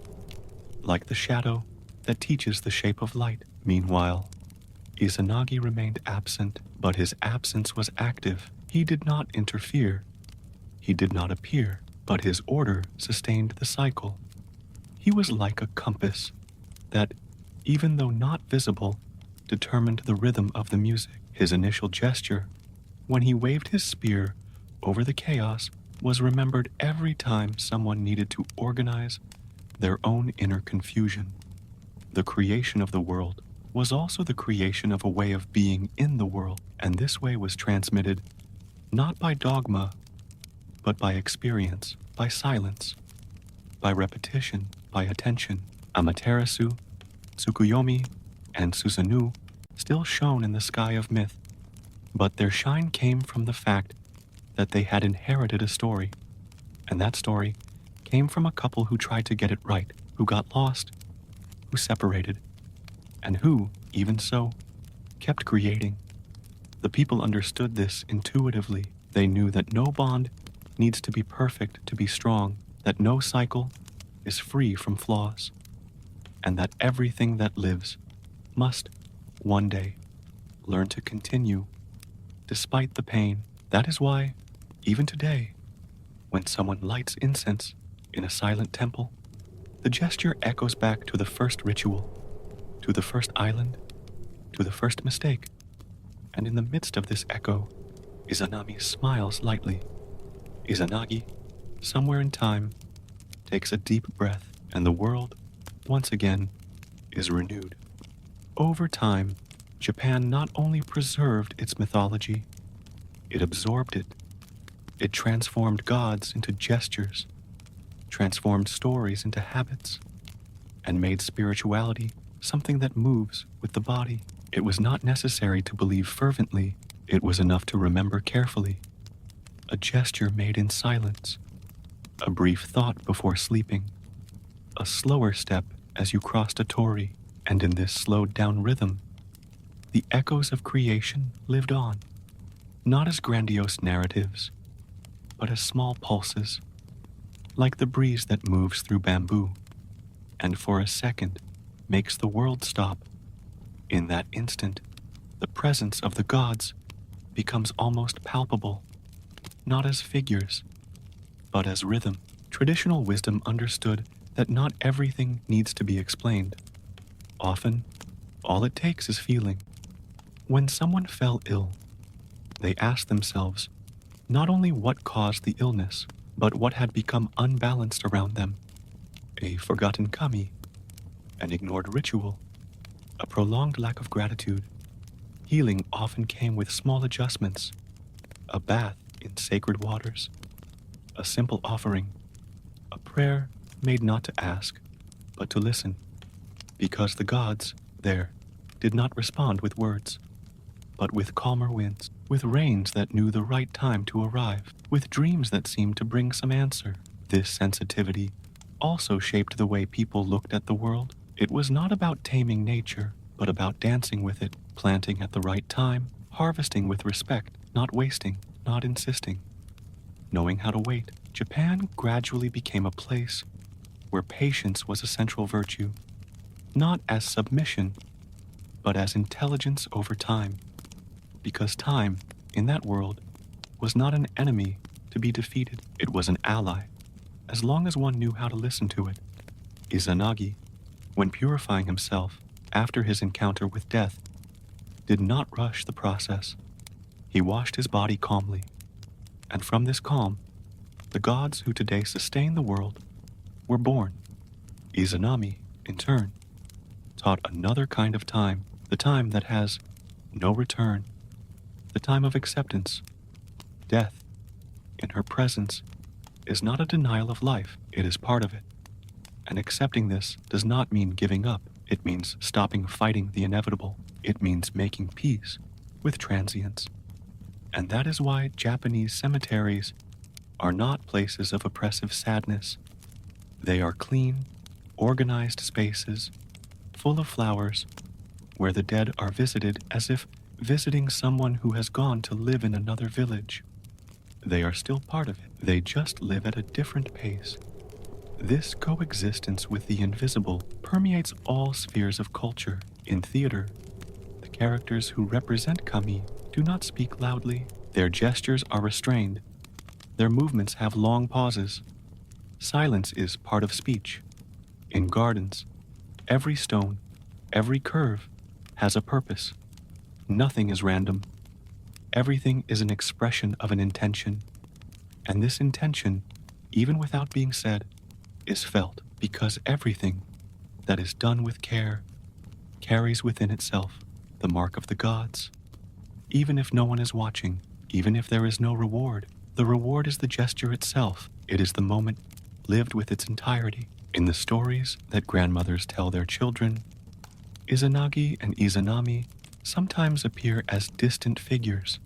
like the shadow that teaches the shape of light. Meanwhile, Izanagi remained absent, but his absence was active. He did not interfere. He did not appear, but his order sustained the cycle. He was like a compass that, even though not visible, determined the rhythm of the music. His initial gesture, when he waved his spear over the chaos, was remembered every time someone needed to organize their own inner confusion. The creation of the world was also the creation of a way of being in the world, and this way was transmitted not by dogma, but by experience, by silence, by repetition, by attention. Amaterasu, Tsukuyomi, and Susanoo still shone in the sky of myth, but their shine came from the fact that they had inherited a story, and that story came from a couple who tried to get it right, who got lost, who separated, and who, even so, kept creating. The people understood this intuitively. They knew that no bond needs to be perfect to be strong, that no cycle is free from flaws, and that everything that lives must, one day, learn to continue, despite the pain. That is why, even today, when someone lights incense in a silent temple, the gesture echoes back to the first ritual, to the first island, to the first mistake. And in the midst of this echo, Izanami smiles lightly. Izanagi, somewhere in time, takes a deep breath, and the world, once again, is renewed. Over time, Japan not only preserved its mythology, it absorbed it. It transformed gods into gestures, transformed stories into habits, and made spirituality something that moves with the body. It was not necessary to believe fervently. It was enough to remember carefully. A gesture made in silence, a brief thought before sleeping, a slower step as you crossed a torii, and in this slowed down rhythm, the echoes of creation lived on, not as grandiose narratives, but as small pulses, like the breeze that moves through bamboo, and for a second makes the world stop. In that instant, the presence of the gods becomes almost palpable, not as figures, but as rhythm. Traditional wisdom understood that not everything needs to be explained. Often, all it takes is feeling. When someone fell ill, they asked themselves not only what caused the illness, but what had become unbalanced around them. A forgotten kami, an ignored ritual, a prolonged lack of gratitude. Healing often came with small adjustments, a bath in sacred waters, a simple offering, a prayer made not to ask, but to listen, because the gods there did not respond with words, but with calmer winds, with rains that knew the right time to arrive, with dreams that seemed to bring some answer. This sensitivity also shaped the way people looked at the world. It was not about taming nature, but about dancing with it, planting at the right time, harvesting with respect, not wasting, not insisting. Knowing how to wait, Japan gradually became a place where patience was a central virtue, not as submission, but as intelligence over time. Because time, in that world, was not an enemy to be defeated. It was an ally, as long as one knew how to listen to it. Izanagi, when purifying himself after his encounter with death, did not rush the process. He washed his body calmly, and from this calm, the gods who today sustain the world were born. Izanami, in turn, taught another kind of time, the time that has no return, the time of acceptance. Death, in her presence, is not a denial of life, it is part of it. And accepting this does not mean giving up. It means stopping fighting the inevitable. It means making peace with transience And that is why Japanese cemeteries are not places of oppressive sadness. They are clean, organized spaces, full of flowers, where the dead are visited as if visiting someone who has gone to live in another village. They are still part of it. They just live at a different pace. This coexistence with the invisible permeates all spheres of culture. In theater, the characters who represent kami do not speak loudly. Their gestures are restrained. Their movements have long pauses. Silence is part of speech. In gardens, every stone, every curve has a purpose. Nothing is random. Everything is an expression of an intention. And this intention, even without being said, is felt because everything that is done with care carries within itself the mark of the gods. Even if no one is watching, even if there is no reward, the reward is the gesture itself. It is the moment lived with its entirety. In the stories that grandmothers tell their children, Izanagi and Izanami sometimes appear as distant figures,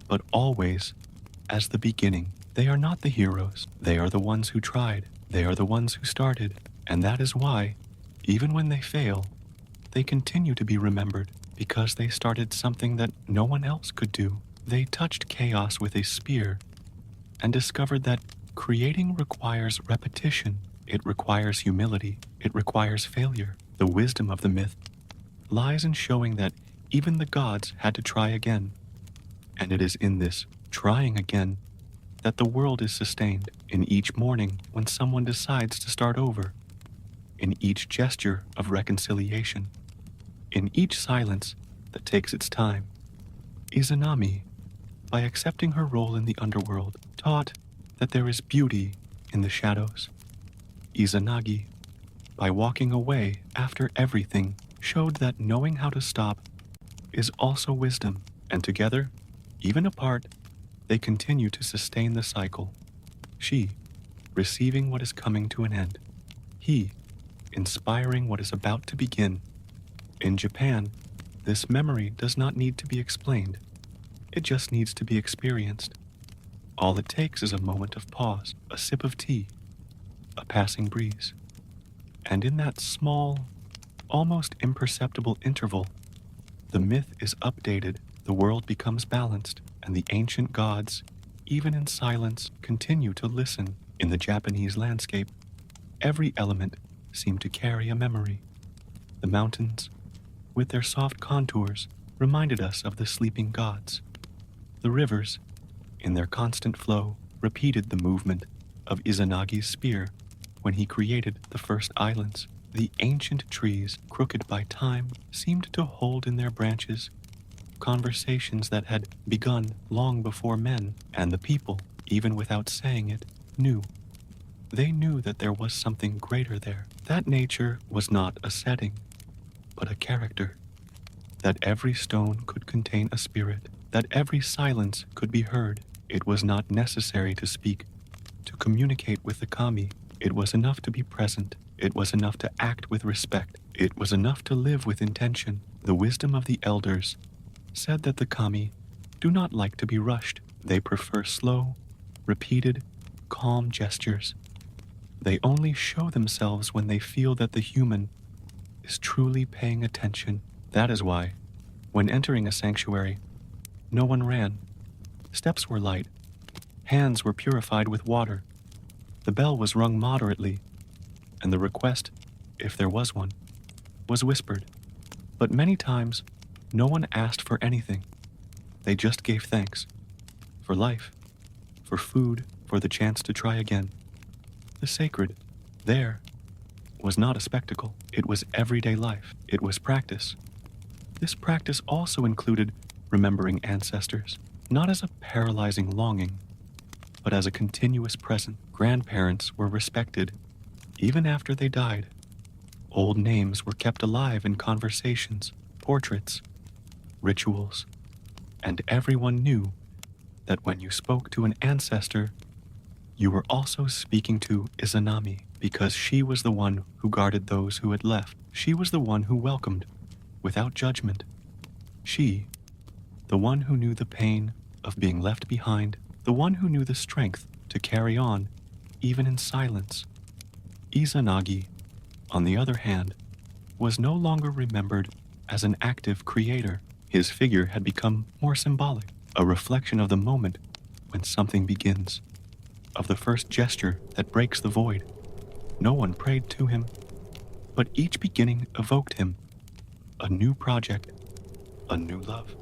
but always as the beginning. They are not the heroes. They are the ones who tried. They are the ones who started. And that is why, even when they fail, they continue to be remembered, because they started something that no one else could do. They touched chaos with a spear and discovered that creating requires repetition. It requires humility. It requires failure. The wisdom of the myth lies in showing that even the gods had to try again. And it is in this trying again that the world is sustained. In each morning when someone decides to start over, in each gesture of reconciliation, in each silence that takes its time. Izanami, by accepting her role in the underworld, taught that there is beauty in the shadows. Izanagi, by walking away after everything, showed that knowing how to stop is also wisdom, and together, even apart, they continue to sustain the cycle. She, receiving what is coming to an end. He, inspiring what is about to begin. In Japan, this memory does not need to be explained. It just needs to be experienced. All it takes is a moment of pause, a sip of tea, a passing breeze. And in that small, almost imperceptible interval, the myth is updated, the world becomes balanced, and the ancient gods, even in silence, continue to listen. In the Japanese landscape, every element seemed to carry a memory. The mountains, with their soft contours, reminded us of the sleeping gods. The rivers, in their constant flow, repeated the movement of Izanagi's spear when he created the first islands. The ancient trees, crooked by time, seemed to hold in their branches conversations that had begun long before men, and the people, even without saying it, knew. They knew that there was something greater there. That nature was not a setting, but a character. That every stone could contain a spirit. That every silence could be heard. It was not necessary to speak, to communicate with the kami. It was enough to be present. It was enough to act with respect. It was enough to live with intention. The wisdom of the elders said that the kami do not like to be rushed. They prefer slow, repeated, calm gestures. They only show themselves when they feel that the human is truly paying attention. That is why, when entering a sanctuary, no one ran. Steps were light. Hands were purified with water. The bell was rung moderately, and the request, if there was one, was whispered. But many times, no one asked for anything. They just gave thanks. For life, for food, for the chance to try again. The sacred, there, was not a spectacle. It was everyday life. It was practice. This practice also included remembering ancestors, not as a paralyzing longing, but as a continuous present. Grandparents were respected, even after they died. Old names were kept alive in conversations, portraits, rituals, and everyone knew that when you spoke to an ancestor, you were also speaking to Izanami, because she was the one who guarded those who had left. She was the one who welcomed, without judgment. She, the one who knew the pain of being left behind, the one who knew the strength to carry on, even in silence. Izanagi, on the other hand, was no longer remembered as an active creator. His figure had become more symbolic, a reflection of the moment when something begins, of the first gesture that breaks the void. No one prayed to him, but each beginning evoked him, a new project, a new love,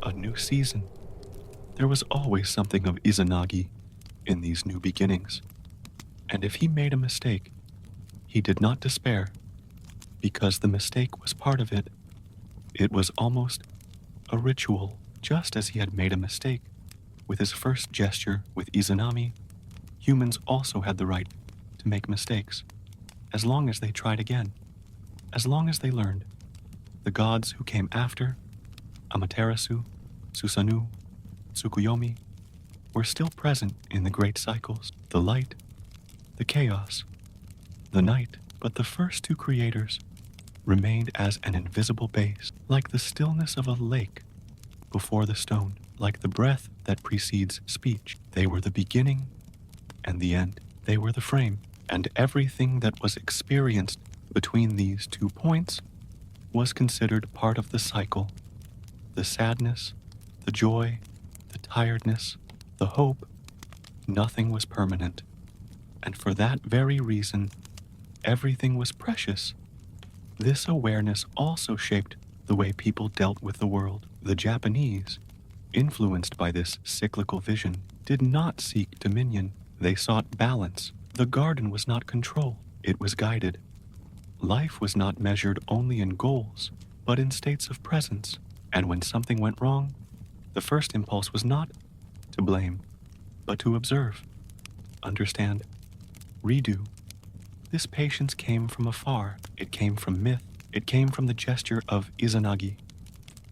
a new season. There was always something of Izanagi in these new beginnings, and if he made a mistake, he did not despair, because the mistake was part of it. It was almost a ritual, just as he had made a mistake with his first gesture with Izanami. Humans also had the right to make mistakes, as long as they tried again, as long as they learned. The gods who came after, Amaterasu, Susanoo, Tsukuyomi, were still present in the great cycles, the light, the chaos, the night, but the first two creators remained as an invisible base, like the stillness of a lake before the stone, like the breath that precedes speech. They were the beginning and the end. They were the frame, and everything that was experienced between these 2 points was considered part of the cycle. The sadness, the joy, the tiredness, the hope, nothing was permanent. And for that very reason, everything was precious. This awareness also shaped the way people dealt with the world. The Japanese, influenced by this cyclical vision, did not seek dominion. They sought balance. The garden was not controlled, it was guided. Life was not measured only in goals, but in states of presence. And when something went wrong, the first impulse was not to blame, but to observe, understand, redo. This patience came from afar. It came from myth. It came from the gesture of Izanagi,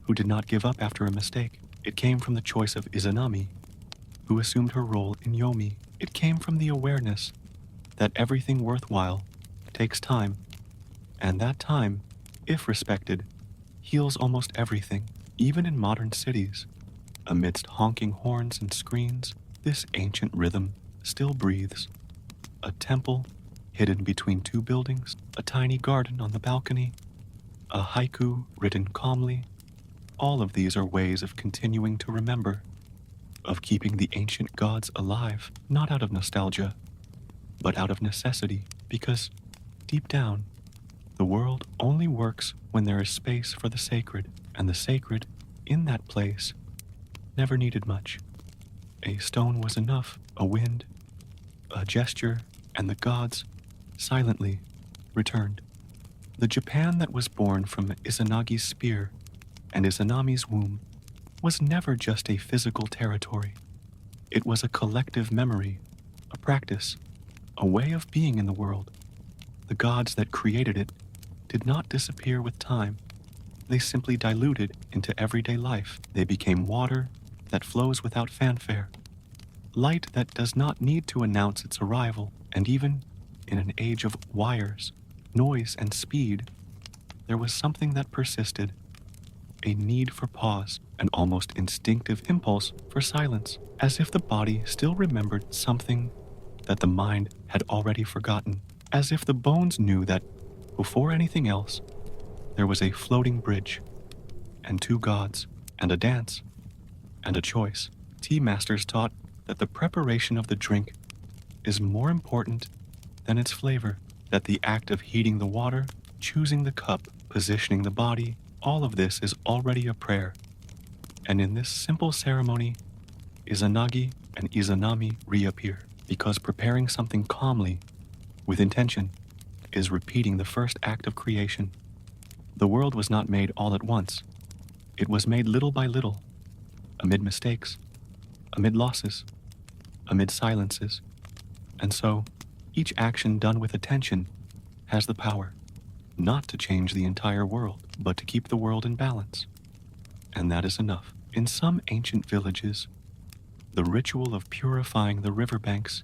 who did not give up after a mistake. It came from the choice of Izanami, who assumed her role in Yomi. It came from the awareness that everything worthwhile takes time, and that time, if respected, heals almost everything. Even in modern cities, amidst honking horns and screens, this ancient rhythm still breathes. A temple hidden between 2 buildings, a tiny garden on the balcony, a haiku written calmly. All of these are ways of continuing to remember, of keeping the ancient gods alive, not out of nostalgia, but out of necessity, because deep down, the world only works when there is space for the sacred, and the sacred, in that place, never needed much. A stone was enough, a wind, a gesture, and the gods, silently, returned. The Japan that was born from Izanagi's spear and Izanami's womb was never just a physical territory. It was a collective memory, a practice, a way of being in the world. The gods that created it did not disappear with time. They simply diluted into everyday life. They became water that flows without fanfare, light that does not need to announce its arrival, and even in an age of wires, noise, and speed, there was something that persisted, a need for pause, an almost instinctive impulse for silence, as if the body still remembered something that the mind had already forgotten, as if the bones knew that, before anything else, there was a floating bridge, and 2 gods, and a dance, and a choice. Tea masters taught that the preparation of the drink is more important than its flavor, that the act of heating the water, choosing the cup, positioning the body, all of this is already a prayer. And in this simple ceremony, Izanagi and Izanami reappear, because preparing something calmly, with intention, is repeating the first act of creation. The world was not made all at once. It was made little by little, amid mistakes, amid losses, amid silences. And so, each action done with attention has the power, not to change the entire world, but to keep the world in balance. And that is enough. In some ancient villages, the ritual of purifying the riverbanks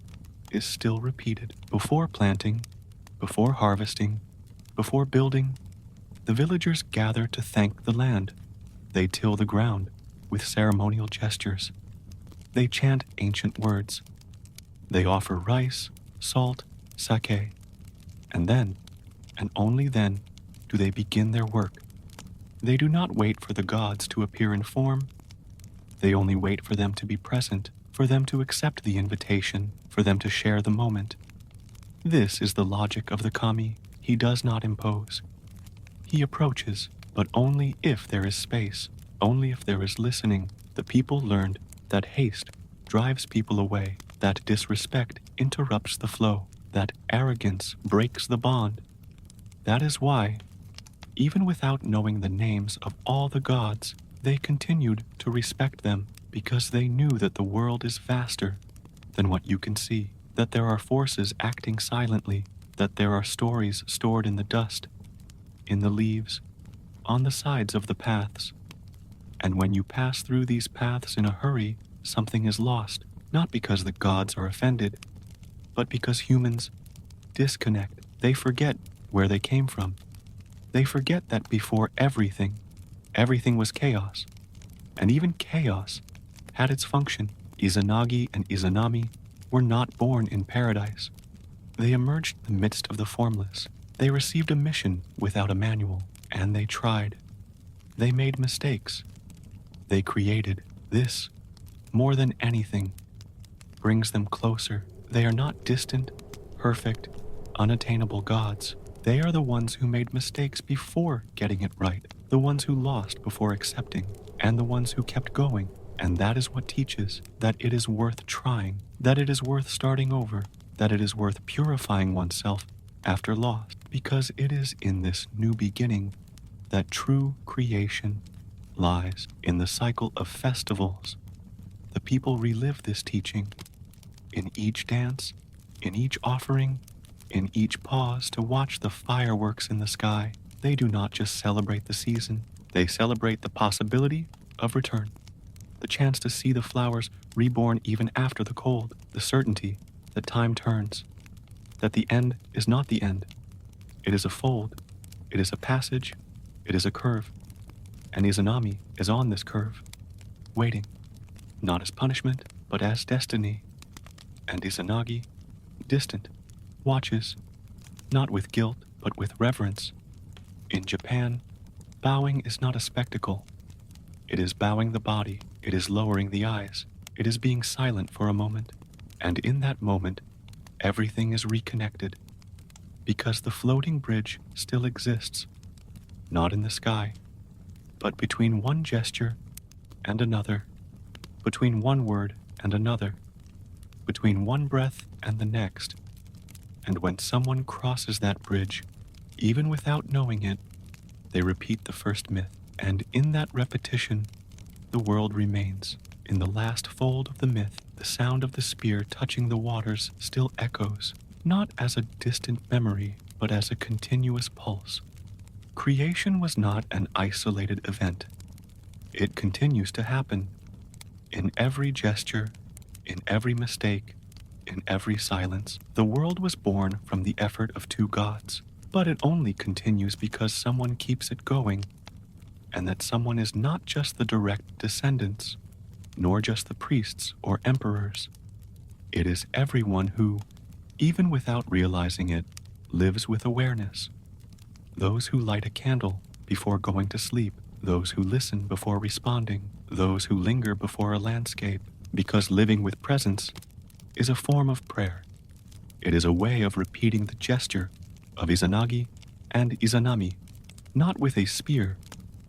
is still repeated. Before planting, before harvesting, before building, the villagers gather to thank the land. They till the ground with ceremonial gestures, They chant ancient words. They offer rice, salt, sake, and then, and only then, do they begin their work. They do not wait for the gods to appear in form. They only wait for them to be present, for them to accept the invitation, for them to share the moment. This is the logic of the kami. He does not impose. He approaches, but only if there is space, only if there is listening. The people learned that haste drives people away, that disrespect interrupts the flow, that arrogance breaks the bond. That is why, even without knowing the names of all the gods, they continued to respect them, because they knew that the world is vaster than what you can see, that there are forces acting silently, that there are stories stored in the dust, in the leaves, on the sides of the paths. And when you pass through these paths in a hurry, something is lost, not because the gods are offended, but because humans disconnect. They forget where they came from. They forget that before everything was chaos. And even chaos had its function. Izanagi and Izanami were not born in paradise. They emerged in the midst of the formless. They received a mission without a manual, and they tried. They made mistakes. They created. This, more than anything, brings them closer. They are not distant, perfect, unattainable gods. They are the ones who made mistakes before getting it right, the ones who lost before accepting, and the ones who kept going. And that is what teaches that it is worth trying, that it is worth starting over, that it is worth purifying oneself after loss, because it is in this new beginning that true creation lies. In the cycle of festivals, the people relive this teaching in each dance, in each offering, in each pause to watch the fireworks in the sky. They do not just celebrate the season, they celebrate the possibility of return, the chance to see the flowers reborn even after the cold, the certainty that time turns, that the end is not the end. It is a fold, it is a passage, it is a curve, and Izanami is on this curve, waiting, not as punishment, but as destiny. And Izanagi, distant, watches, not with guilt, but with reverence. In Japan, bowing is not a spectacle. It is bowing the body, it is lowering the eyes, it is being silent for a moment, and in that moment, everything is reconnected, because the floating bridge still exists, not in the sky, but between one gesture and another, between one word and another, between one breath and the next. And when someone crosses that bridge, even without knowing it, they repeat the first myth. And in that repetition, the world remains. In the last fold of the myth, the sound of the spear touching the waters still echoes, not as a distant memory, but as a continuous pulse. Creation was not an isolated event. It continues to happen. In every gesture, in every mistake, in every silence, the world was born from the effort of two gods. But it only continues because someone keeps it going, and that someone is not just the direct descendants, nor just the priests or emperors. It is everyone who, even without realizing it, lives with awareness. Those who light a candle before going to sleep, those who listen before responding, those who linger before a landscape, because living with presence is a form of prayer. It is a way of repeating the gesture of Izanagi and Izanami, not with a spear,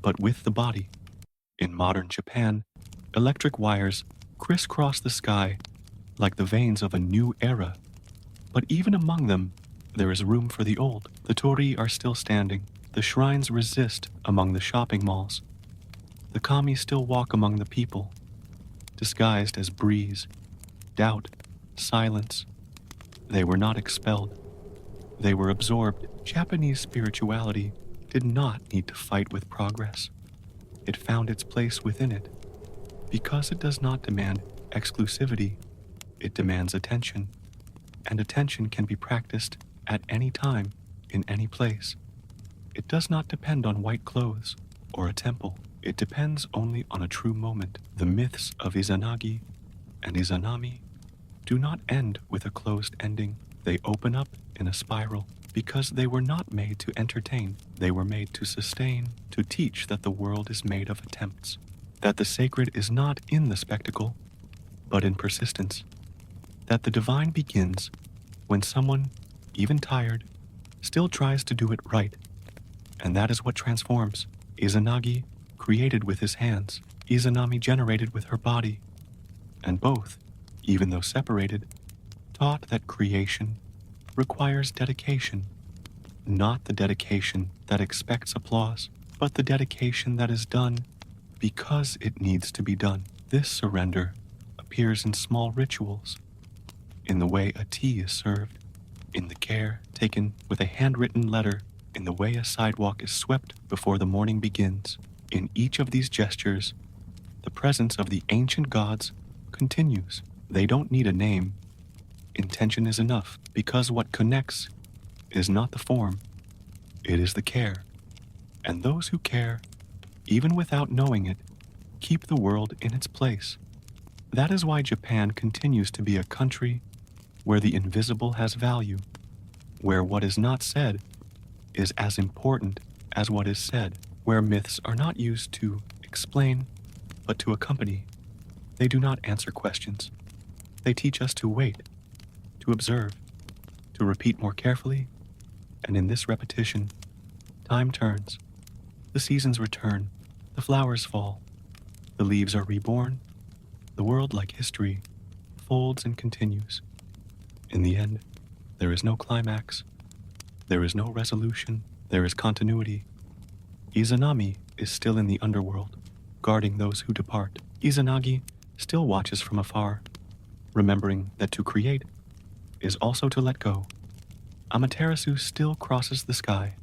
but with the body. In modern Japan, electric wires crisscross the sky like the veins of a new era. But even among them, there is room for the old. The torii are still standing. The shrines resist among the shopping malls. The kami still walk among the people, disguised as breeze, doubt, silence. They were not expelled. They were absorbed. Japanese spirituality did not need to fight with progress. It found its place within it. Because it does not demand exclusivity, it demands attention. And attention can be practiced at any time, in any place. It does not depend on white clothes or a temple. It depends only on a true moment. The myths of Izanagi and Izanami do not end with a closed ending. They open up in a spiral because they were not made to entertain. They were made to sustain, to teach that the world is made of attempts, that the sacred is not in the spectacle, but in persistence, that the divine begins when someone, even tired, still tries to do it right. And that is what transforms. Izanagi created with his hands, Izanami generated with her body, and both, even though separated, taught that creation requires dedication, not the dedication that expects applause, but the dedication that is done because it needs to be done. This surrender appears in small rituals, in the way a tea is served, in the care taken with a handwritten letter, in the way a sidewalk is swept before the morning begins. In each of these gestures, the presence of the ancient gods continues. They don't need a name. Intention is enough, because what connects is not the form, it is the care. And those who care, even without knowing it, keep the world in its place. That is why Japan continues to be a country where the invisible has value, where what is not said is as important as what is said, where myths are not used to explain, but to accompany. They do not answer questions. They teach us to wait, to observe, to repeat more carefully, and in this repetition, time turns, the seasons return, the flowers fall, the leaves are reborn, the world, like history, folds and continues. In the end, there is no climax, there is no resolution, there is continuity. Izanami is still in the underworld, guarding those who depart. Izanagi still watches from afar, remembering that to create is also to let go. Amaterasu still crosses the sky.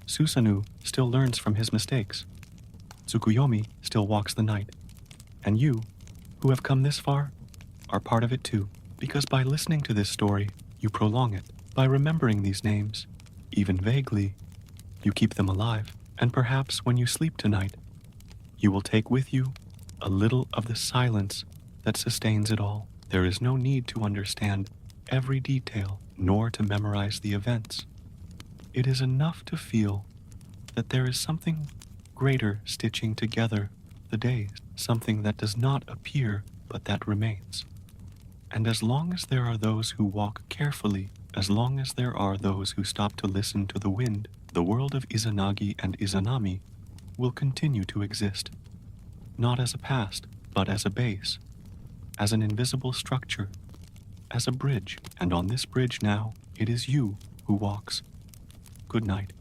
Susanoo still learns from his mistakes. Tsukuyomi still walks the night. And you, who have come this far, are part of it too, because by listening to this story, you prolong it. By remembering these names, even vaguely, you keep them alive. And perhaps when you sleep tonight, you will take with you a little of the silence that sustains it all. There is no need to understand every detail, nor to memorize the events. It is enough to feel that there is something greater stitching together the days, something that does not appear but that remains. And as long as there are those who walk carefully, as long as there are those who stop to listen to the wind, the world of Izanagi and Izanami will continue to exist, not as a past, but as a base, as an invisible structure, as a bridge. And on this bridge now, it is you who walks. Good night.